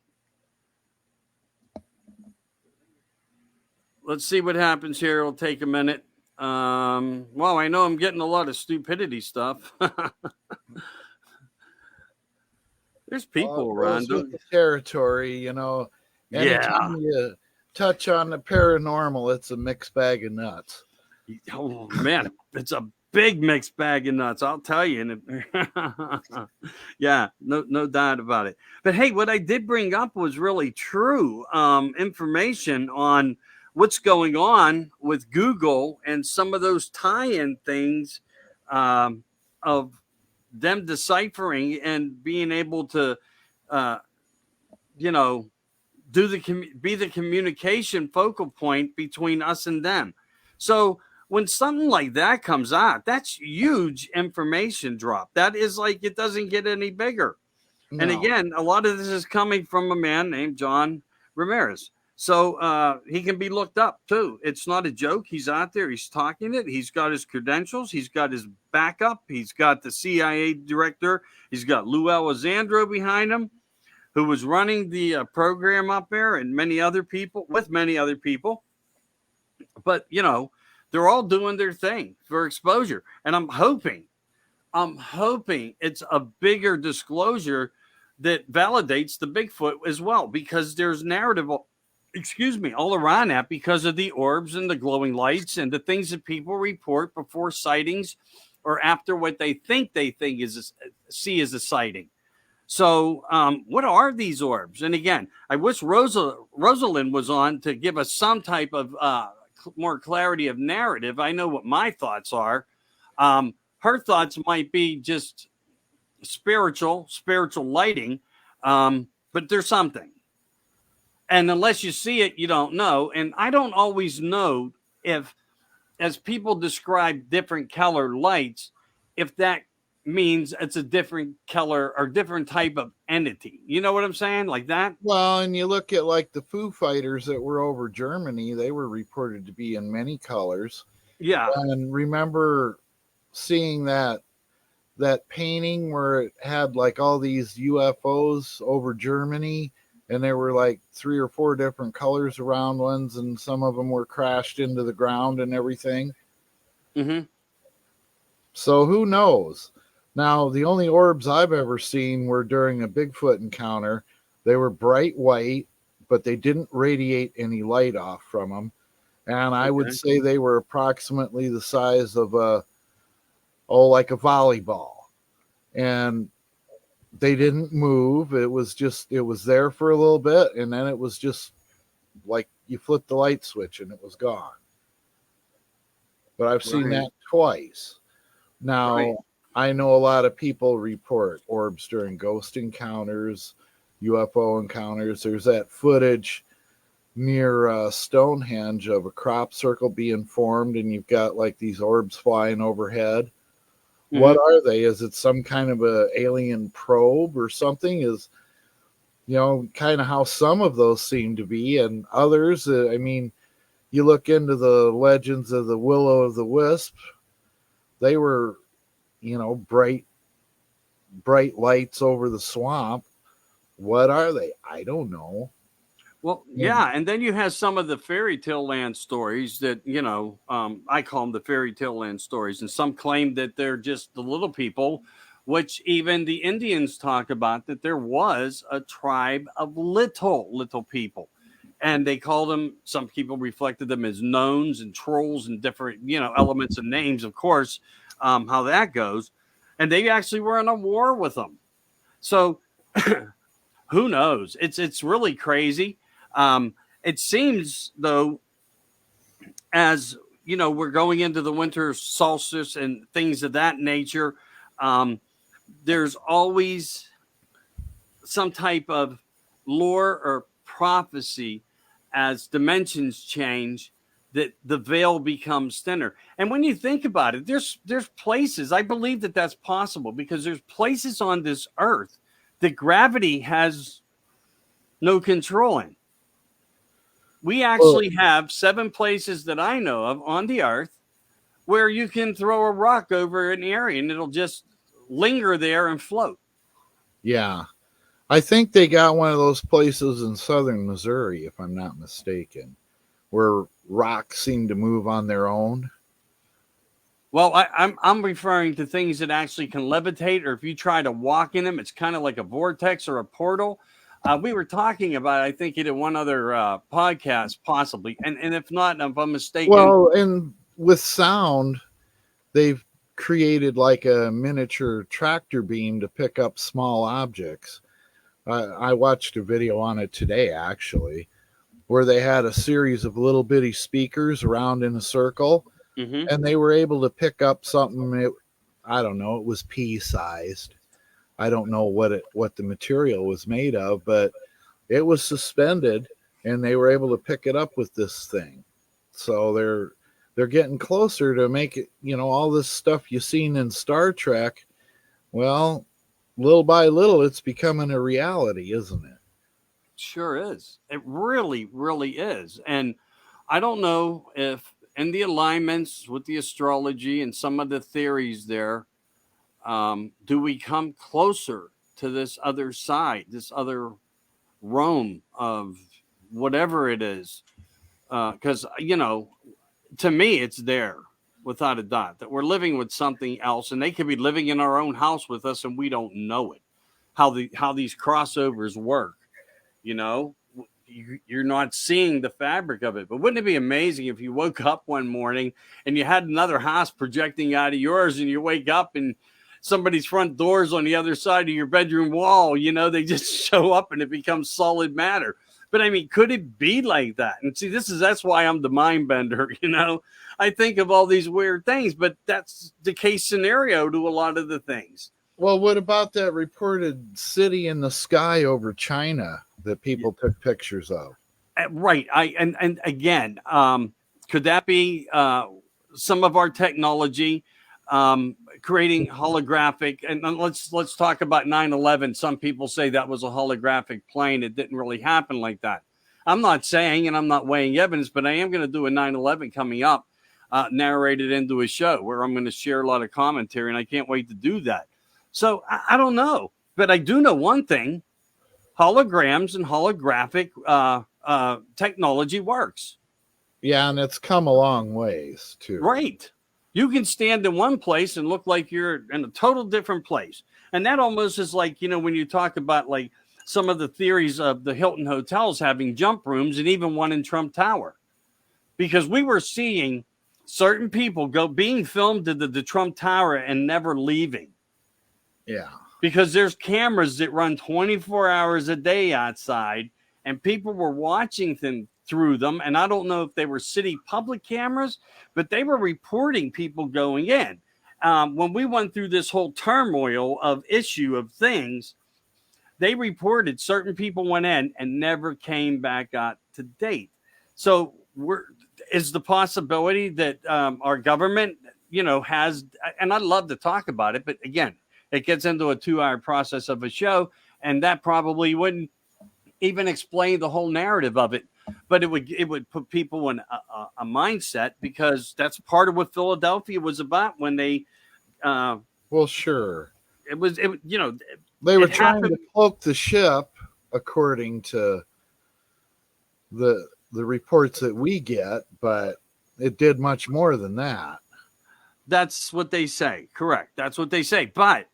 Let's see what happens here. It'll take a minute. Well, I know I'm getting a lot of stupidity stuff. There's people around. With the territory, you know. Yeah. You touch on the paranormal, it's a mixed bag of nuts. Oh man, it's a big mixed bag of nuts, I'll tell you. And yeah, no doubt about it. But hey, what I did bring up was really true information on what's going on with Google and some of those tie-in things of them deciphering and being able to, be the communication focal point between us and them. So when something like that comes out, that's huge information drop. That is like, it doesn't get any bigger. No. And again, a lot of this is coming from a man named John Ramirez. So he can be looked up too. It's not a joke. He's out there. He's talking it. He's got his credentials. He's got his backup. He's got the CIA director. He's got Lou Alessandro behind him, who was running the program up there, and many other people. But, you know, they're all doing their thing for exposure. And I'm hoping it's a bigger disclosure that validates the Bigfoot as well, because there's narrative, all around that because of the orbs and the glowing lights and the things that people report before sightings or after what they think see as a sighting. So what are these orbs? And again, I wish Rosalind was on to give us some type of more clarity of narrative. I know what my thoughts are. Her thoughts might be just spiritual lighting, but there's something. And unless you see it, you don't know. And I don't always know if, as people describe different color lights, if that means it's a different color or different type of entity. You know what I'm saying? Like that? Well, and you look at like the Foo Fighters that were over Germany, they were reported to be in many colors. Yeah. And remember seeing that painting where it had like all these UFOs over Germany, and there were like 3 or 4 different colors around ones, and some of them were crashed into the ground and everything. Mm-hmm. So who knows? Now, the only orbs I've ever seen were during a Bigfoot encounter. They were bright white, but they didn't radiate any light off from them. And I would say they were approximately the size of like a volleyball. And they didn't move. It was there for a little bit, and then it was just like you flipped the light switch and it was gone. But I've seen that twice. Now, I know a lot of people report orbs during ghost encounters, UFO encounters. There's that footage near Stonehenge of a crop circle being formed, and you've got like these orbs flying overhead. What are they? Is it some kind of a alien probe or something? Is, kind of how some of those seem to be, and others, I mean, you look into the legends of the Willow of the Wisp, they were, bright lights over the swamp. What are they? I don't know. Well, yeah, and then you have some of the fairy tale land stories that, I call them the fairy tale land stories, and some claim that they're just the little people, which even the Indians talk about, that there was a tribe of little people. And they called them, some people reflected them as gnomes and trolls and different, elements and names, of course, how that goes. And they actually were in a war with them. So who knows? It's really crazy. It seems, though, as we're going into the winter solstice and things of that nature, there's always some type of lore or prophecy as dimensions change, that the veil becomes thinner. And when you think about it, there's places, I believe that that's possible, because there's places on this earth that gravity has no control in. We actually have 7 places that I know of on the earth where you can throw a rock over an area and it'll just linger there and float. Yeah. I think they got one of those places in southern Missouri, if I'm not mistaken, where rocks seem to move on their own. Well, I'm referring to things that actually can levitate, or if you try to walk in them, it's kind of like a vortex or a portal. We were talking about, I think, in one other podcast, possibly, and if not, if I'm mistaken. Well, and with sound, they've created like a miniature tractor beam to pick up small objects. I watched a video on it today, actually, where they had a series of little bitty speakers around in a circle, and they were able to pick up something. I don't know, it was pea-sized. I don't know what the material was made of, but it was suspended, and they were able to pick it up with this thing. So they're getting closer to make it, all this stuff you've seen in Star Trek. Well, little by little, it's becoming a reality, isn't it? Sure is. It really, really is. And I don't know if in the alignments with the astrology and some of the theories there, do we come closer to this other side, this other realm of whatever it is? Because, to me, it's there without a doubt that we're living with something else, and they could be living in our own house with us and we don't know it. How these crossovers work, you're not seeing the fabric of it. But wouldn't it be amazing if you woke up one morning and you had another house projecting out of yours, and you wake up and somebody's front door's on the other side of your bedroom wall? They just show up and it becomes solid matter. But I mean, could it be like that? And see, that's why I'm the mind bender. I think of all these weird things, but that's the case scenario to a lot of the things. Well, what about that reported city in the sky over China that people took pictures of? Right. And again, could that be some of our technology creating holographic? And let's talk about 9/11. Some people say that was a holographic plane. It didn't really happen like that. I'm not saying, and I'm not weighing evidence, but I am going to do a 9/11 coming up, narrated into a show where I'm going to share a lot of commentary, and I can't wait to do that. So I don't know, but I do know one thing: holograms and holographic technology works. Yeah, and it's come a long ways too. Right. You can stand in one place and look like you're in a total different place. And that almost is like, when you talk about like some of the theories of the Hilton hotels having jump rooms, and even one in Trump Tower, because we were seeing certain people being filmed to the Trump Tower and never leaving. Yeah. Because there's cameras that run 24 hours a day outside, and people were watching them through them. And I don't know if they were city public cameras, but they were reporting people going in. When we went through this whole turmoil of issue of things, they reported certain people went in and never came back out to date. So is the possibility that our government has, and I'd love to talk about it, but again, it gets into a 2-hour process of a show, and that probably wouldn't even explain the whole narrative of it. But it would put people in a mindset, because that's part of what Philadelphia was about when they. Well, sure. It was, They were it trying happened. to cloak the ship, according to the reports that we get, but it did much more than that. That's what they say. Correct. That's what they say. But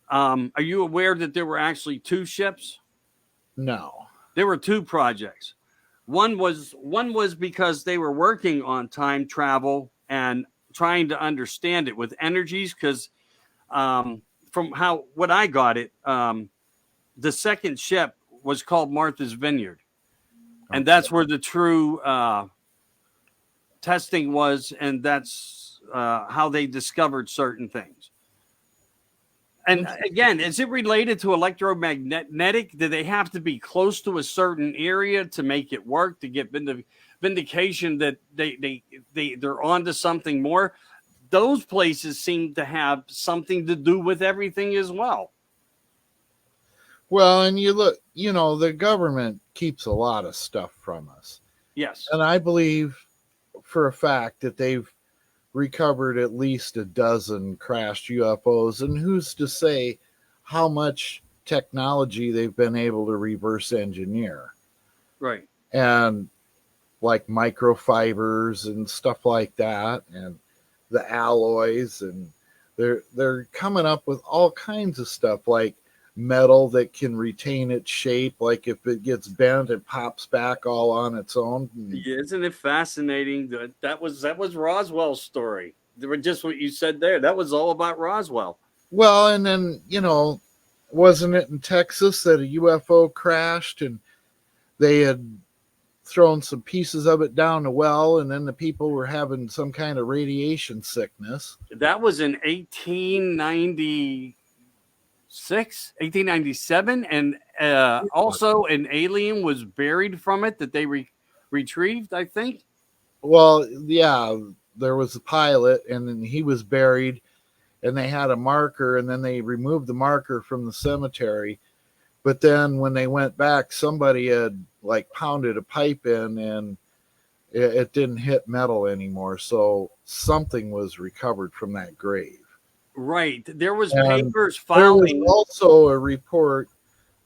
are you aware that there were actually 2 ships? No. There were 2 projects. One was because they were working on time travel and trying to understand it with energies. Because from what I got it, the second ship was called Martha's Vineyard, and that's where the true testing was, and that's how they discovered certain things. And again, is it related to electromagnetic? Do they have to be close to a certain area to make it work, to get vindication that they're onto something more? Those places seem to have something to do with everything as well. Well, and you look, the government keeps a lot of stuff from us. Yes. And I believe for a fact that they've recovered at least a dozen crashed UFOs. And who's to say how much technology they've been able to reverse engineer? Right. And like microfibers and stuff like that, and the alloys, and they're coming up with all kinds of stuff, like metal that can retain its shape, like if it gets bent, it pops back all on its own. Yeah, isn't it fascinating that was Roswell's story? Just what you said there. That was all about Roswell. Well, and then wasn't it in Texas that a UFO crashed and they had thrown some pieces of it down the well, and then the people were having some kind of radiation sickness? That was in 1897, and also an alien was buried from it that they retrieved, I think. Well, yeah, there was a pilot, and then he was buried, and they had a marker, and then they removed the marker from the cemetery. But then when they went back, somebody had pounded a pipe in, and it didn't hit metal anymore. So something was recovered from that grave. Right. There was And papers there was filing. also a report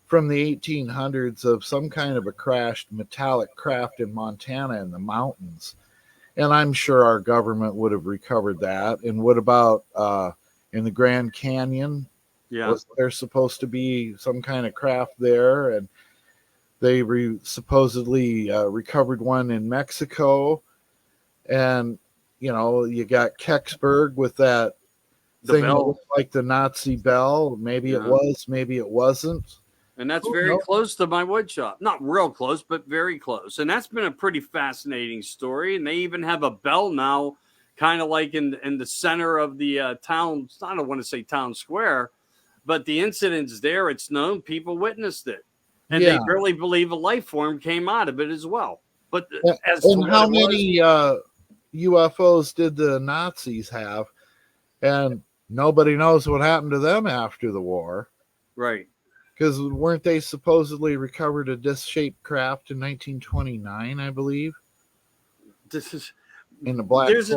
from the 1800s of some kind of a crashed metallic craft in Montana in the mountains. And I'm sure our government would have recovered that. And what about in the Grand Canyon? Yeah. Was there supposed to be some kind of craft there? And they supposedly recovered one in Mexico. And, you got Kecksburg with that thing that looked like the Nazi bell. Maybe it was, maybe it wasn't. And that's very close to my wood shop. Not real close, but very close. And that's been a pretty fascinating story. And they even have a bell now, kind of like in the center of the town. I don't want to say town square, but the incidents there, it's known people witnessed it. And they really believe a life form came out of it as well. But and how many UFOs did the Nazis have? And nobody knows what happened to them after the war. Right. Because weren't they supposedly recovered a disc-shaped craft in 1929, I believe? This is in the Black Forest?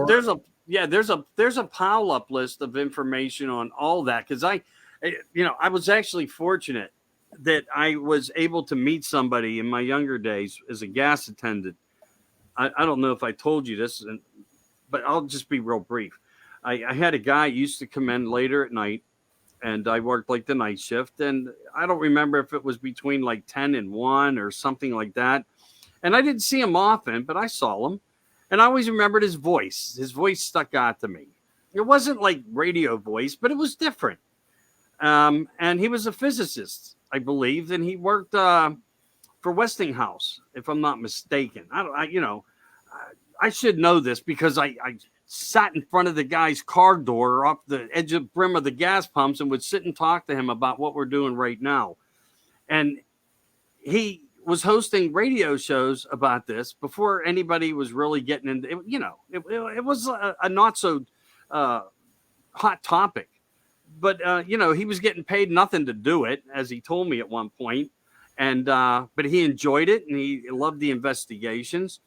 There's a pile-up list of information on all that, because I was actually fortunate that I was able to meet somebody in my younger days as a gas attendant. I don't know if I told you this, but I'll just be real brief. I had a guy used to come in later at night, and I worked the night shift, and I don't remember if it was between 10 and 1 or something like that. And I didn't see him often, but I saw him, and I always remembered his voice. His voice stuck out to me. It wasn't like radio voice, but it was different. And he was a physicist, I believe, and he worked for Westinghouse, if I'm not mistaken. I should know this because I sat in front of the guy's car door off the edge of the brim of the gas pumps and would sit and talk to him about what we're doing right now. And he was hosting radio shows about this before anybody was really getting into it. It was a not so hot topic. But he was getting paid nothing to do it, as he told me at one point. And but he enjoyed it, and he loved the investigations.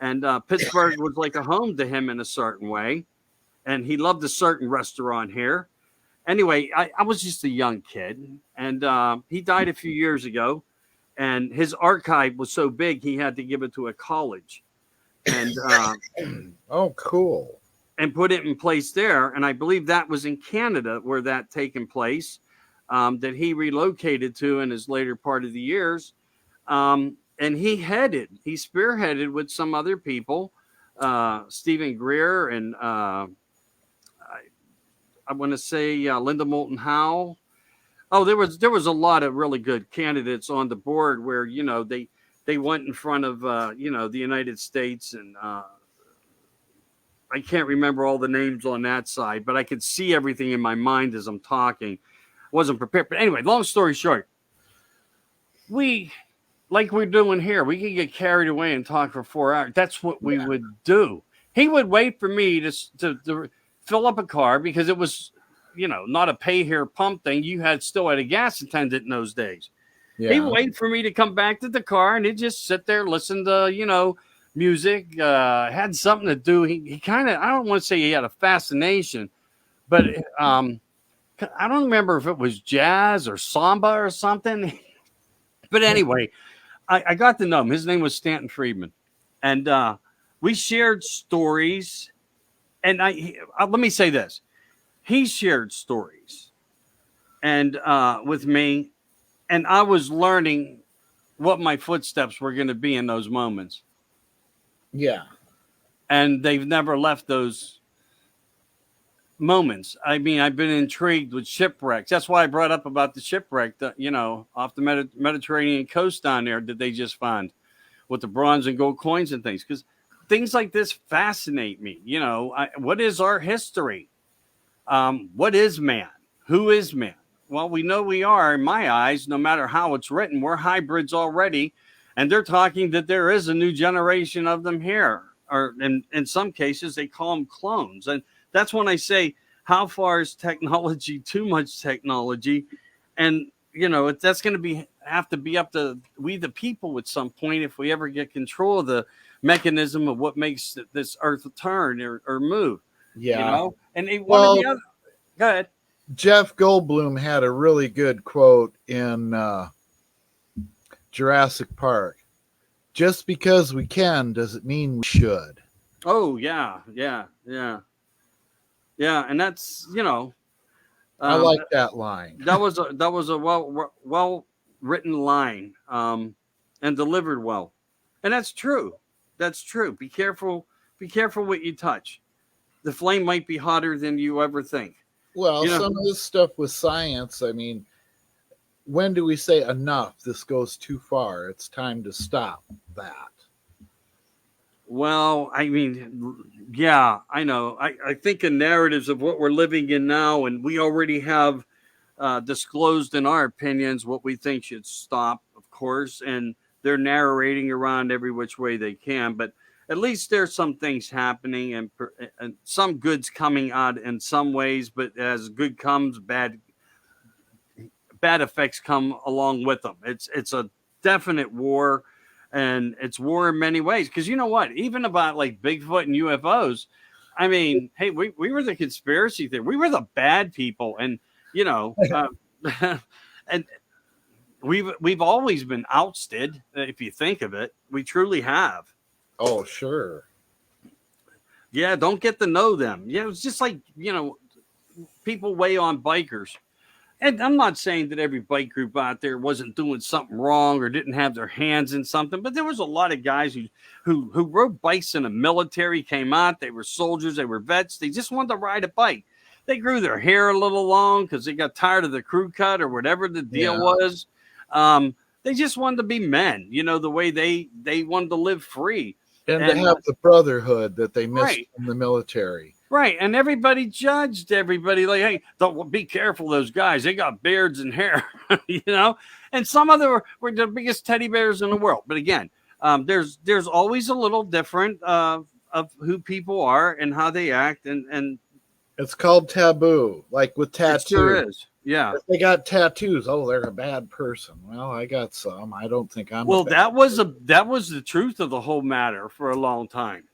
And Pittsburgh was like a home to him in a certain way. And he loved a certain restaurant here. Anyway, I was just a young kid, and he died a few years ago. And his archive was so big, he had to give it to a college. And oh, cool. And put it in place there. And I believe that was in Canada where that taken place, that he relocated to in his later part of the years. And he spearheaded with some other people, Stephen Greer and I want to say Linda Moulton Howe. Oh, there was a lot of really good candidates on the board where, they went in front of, the United States, and I can't remember all the names on that side, but I could see everything in my mind as I'm talking. Wasn't prepared. But anyway, long story short, like we're doing here, we could get carried away and talk for 4 hours. That's what we would do. He would wait for me to fill up a car because it was, not a pay here pump thing. You still had a gas attendant in those days. Yeah. He'd wait for me to come back to the car, and he'd just sit there, listen to, music, had something to do. He kind of, I don't want to say he had a fascination, but I don't remember if it was jazz or samba or something. But anyway, I got to know him. His name was Stanton Friedman. And we shared stories. And let me say this. He shared stories and with me. And I was learning what my footsteps were going to be in those moments. Yeah. And they've never left those moments. I mean, I've been intrigued with shipwrecks. That's why I brought up about the shipwreck that, off the Mediterranean coast down there that they just found with the bronze and gold coins and things. Because things like this fascinate me. What is our history? What is man? Who is man? Well, we know we are, in my eyes, no matter how it's written, we're hybrids already. And they're talking that there is a new generation of them here. Or in some cases, they call them clones. And that's when I say, how far is technology too much technology? And, that's going to have to be up to we, the people, at some point, if we ever get control of the mechanism of what makes this earth turn or move. Yeah. And one of the other, go ahead. Jeff Goldblum had a really good quote in Jurassic Park. Just because we can doesn't mean we should. Oh, yeah. And that's, I like that line. That was a well written line, and delivered well. And that's true. That's true. Be careful what you touch. The flame might be hotter than you ever think. Well, some of this stuff with science, I mean, when do we say enough? This goes too far. It's time to stop that. Well, I mean, yeah, I know. I think in narratives of what we're living in now, and we already have disclosed in our opinions what we think should stop, of course, and they're narrating around every which way they can. But at least there's some things happening and some good's coming out in some ways. But as good comes, bad effects come along with them. It's a definite war. And it's war in many ways. Because you know what? Even about like Bigfoot and UFOs, I mean, hey, we were the conspiracy theory. We were the bad people. And, and we've always been ousted, if you think of it. We truly have. Oh, sure. Yeah, don't get to know them. Yeah, it's just like, people weigh on bikers. And I'm not saying that every bike group out there wasn't doing something wrong or didn't have their hands in something, but there was a lot of guys who rode bikes in the military, came out, they were soldiers, they were vets, they just wanted to ride a bike. They grew their hair a little long because they got tired of the crew cut or whatever the deal was. They just wanted to be men, the way they wanted to live free. And to have the brotherhood that they missed in the military. Right, and everybody judged everybody like, hey, don't be careful, those guys. They got beards and hair, And some of them were the biggest teddy bears in the world. But again, there's always a little different of who people are and how they act, and It's called taboo, like with It tattoos. sure is. Yeah. If they got tattoos, oh, they're a bad person. Well, I got some. I don't think I'm. Well, a bad that was the truth of the whole matter for a long time.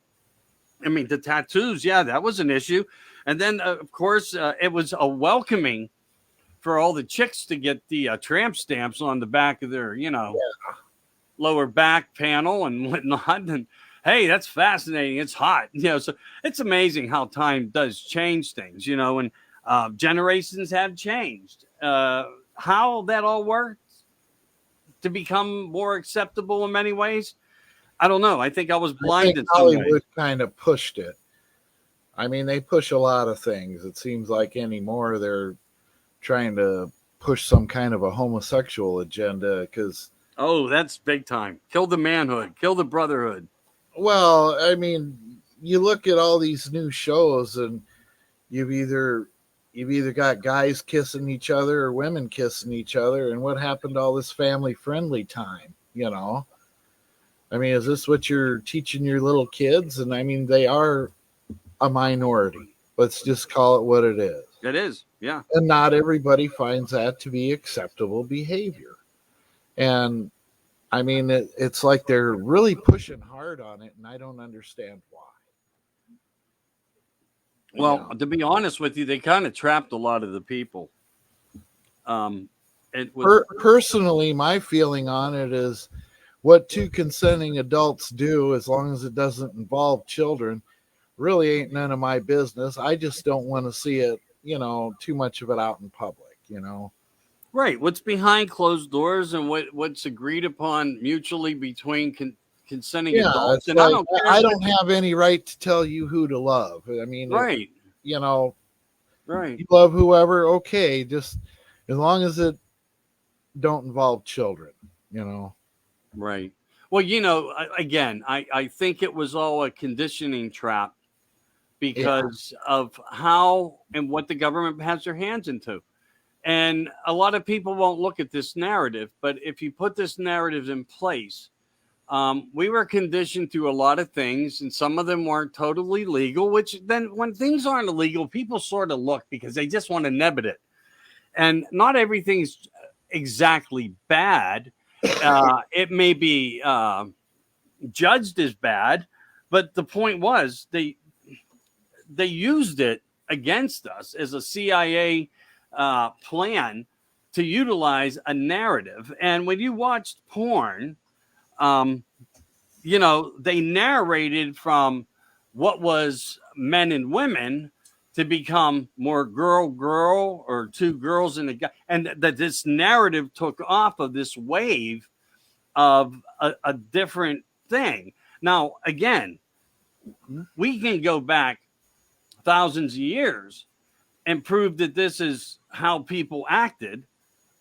I mean, the tattoos, yeah, that was an issue. And then, of course, it was a welcoming for all the chicks to get the tramp stamps on the back of their, lower back panel and whatnot. And hey, that's fascinating. It's hot, So it's amazing how time does change things, and generations have changed. How that all works to become more acceptable in many ways, I don't know. I think I was blind in some ways. Hollywood kind of pushed it. I mean, they push a lot of things. It seems like anymore they're trying to push some kind of a homosexual agenda because. Oh, that's big time. Kill the manhood. Kill the brotherhood. Well, I mean, you look at all these new shows and you've either got guys kissing each other or women kissing each other, and what happened to all this family friendly time, I mean, is this what you're teaching your little kids? And I mean, they are a minority. Let's just call it what it is. It is, yeah. And not everybody finds that to be acceptable behavior. And I mean, it's like they're really pushing hard on it, and I don't understand why. Well, to be honest with you, they kind of trapped a lot of the people. Personally, my feeling on it is what two consenting adults do, as long as it doesn't involve children, really ain't none of my business. I just don't want to see it, too much of it out in public, Right. What's behind closed doors and what's agreed upon mutually between consenting adults. And like, I don't have any right to tell you who to love. I mean, right. Right. You love whoever, okay, just as long as it don't involve children, Right. Well, again, I think it was all a conditioning trap because of how and what the government has their hands into. And a lot of people won't look at this narrative, but if you put this narrative in place, we were conditioned through a lot of things, and some of them weren't totally legal, which then when things aren't illegal, people sort of look because they just want to neb at it. And not everything's exactly bad. It may be judged as bad, but the point was they used it against us as a CIA plan to utilize a narrative. And when you watched porn, they narrated from what was men and women to become more girl or two girls and a guy, and that this narrative took off of this wave of a different thing. Now, again, we can go back thousands of years and prove that this is how people acted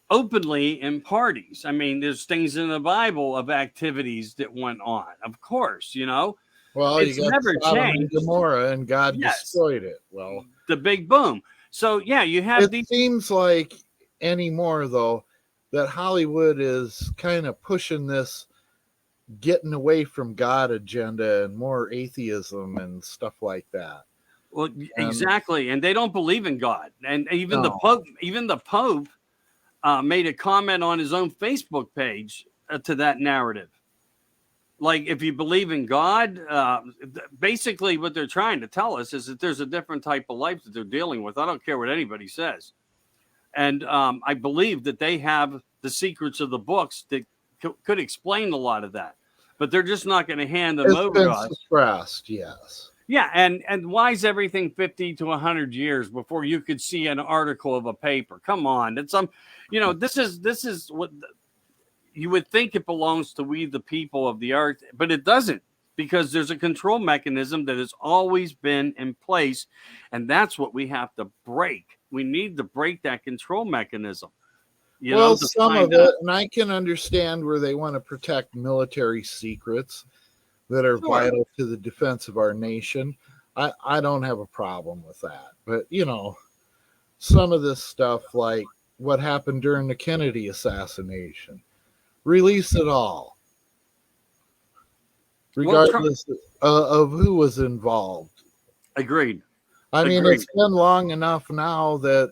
openly in parties. I mean, there's things in the Bible of activities that went on, of course, Well, it's you got never Sodom changed. and Gomorrah, and God destroyed it. Well, the big boom. So, yeah, you have it seems like anymore, though, that Hollywood is kind of pushing this getting away from God agenda and more atheism and stuff like that. Well, exactly. And they don't believe in God. And even the Pope made a comment on his own Facebook page to that narrative. Like, if you believe in God, basically what they're trying to tell us is that there's a different type of life that they're dealing with. I don't care what anybody says. And I believe that they have the secrets of the books that could explain a lot of that. But they're just not going to hand them over to us. Suppressed, yes. Yeah, and why is everything 50 to 100 years before you could see an article of a paper? Come on. It's this is what you would think it belongs to we the people of the earth, but it doesn't, because there's a control mechanism that has always been in place, and that's what we have to break. We need to break that control mechanism. Some of it, and I can understand where they want to protect military secrets that are vital to the defense of our nation. I don't have a problem with that. But, some of this stuff, like what happened during the Kennedy assassination, release it all, regardless of who was involved. Agreed. I mean, Agreed. it's been long enough now that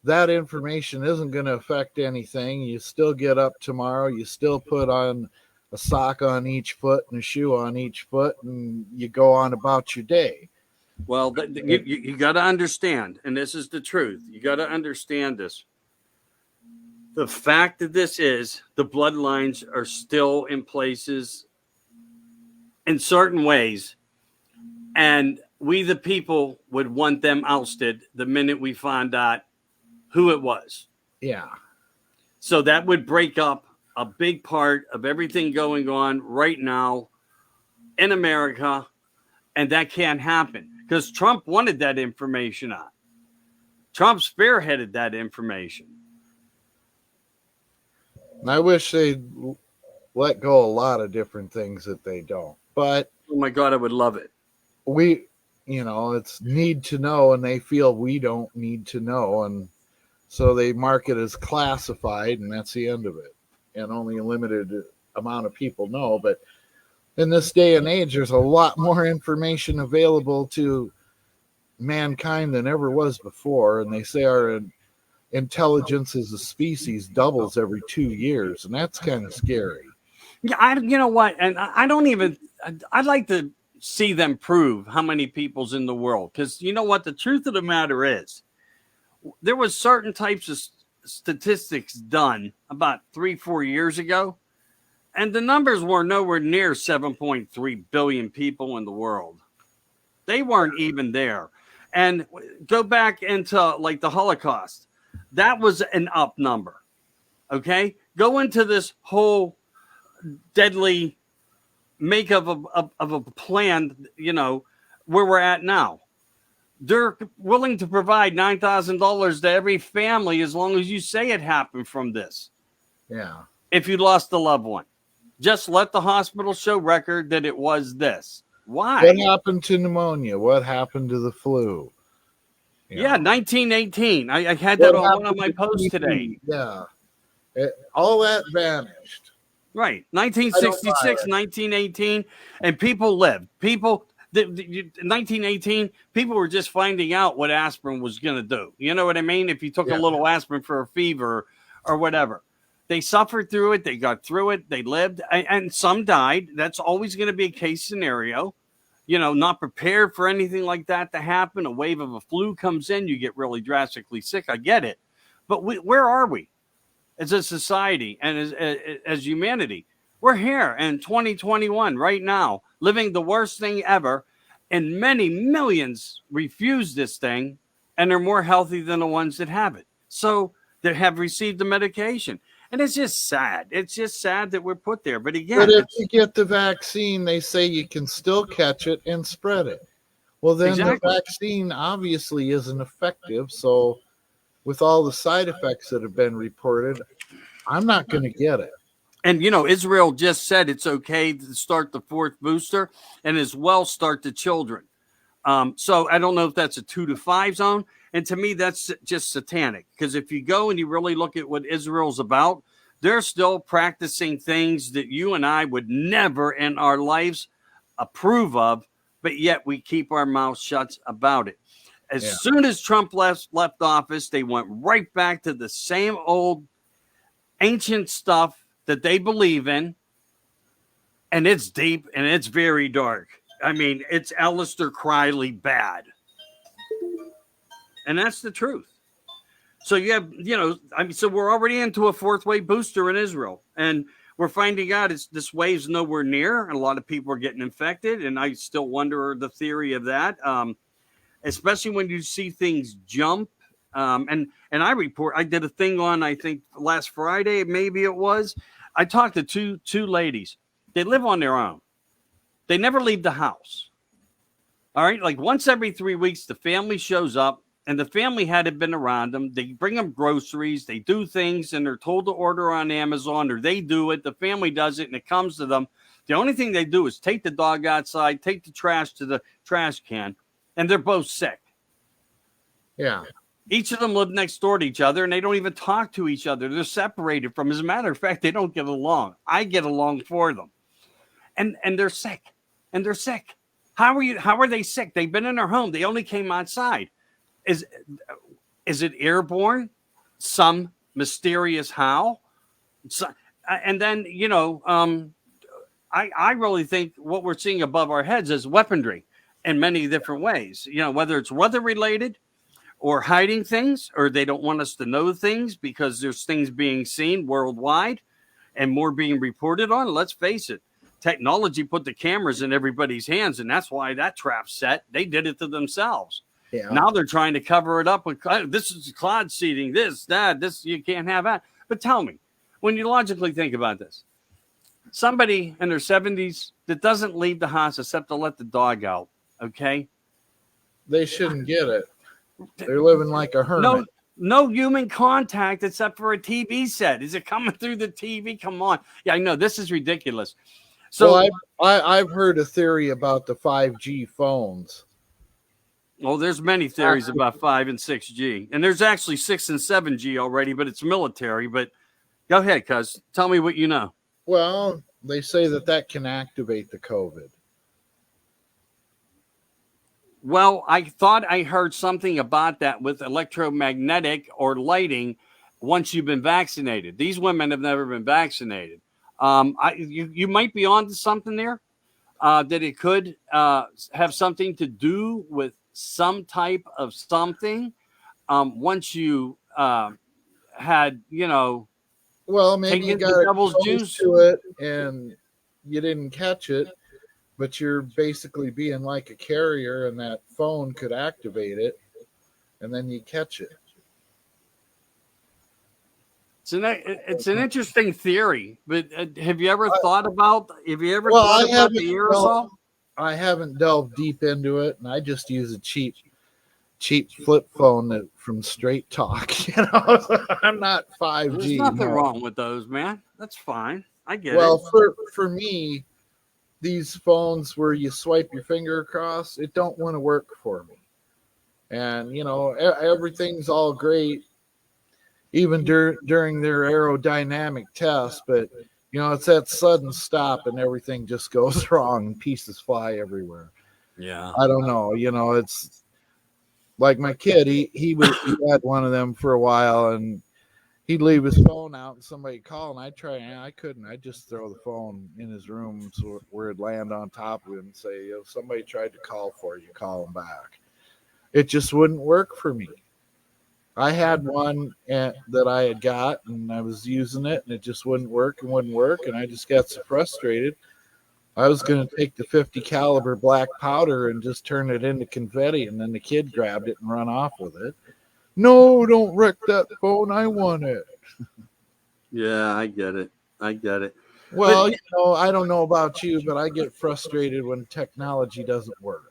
that information isn't going to affect anything. You still get up tomorrow, you still put on a sock on each foot and a shoe on each foot, and you go on about your day. Well, you got to understand, and this is the truth. You got to understand this. The fact that this is the bloodlines are still in places in certain ways, and we, the people, would want them ousted the minute we find out who it was. Yeah. So that would break up a big part of everything going on right now in America, and that can't happen because Trump wanted that information out. Trump spearheaded that information. And I wish they'd let go a lot of different things that they don't. But oh my God, I would love it. We, it's need to know, and they feel we don't need to know. And so they mark it as classified, and that's the end of it. And only a limited amount of people know. But in this day and age, there's a lot more information available to mankind than ever was before. And they say our intelligence as a species doubles every 2 years, and that's kind of scary. Yeah, you know what? And I don't even, I'd like to see them prove how many people's in the world. Because you know what? The truth of the matter is, there was certain types of statistics done about 3-4 years ago, and the numbers were nowhere near 7.3 billion people in the world. They weren't even there. And go back into like the Holocaust. That was an up number. Okay? Go into this whole deadly makeup of a plan, where we're at now. They're willing to provide $9,000 to every family as long as you say it happened from this. Yeah. If you lost a loved one, just let the hospital show record that it was this. Why? What happened to pneumonia? What happened to the flu? Yeah, 1918. I had that on one of my posts today. Yeah. All that vanished. Right. 1966, 1918, and people lived. People, 1918, people were just finding out what aspirin was going to do. You know what I mean? If you took a little aspirin for a fever or whatever. They suffered through it. They got through it. They lived, and some died. That's always going to be a case scenario. Not prepared for anything like that to happen. A wave of a flu comes in, you get really drastically sick. I get it. But where are we as a society and as humanity? We're here in 2021 right now, living the worst thing ever. And many millions refuse this thing, and they're more healthy than the ones that have it. So they have received the medication. And it's just sad. It's just sad that we're put there. But again, if you get the vaccine, they say you can still catch it and spread it. Well, then the vaccine obviously isn't effective. So with all the side effects that have been reported, I'm not going to get it. And, Israel just said it's okay to start the fourth booster and as well start the children. So I don't know if that's a 2 to 5 zone. And to me, that's just satanic, because if you go and you really look at what Israel's about, they're still practicing things that you and I would never in our lives approve of, but yet we keep our mouths shut about it. As soon as Trump left office, they went right back to the same old ancient stuff that they believe in, and it's deep and it's very dark. I mean, it's Aleister Crowley bad. And that's the truth. So you have, so we're already into a fourth wave booster in Israel, and we're finding out this wave's nowhere near, and a lot of people are getting infected. And I still wonder the theory of that, especially when you see things jump. And I did a thing on, I think last Friday, maybe it was. I talked to two ladies. They live on their own. They never leave the house. All right, like once every 3 weeks, the family shows up. And the family hadn't been around them. They bring them groceries. They do things, and they're told to order on Amazon, or they do it. The family does it, and it comes to them. The only thing they do is take the dog outside, take the trash to the trash can, and they're both sick. Yeah. Each of them live next door to each other, and they don't even talk to each other. They're separated from. As a matter of fact, they don't get along. I get along for them. And they're sick. And they're sick. How are they sick? They've been in their home. They only came outside. Is it airborne? Some mysterious how? So, and then, I really think what we're seeing above our heads is weaponry in many different ways. Whether it's weather related or hiding things, or they don't want us to know things because there's things being seen worldwide and more being reported on. Let's face it, technology put the cameras in everybody's hands, and that's why that trap's set. They did it to themselves. Yeah. Now they're trying to cover it up with this is cloud seeding, this, that, this, you can't have that. But tell me, when you logically think about this, somebody in their 70s that doesn't leave the house except to let the dog out, okay? They shouldn't get it. They're living like a hermit. No human contact except for a TV set. Is it coming through the TV? Come on. Yeah, I know. This is ridiculous. So well, I've heard a theory about the 5G phones. Well, there's many theories about 5 and 6G. And there's actually 6 and 7G already, but it's military. But go ahead, cuz. Tell me what you know. Well, they say that can activate the COVID. Well, I thought I heard something about that with electromagnetic or lighting once you've been vaccinated. These women have never been vaccinated. You might be onto something there, that it could have something to do with some type of something once you had, well, maybe you got devil's juice to it and you didn't catch it, but you're basically being like a carrier, and that phone could activate it, and then you catch it. It's an interesting theory, but have you ever thought about? Have you ever well, thought about the aerosol? I haven't delved deep into it, and I just use a cheap flip phone from Straight Talk. I'm not 5G. There's nothing wrong with those, man. That's fine. I get it. Well, for me, these phones where you swipe your finger across, it don't want to work for me. And everything's all great, even during their aerodynamic test, but it's that sudden stop and everything just goes wrong and pieces fly everywhere. Yeah, I don't know. It's like my kid. He had one of them for a while, and he'd leave his phone out and somebody called, and I couldn't. I'd just throw the phone in his room where it'd land on top of him and say, if somebody tried to call for you, call them back. It just wouldn't work for me. I had one that I had got, and I was using it, and it just wouldn't work, and I just got so frustrated. I was going to take the 50 caliber black powder and just turn it into confetti, and then the kid grabbed it and run off with it. No, don't wreck that phone. I want it. Yeah, I get it. Well, I don't know about you, but I get frustrated when technology doesn't work.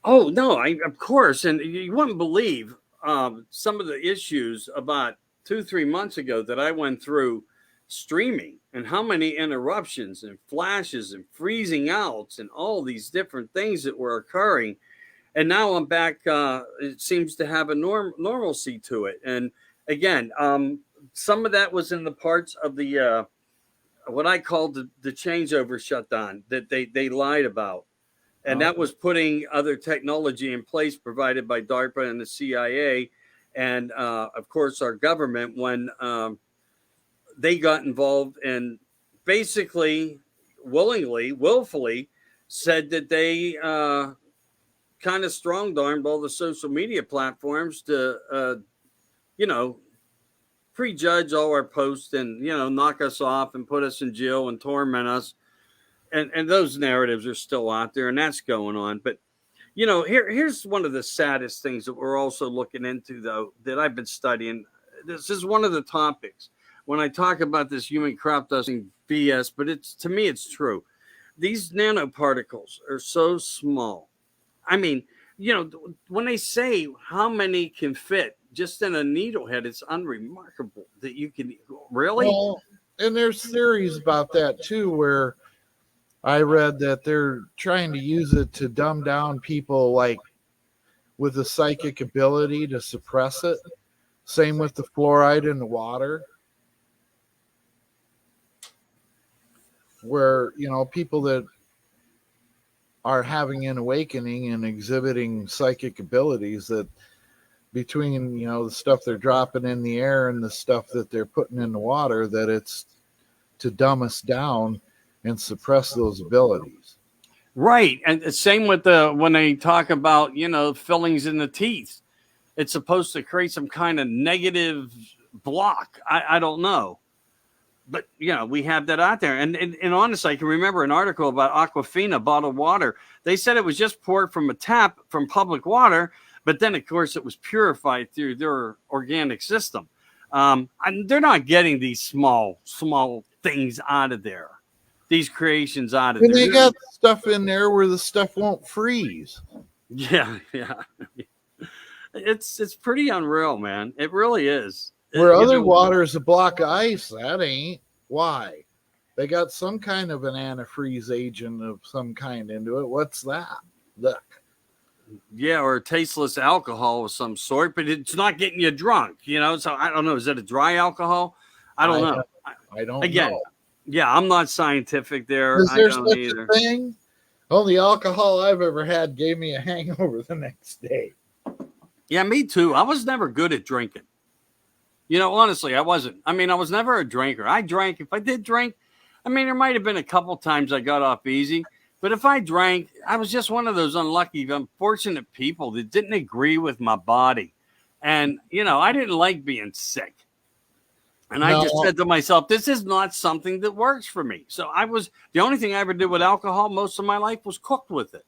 Oh, no, of course. And you wouldn't believe some of the issues about 2-3 months ago that I went through streaming, and how many interruptions and flashes and freezing outs and all these different things that were occurring. And now I'm back. It seems to have a normalcy to it. And again, some of that was in the parts of the what I called the changeover shutdown that they lied about. And that was putting other technology in place provided by DARPA and the CIA, and of course our government, when they got involved and basically willfully said that they kind of strong-armed all the social media platforms to prejudge all our posts and knock us off and put us in jail and torment us. And those narratives are still out there, and that's going on. But here's one of the saddest things that we're also looking into, though, that I've been studying. This is one of the topics when I talk about this human crop dusting BS, but to me it's true. These nanoparticles are so small. I mean, when they say how many can fit just in a needle head, it's unremarkable that you can really. Well, and there's theories about that too, where I read that they're trying to use it to dumb down people like with a psychic ability to suppress it. Same with the fluoride in the water, where people that are having an awakening and exhibiting psychic abilities that between, the stuff they're dropping in the air and the stuff that they're putting in the water, that it's to dumb us down and suppress those abilities. Right. And same with when they talk about, fillings in the teeth. It's supposed to create some kind of negative block. I don't know. But, we have that out there. And honestly, I can remember an article about Aquafina bottled water. They said it was just poured from a tap from public water. But then, of course, it was purified through their organic system. And they're not getting these small things out of there. These creations out of and there. They got stuff in there where the stuff won't freeze. Yeah. It's pretty unreal, man. It really is. Where other water is a block of ice, that ain't. Why? They got some kind of an antifreeze agent of some kind into it. What's that? Look. Yeah, or tasteless alcohol of some sort, but it's not getting you drunk, So I don't know. Is that a dry alcohol? I don't know. I don't Again, know. Yeah, I'm not scientific there. Is there I don't such either. a thing? Only alcohol I've ever had gave me a hangover the next day. Yeah, me too. I was never good at drinking. Honestly, I wasn't. I was never a drinker. I drank. If I did drink, there might have been a couple times I got off easy. But if I drank, I was just one of those unlucky, unfortunate people that didn't agree with my body. And, I didn't like being sick. And I just said to myself, this is not something that works for me. So the only thing I ever did with alcohol most of my life was cooked with it.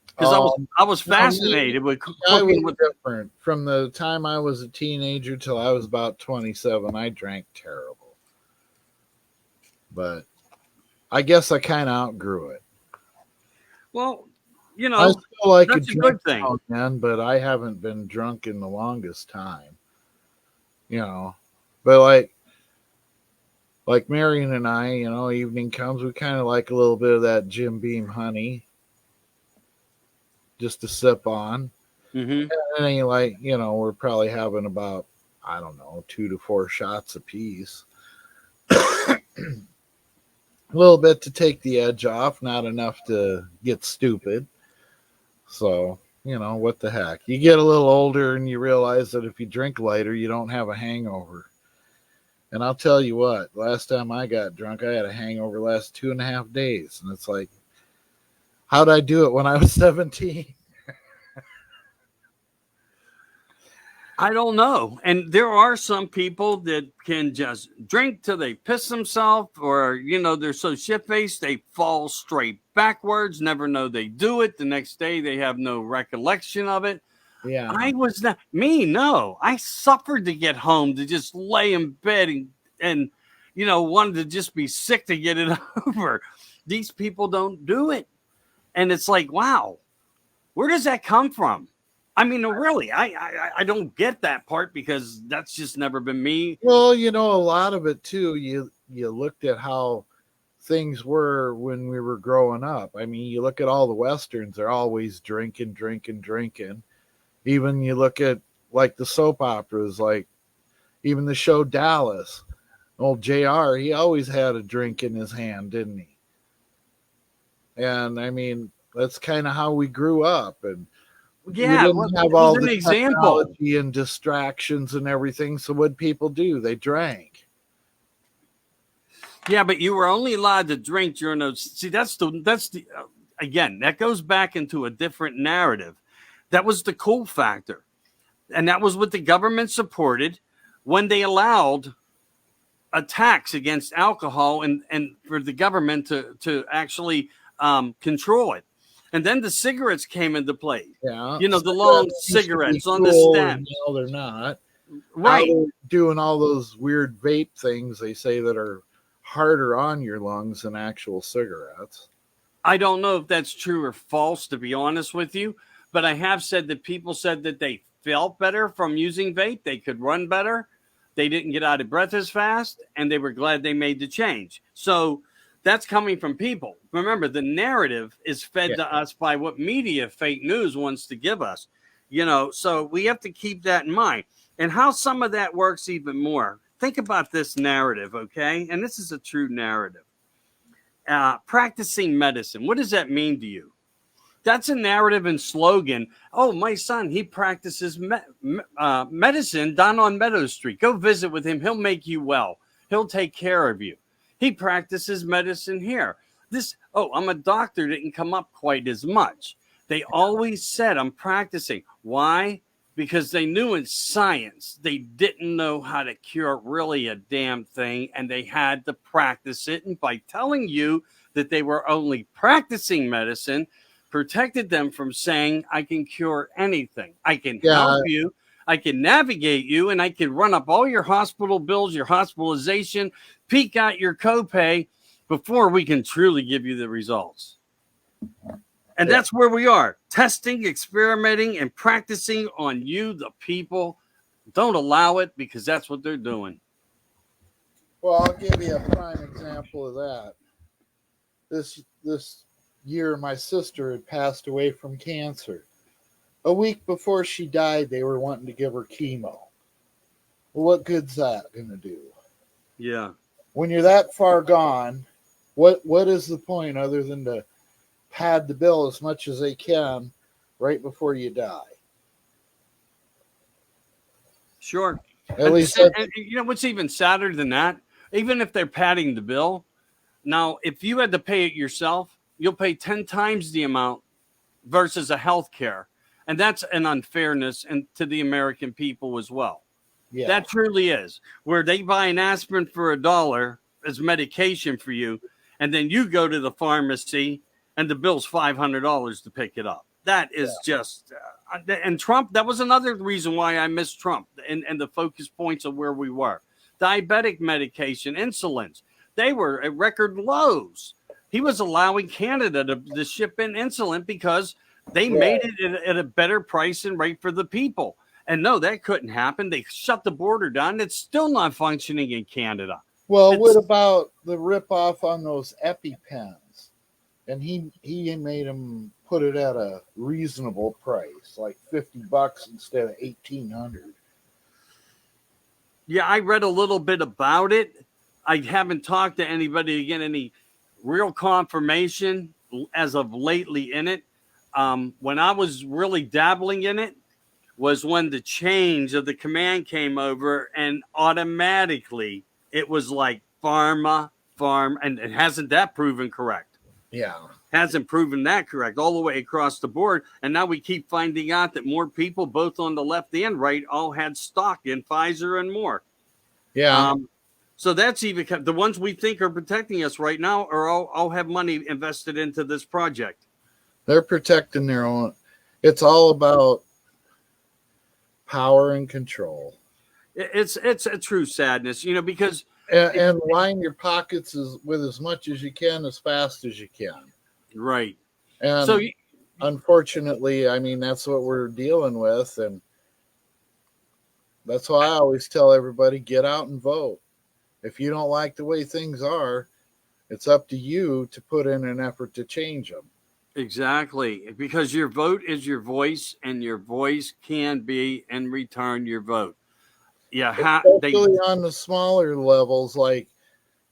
Because I was fascinated with cooking with different. From the time I was a teenager till I was about 27, I drank terrible. But I guess I kind of outgrew it. Well, I still like that's a good thing, man, but I haven't been drunk in the longest time. But like Marion and I, evening comes, we kind of like a little bit of that Jim Beam honey, just to sip on. Mm-hmm. And then we're probably having about, 2 to 4 shots a piece. A little bit to take the edge off, not enough to get stupid. So, what the heck? You get a little older and you realize that if you drink lighter, you don't have a hangover. And I'll tell you what, last time I got drunk, I had a hangover last 2.5 days. And it's like, how'd I do it when I was 17? I don't know. And there are some people that can just drink till they piss themselves, or, they're so shit-faced, they fall straight backwards, never know they do it. The next day, they have no recollection of it. Yeah. I was not me. No, I suffered to get home, to just lay in bed and wanted to just be sick to get it over. These people don't do it. And it's like, wow, where does that come from? Really, I don't get that part, because that's just never been me. Well, a lot of it too, you looked at how things were when we were growing up. You look at all the Westerns, they're always drinking. Even you look at like the soap operas, like even the show Dallas, old JR, he always had a drink in his hand, didn't he? And that's kind of how we grew up. And yeah, we didn't have all the example and distractions and everything. So what people do, they drank. Yeah, but you were only allowed to drink during those. See, that's the again, that goes back into a different narrative. That was the cool factor. And that was what the government supported when they allowed attacks against alcohol and for the government to actually control it. And then the cigarettes came into play. Yeah. The long cigarettes on the stem. No, they're not. Right. They're doing all those weird vape things they say that are harder on your lungs than actual cigarettes. I don't know if that's true or false, to be honest with you. But I have said that people said that they felt better from using vape. They could run better. They didn't get out of breath as fast. And they were glad they made the change. So that's coming from people. Remember, the narrative is fed to us by what media, fake news, wants to give us. So we have to keep that in mind. And how some of that works even more. Think about this narrative, okay? And this is a true narrative. Practicing medicine. What does that mean to you? That's a narrative and slogan. Oh, my son, he practices medicine down on Meadow Street. Go visit with him. He'll make you well. He'll take care of you. He practices medicine here. I'm a doctor didn't come up quite as much. They always said I'm practicing. Why? Because they knew in science they didn't know how to cure really a damn thing, and they had to practice it. And by telling you that they were only practicing medicine, protected them from saying, I can cure anything. I can help you. I can navigate you, and I can run up all your hospital bills, your hospitalization, peek out your copay before we can truly give you the results. And that's where we are, testing, experimenting, and practicing on you, the people. Don't allow it, because that's what they're doing. Well, I'll give you a prime example of that. This year, my sister had passed away from cancer. A week before she died, they were wanting to give her chemo. Well, what good's that going to do? Yeah. When you're that far gone, what is the point other than to pad the bill as much as they can right before you die? Sure. At least and you know what's even sadder than that? Even if they're padding the bill, now if you had to pay it yourself, you'll pay 10 times the amount versus a health care. And that's an unfairness to the American people as well. Yeah. That truly is. Where they buy an aspirin for $1 as medication for you, and then you go to the pharmacy and the bill's $500 to pick it up. That is just, and Trump, that was another reason why I missed Trump and the focus points of where we were. Diabetic medication, insulins, they were at record lows. He was allowing Canada to ship in insulin because they made it at a better price and rate for the people. And no, that couldn't happen. They shut the border down. It's still not functioning in Canada. Well, what about the ripoff on those EpiPens? And he made them put it at a reasonable price, like $50 instead of $1,800. Yeah, I read a little bit about it. I haven't talked to anybody to get any real confirmation as of lately in it. When I was really dabbling in it was when the change of the command came over, and automatically it was like pharma, and hasn't that proven correct? Yeah. Hasn't proven that correct all the way across the board. And now we keep finding out that more people, both on the left and right, all had stock in Pfizer and more. Yeah. So that's even the ones we think are protecting us right now are all have money invested into this project. They're protecting their own. It's all about power and control. It's a true sadness, because and line your pockets with as much as you can, as fast as you can. Right. And so, unfortunately, I mean, that's what we're dealing with, and that's why I always tell everybody, get out and vote. If you don't like the way things are, it's up to you to put in an effort to change them. Exactly, because your vote is your voice, and your voice can be in return your vote. Yeah, especially on the smaller levels, like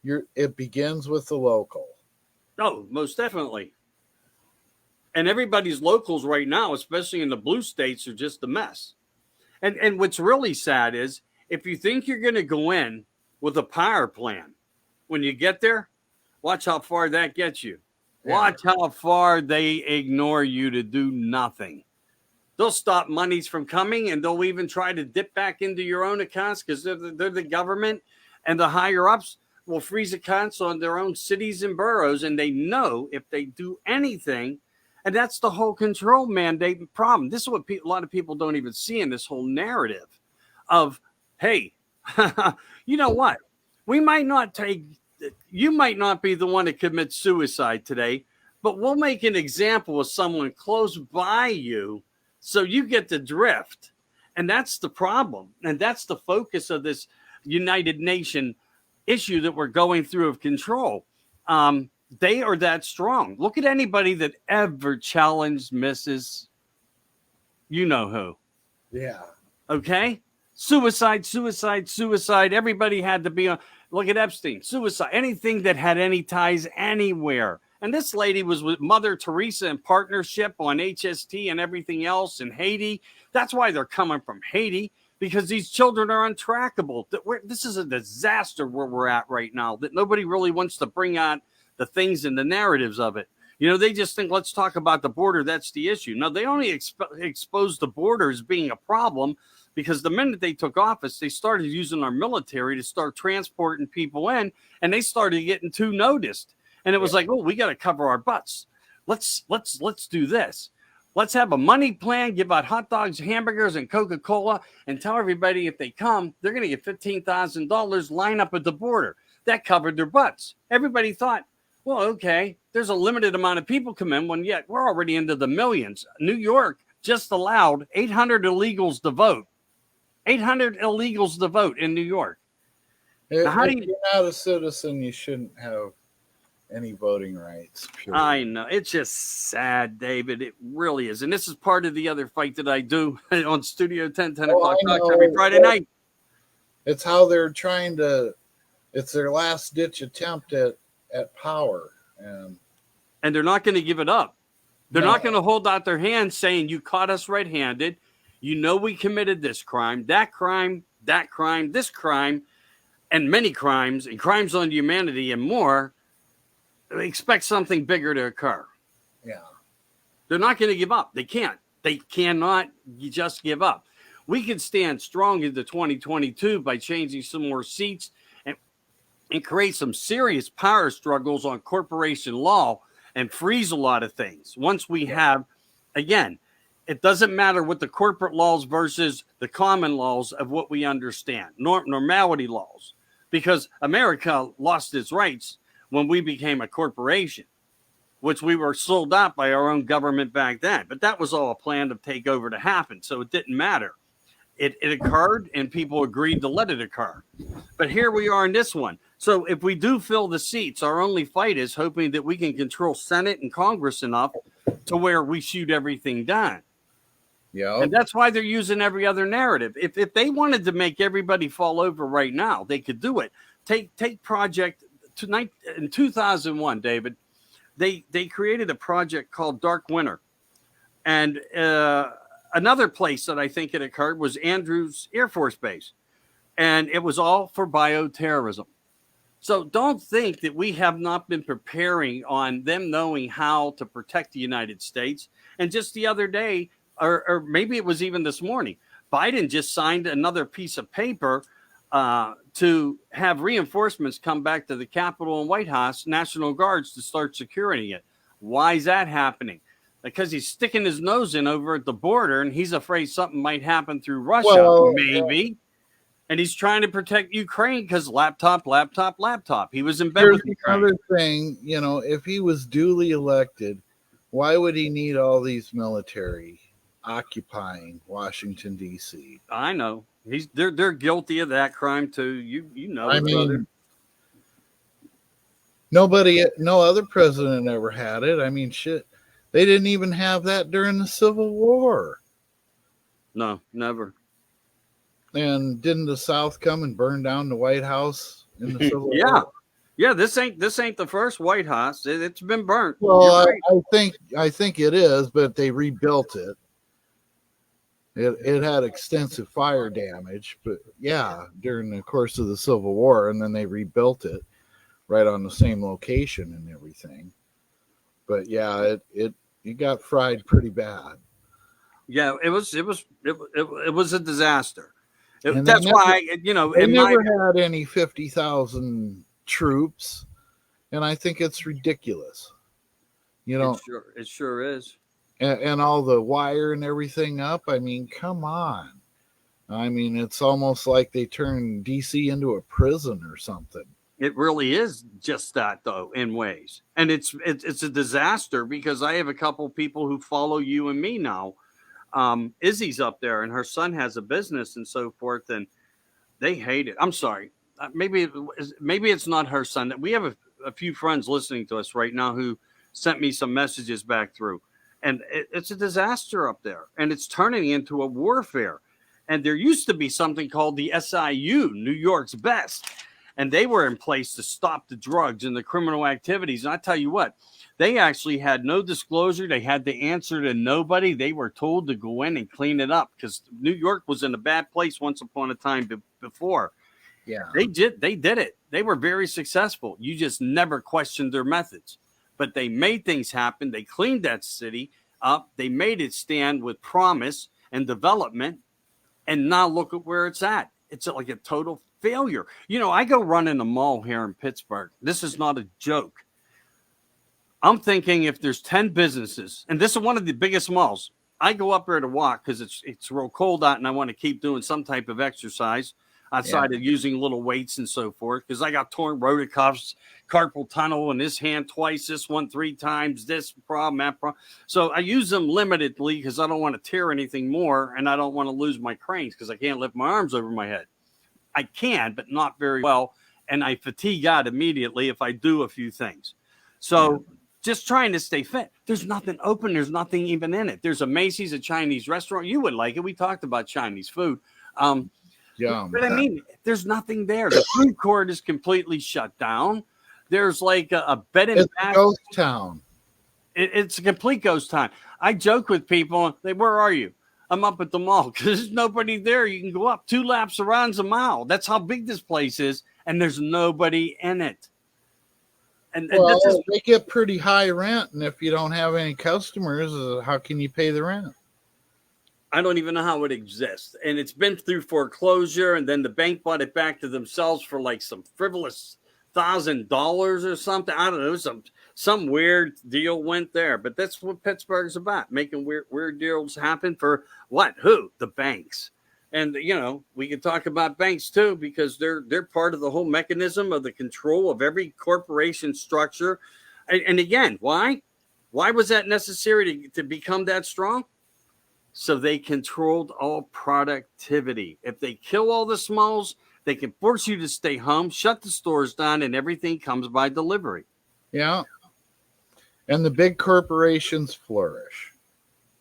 it begins with the local. Oh, most definitely. And everybody's locals right now, especially in the blue states, are just a mess. And what's really sad is if you think you're going to go in with a power plan, when you get there, watch how far that gets you. Watch how far they ignore you to do nothing. They'll stop monies from coming, and they'll even try to dip back into your own accounts because they're the government, and the higher ups will freeze accounts on their own cities and boroughs. And they know if they do anything, and that's the whole control mandate problem. This is what a lot of people don't even see in this whole narrative of, hey, you know what? You might not be the one that commits suicide today, but we'll make an example of someone close by you so you get the drift. And that's the problem. And that's the focus of this United Nations issue that we're going through of control. They are that strong. Look at anybody that ever challenged Mrs. You know who. Yeah. Okay? Suicide. Everybody had to be on. Look at Epstein. Suicide. Anything that had any ties anywhere. And this lady was with Mother Teresa in partnership on HST and everything else in Haiti. That's why they're coming from Haiti, because these children are untrackable. This is a disaster where we're at right now, that nobody really wants to bring out the things and the narratives of it. You know, they just think, let's talk about the border. That's the issue. No, they only expose the border as being a problem because the minute they took office, they started using our military to start transporting people in, and they started getting too noticed. And it was like, oh, we got to cover our butts. Let's do this. Let's have a money plan, give out hot dogs, hamburgers, and Coca-Cola, and tell everybody if they come, they're going to get $15,000, line up at the border. That covered their butts. Everybody thought, well, okay, there's a limited amount of people come in, when yet we're already into the millions. New York just allowed 800 illegals to vote. 800 illegals to vote in New York. If you're not a citizen, you shouldn't have any voting rights. Period. I know. It's just sad, David. It really is. And this is part of the other fight that I do on Studio 10 o'clock every Friday night. It's how they're trying to, it's their last ditch attempt at power. And they're not going to give it up. They're not going to hold out their hands saying, you caught us red-handed. You know we committed this crime, this crime, and many crimes, and crimes on humanity and more. Expect something bigger to occur. Yeah. They're not going to give up. They can't. They cannot just give up. We can stand strong into 2022 by changing some more seats and create some serious power struggles on corporation law and freeze a lot of things. Once we have, again, it doesn't matter what the corporate laws versus the common laws of what we understand, normality laws, because America lost its rights when we became a corporation, which we were sold out by our own government back then. But that was all a plan to take over to happen, so it didn't matter. It occurred, and people agreed to let it occur. But here we are in this one. So if we do fill the seats, our only fight is hoping that we can control Senate and Congress enough to where we shoot everything down. Yeah. And that's why they're using every other narrative. If they wanted to make everybody fall over right now, they could do it. Take Project tonight in 2001, David. They created a project called Dark Winter. And another place that I think it occurred was Andrews Air Force Base. And it was all for bioterrorism. So don't think that we have not been preparing on them knowing how to protect the United States. And just the other day, or maybe it was even this morning, Biden just signed another piece of paper to have reinforcements come back to the Capitol and White House, National Guards, to start securing it. Why is that happening? Because he's sticking his nose in over at the border, and he's afraid something might happen through Russia, maybe. And he's trying to protect Ukraine because laptop. He was in bed with Ukraine. Another thing, you know, if he was duly elected, why would he need all these military occupying Washington, D.C.? I know. They're guilty of that crime too. You know. I mean, no other president ever had it. I mean, shit, they didn't even have that during the Civil War. No, never. And didn't the South come and burn down the White House in the Civil War? Yeah. This ain't the first White House. It's been burnt. Well, right. I think it is, but they rebuilt it. It had extensive fire damage, but yeah, during the course of the Civil War, and then they rebuilt it right on the same location and everything. But yeah, it got fried pretty bad. Yeah, it was a disaster. That's why, you know, they never had any 50,000 troops, and I think it's ridiculous. You know, it sure is. And all the wire and everything up. I mean, come on. I mean, it's almost like they turned DC into a prison or something. It really is just that, though, in ways. And it's a disaster because I have a couple people who follow you and me now. Izzy's up there, and her son has a business and so forth, and they hate it. I'm sorry. Maybe it's not her son. We have a few friends listening to us right now who sent me some messages back through. And it's a disaster up there, and it's turning into a warfare. And there used to be something called the SIU, New York's Best. and they were in place to stop the drugs and the criminal activities. And I tell you what, they actually had no disclosure. They had the answer to nobody. They were told to go in and clean it up because New York was in a bad place once upon a time before. Yeah. They did it. They were very successful. You just never questioned their methods. But they made things happen. They cleaned that city up. They made it stand with promise and development. And now look at where it's at. It's like a total failure. You know, I go run in the mall here in Pittsburgh. This is not a joke. I'm thinking if there's 10 businesses, and this is one of the biggest malls, I go up there to walk because it's real cold out and I want to keep doing some type of exercise outside of using little weights and so forth because I got torn rotator cuffs, carpal tunnel in this hand twice, this one 3 times, this problem, that problem. So I use them limitedly because I don't want to tear anything more and I don't want to lose my cranes because I can't lift my arms over my head. I can, but not very well. And I fatigue out immediately if I do a few things. So just trying to stay fit. There's nothing open. There's nothing even in it. There's a Macy's, a Chinese restaurant. You would like it. We talked about Chinese food. But I mean, there's nothing there. The food court is completely shut down. There's like a bed and bath. Ghost town. It's a complete ghost town. I joke with people. Where are you? I'm up at the mall because there's nobody there. You can go up 2 laps around a mile. That's how big this place is. And there's nobody in it. And they get pretty high rent. And if you don't have any customers, how can you pay the rent? I don't even know how it exists. And it's been through foreclosure. And then the bank bought it back to themselves for like some frivolous $1,000 or something. I don't know. Some weird deal went there. But that's what Pittsburgh's about. Making weird deals happen for what? Who? The banks. And, you know, we can talk about banks, too, because they're part of the whole mechanism of the control of every corporation structure. And again, why? Why was that necessary to become that strong? So they controlled all productivity. If they kill all the smalls, they can force you to stay home, shut the stores down, and everything comes by delivery. Yeah. And the big corporations flourish.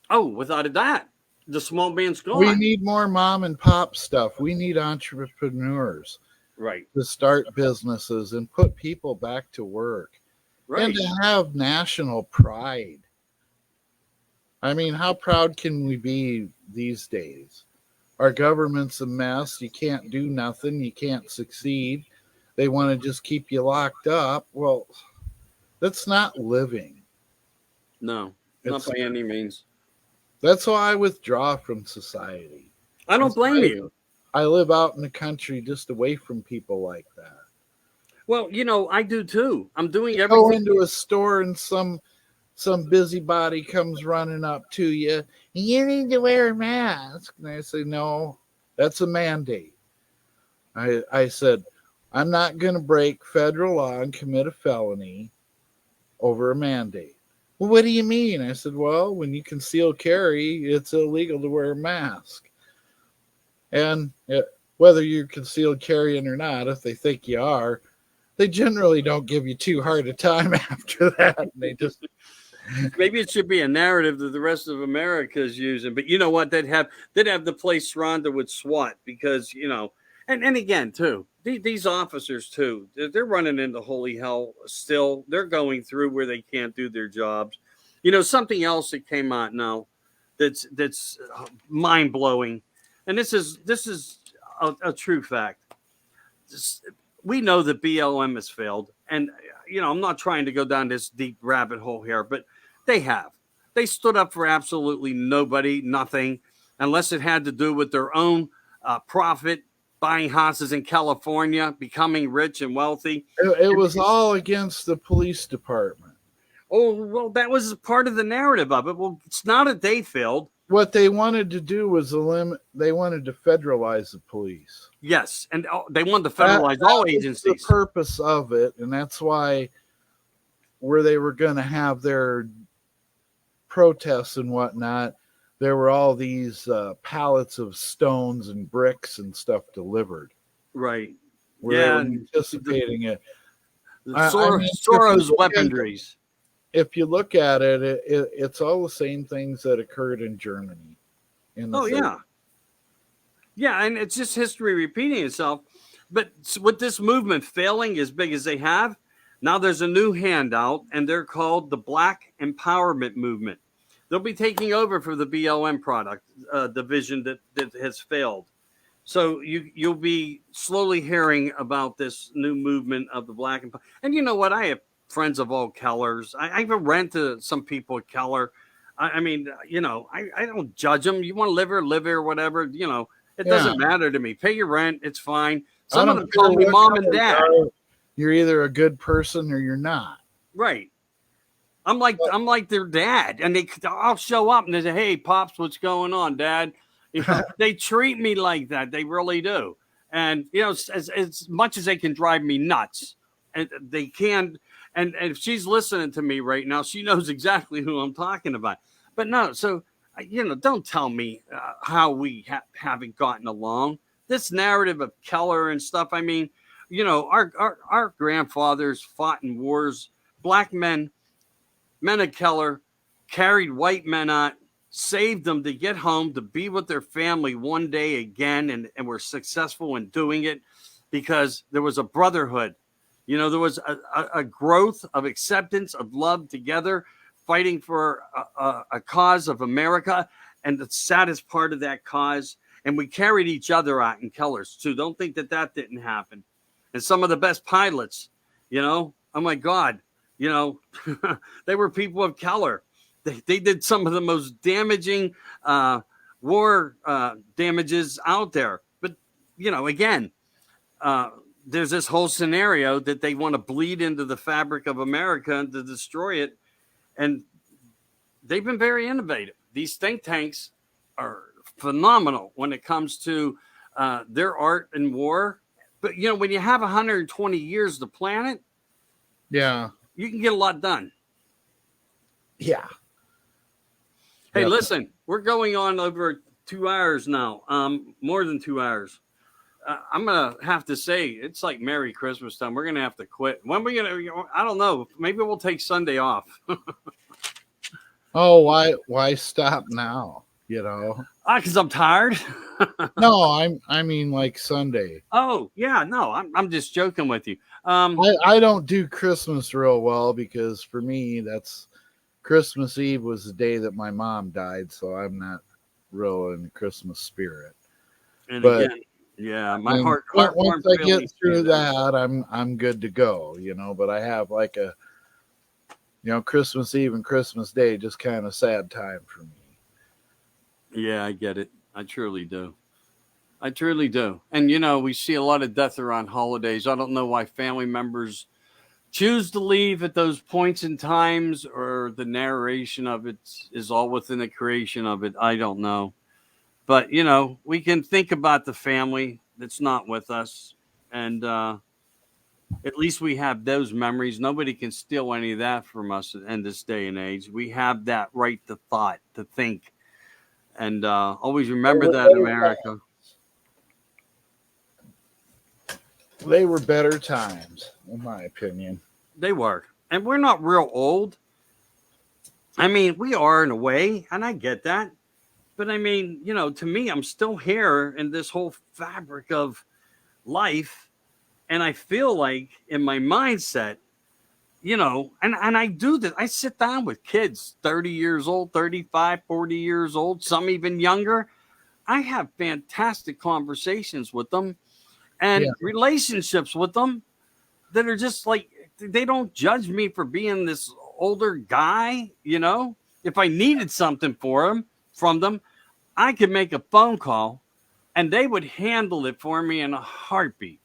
Oh, without a doubt. The small man's gone. We need more mom and pop stuff. We need entrepreneurs, right, to start businesses and put people back to work, right, and to have national pride. I mean, how proud can we be these days? Our government's a mess. You can't do nothing. You can't succeed. They want to just keep you locked up. Well, that's not living. No, not by any means. That's why I withdraw from society. I don't blame you. I live out in the country just away from people like that. Well, you know, I do too. I'm doing everything. Go into a store and some busybody comes running up to you. You need to wear a mask. And I say, no, that's a mandate. I said, I'm not going to break federal law and commit a felony over a mandate. Well, what do you mean? I said, well, when you conceal carry, it's illegal to wear a mask. And whether you're concealed carrying or not, if they think you are, they generally don't give you too hard a time after that. They just maybe it should be a narrative that the rest of America is using. But you know what? They'd have the place surrounded with SWAT because, you know, and again, too, these officers, too, they're running into holy hell still. They're going through where they can't do their jobs. You know, something else that came out now that's mind blowing. And this is a true fact. We know that BLM has failed. And, you know, I'm not trying to go down this deep rabbit hole here, but they have. They stood up for absolutely nobody, nothing, unless it had to do with their own profit, buying houses in California, becoming rich and wealthy. It was all against the police department. Oh, well, that was part of the narrative of it. Well, it's not that they failed. What they wanted to do was they wanted to federalize the police. Yes, and they wanted to federalize all agencies. The purpose of it, and that's why where they were going to have their protests and whatnot, there were all these pallets of stones and bricks and stuff delivered. Right. Where they were anticipating it. Soros weaponries. If you look at it, it's all the same things that occurred in Germany. Yeah. Yeah, and it's just history repeating itself. But with this movement failing as big as they have, now there's a new handout, and they're called the Black Empowerment Movement. They'll be taking over for the BLM product division that has failed. So you'll be slowly hearing about this new movement of the Black Empowerment. And you know what? I have friends of all colors. I even rent to some people at Keller. I mean, you know, I don't judge them. You want to live here, whatever. You know, it doesn't matter to me. Pay your rent. It's fine. Some of them call me mom and dad. You're either a good person or you're not. Right. I'm like their dad, and I'll show up and they say, "Hey, pops, what's going on, Dad?" You know, they treat me like that. They really do. And you know, as much as they can drive me nuts, and they can. And if she's listening to me right now, she knows exactly who I'm talking about. But no, so you know, don't tell me how we haven't gotten along. This narrative of Keller and stuff. I mean, you know, our grandfathers fought in wars. Black men of Keller carried white men out, saved them to get home, to be with their family one day again, and were successful in doing it because there was a brotherhood. You know, there was a growth of acceptance, of love together, fighting for a cause of America, and the saddest part of that cause. And we carried each other out in Kellers, too. Don't think that didn't happen. And some of the best pilots, you know, oh, my God, you know, they were people of Keller. They did some of the most damaging war damages out there. But, you know, again, there's this whole scenario that they want to bleed into the fabric of America and to destroy it. And they've been very innovative. These think tanks are phenomenal when it comes to their art in war. But, you know, when you have 120 years to plan it, yeah, you can get a lot done. Yeah. Hey, listen, we're going on over 2 hours now, more than 2 hours. I'm going to have to say, it's like Merry Christmas time. We're going to have to quit. When are we going to, I don't know. Maybe we'll take Sunday off. Oh, why stop now? You know? Because I'm tired. No, I mean like Sunday. Oh, yeah, no, I'm just joking with you. I don't do Christmas real well because for me, that's Christmas Eve was the day that my mom died. So I'm not real in the Christmas spirit. And but again, yeah, my heart once I get through that, I'm good to go, you know, but I have like a, you know, Christmas Eve and Christmas Day, just kind of sad time for me. Yeah, I get it. I truly do. I truly do. And, you know, we see a lot of death around holidays. I don't know why family members choose to leave at those points in times, or the narration of it is all within the creation of it. I don't know. But, you know, we can think about the family that's not with us. And at least we have those memories. Nobody can steal any of that from us in this day and age. We have that right to thought, to think. And always remember that, America. They were better times, in my opinion. They were. And we're not real old. I mean, we are in a way, and I get that. But I mean, you know, to me, I'm still here in this whole fabric of life. And I feel like in my mindset, you know, and I do this. I sit down with kids, 30 years old, 35, 40 years old, some even younger. I have fantastic conversations with them and relationships with them that are just like, they don't judge me for being this older guy, you know. If I needed something from them, I could make a phone call and they would handle it for me in a heartbeat.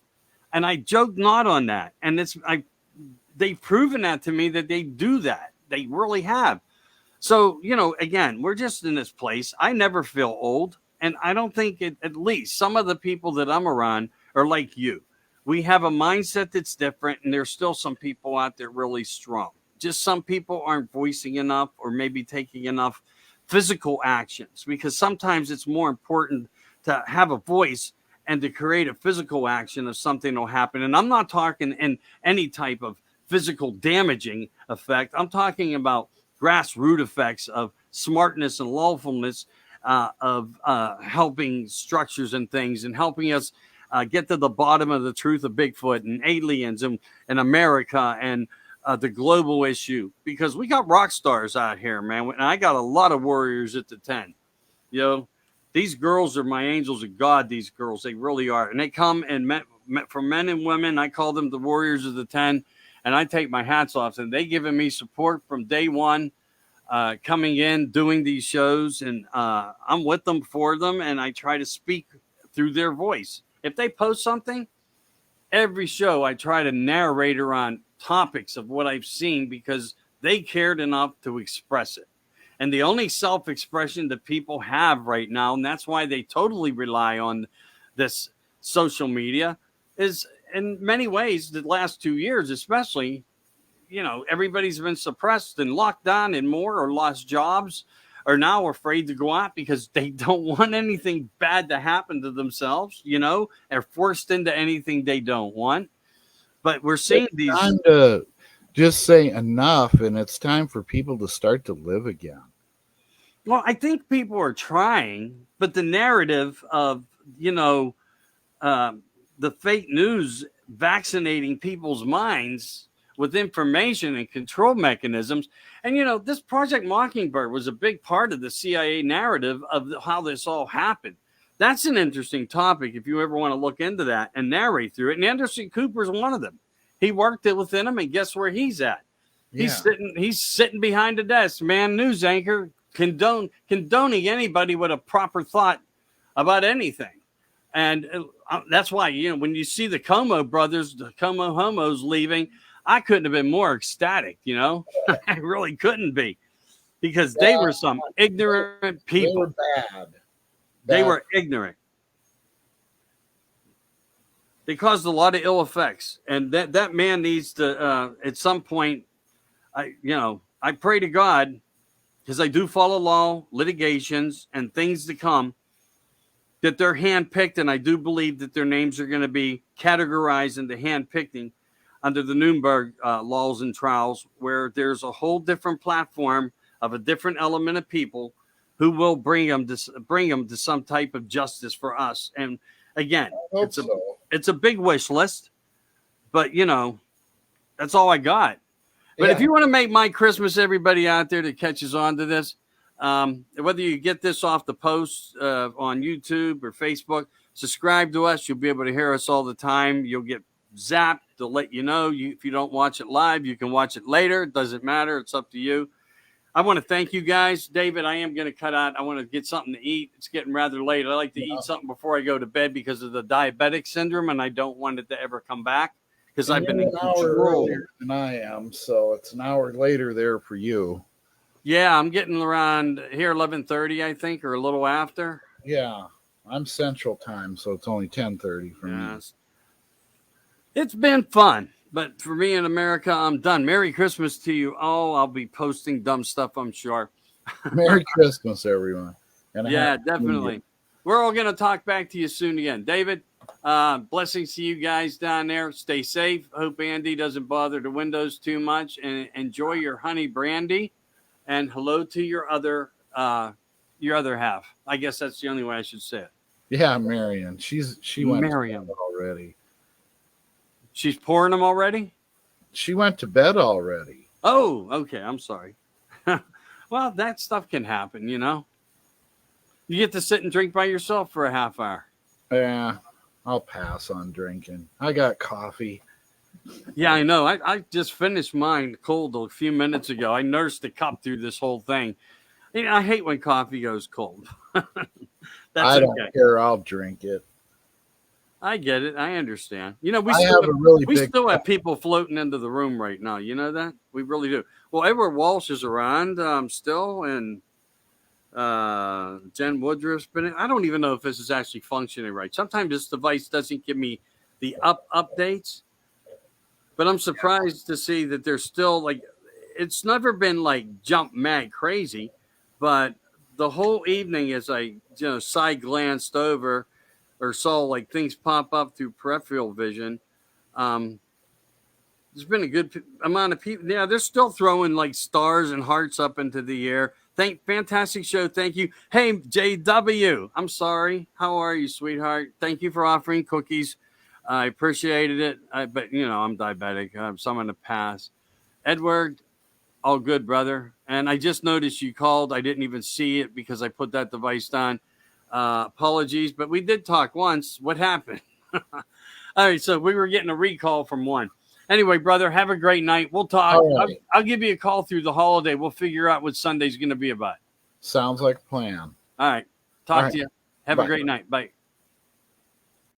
And I joke not on that. And they've proven that to me that they do that. They really have. So, you know, again, we're just in this place. I never feel old. And I don't think at least some of the people that I'm around are like you. We have a mindset that's different. And there's still some people out there really strong. Just some people aren't voicing enough or maybe taking enough physical actions, because sometimes it's more important to have a voice and to create a physical action if something will happen. And I'm not talking in any type of physical damaging effect. I'm talking about grassroots effects of smartness and lawfulness, of helping structures and things, and helping us get to the bottom of the truth of Bigfoot and aliens and America and the global issue, because we got rock stars out here, man. And I got a lot of warriors at the 10. You know, these girls are my angels of God. These girls, they really are. And they come and met for men and women. I call them the warriors of the 10. And I take my hats off. And they given me support from day one, coming in, doing these shows. And I'm with them, for them. And I try to speak through their voice. If they post something, every show I try to narrate on topics of what I've seen, because they cared enough to express it. And the only self-expression that people have right now, and that's why they totally rely on this social media, is in many ways the last 2 years, especially, you know, everybody's been suppressed and locked down and more, or lost jobs, are now afraid to go out because they don't want anything bad to happen to themselves, you know, are forced into anything they don't want. But we're seeing these. Time to just say enough, and it's time for people to start to live again. Well, I think people are trying, but the narrative of, you know, the fake news vaccinating people's minds with information and control mechanisms. And, you know, this Project Mockingbird was a big part of the CIA narrative of how this all happened. That's an interesting topic if you ever want to look into that and narrate through it. And Anderson Cooper's one of them. He worked it within him, and guess where he's at? Yeah. He's sitting behind a desk, man, news anchor, condoning anybody with a proper thought about anything. And that's why, you know, when you see the Como brothers, the Como homos leaving, I couldn't have been more ecstatic, you know. I really couldn't be, because they were some ignorant people. They were bad. They were ignorant. They caused a lot of ill effects, and that man needs to at some point. I pray to God, because I do follow law, litigations, and things to come, that they're handpicked, and I do believe that their names are going to be categorized into handpicking under the Nuremberg laws and trials, where there's a whole different platform of a different element of people who will bring them to some type of justice for us. And again, it's a big wish list, but you know, that's all I got. But if you want to make my Christmas, everybody out there that catches on to this, whether you get this off the post on YouTube or Facebook, subscribe to us. You'll be able to hear us all the time. You'll get zapped to let you know. If you don't watch it live, you can watch it later. It doesn't matter. It's up to you. I want to thank you guys. David, I am going to cut out. I want to get something to eat. It's getting rather late. I like to eat something before I go to bed because of the diabetic syndrome, and I don't want it to ever come back, because I've been in control. And I am, so it's an hour later there for you. Yeah, I'm getting around here 11:30, I think, or a little after. Yeah, I'm Central Time, so it's only 10:30 for me. It's been fun, but for me in America, I'm done. Merry Christmas to you all. I'll be posting dumb stuff, I'm sure. Merry Christmas, everyone. And yeah, definitely. We're all going to talk back to you soon again. David, blessings to you guys down there. Stay safe. Hope Andy doesn't bother the windows too much, and enjoy your honey brandy. And hello to your other half. I guess that's the only way I should say it. Yeah, Marion. She went Marion. to bed already. She's pouring them already? She went to bed already. Oh, okay. I'm sorry. Well, that stuff can happen, you know. You get to sit and drink by yourself for a half hour. Yeah, I'll pass on drinking. I got coffee. Yeah, I know. I just finished mine cold a few minutes ago. I nursed the cup through this whole thing. You know, I hate when coffee goes cold. I don't care. I'll drink it. I get it. I understand. You know, we still have people floating into the room right now. You know that? We really do. Well, Edward Walsh is around still, and Jen Woodruff's been in. I don't even know if this is actually functioning right. Sometimes this device doesn't give me the updates, but I'm surprised to see that there's still, like, it's never been like jump mad crazy, but the whole evening as I side glanced over or saw like things pop up through peripheral vision, there's been a good amount of people. Yeah, they're still throwing like stars and hearts up into the air. Fantastic show. Thank you. Hey, JW. I'm sorry. How are you, sweetheart? Thank you for offering cookies. I appreciated it. But, I'm diabetic. So I'm going to pass. Edward, all good, brother. And I just noticed you called. I didn't even see it because I put that device down. Apologies, but we did talk once. What happened? All right, so we were getting a recall from one. Anyway, brother, have a great night. We'll talk. Right. I'll give you a call through the holiday. We'll figure out what Sunday's going to be about. Sounds like a plan. All right. Talk to you. Have Bye. a great night. Bye.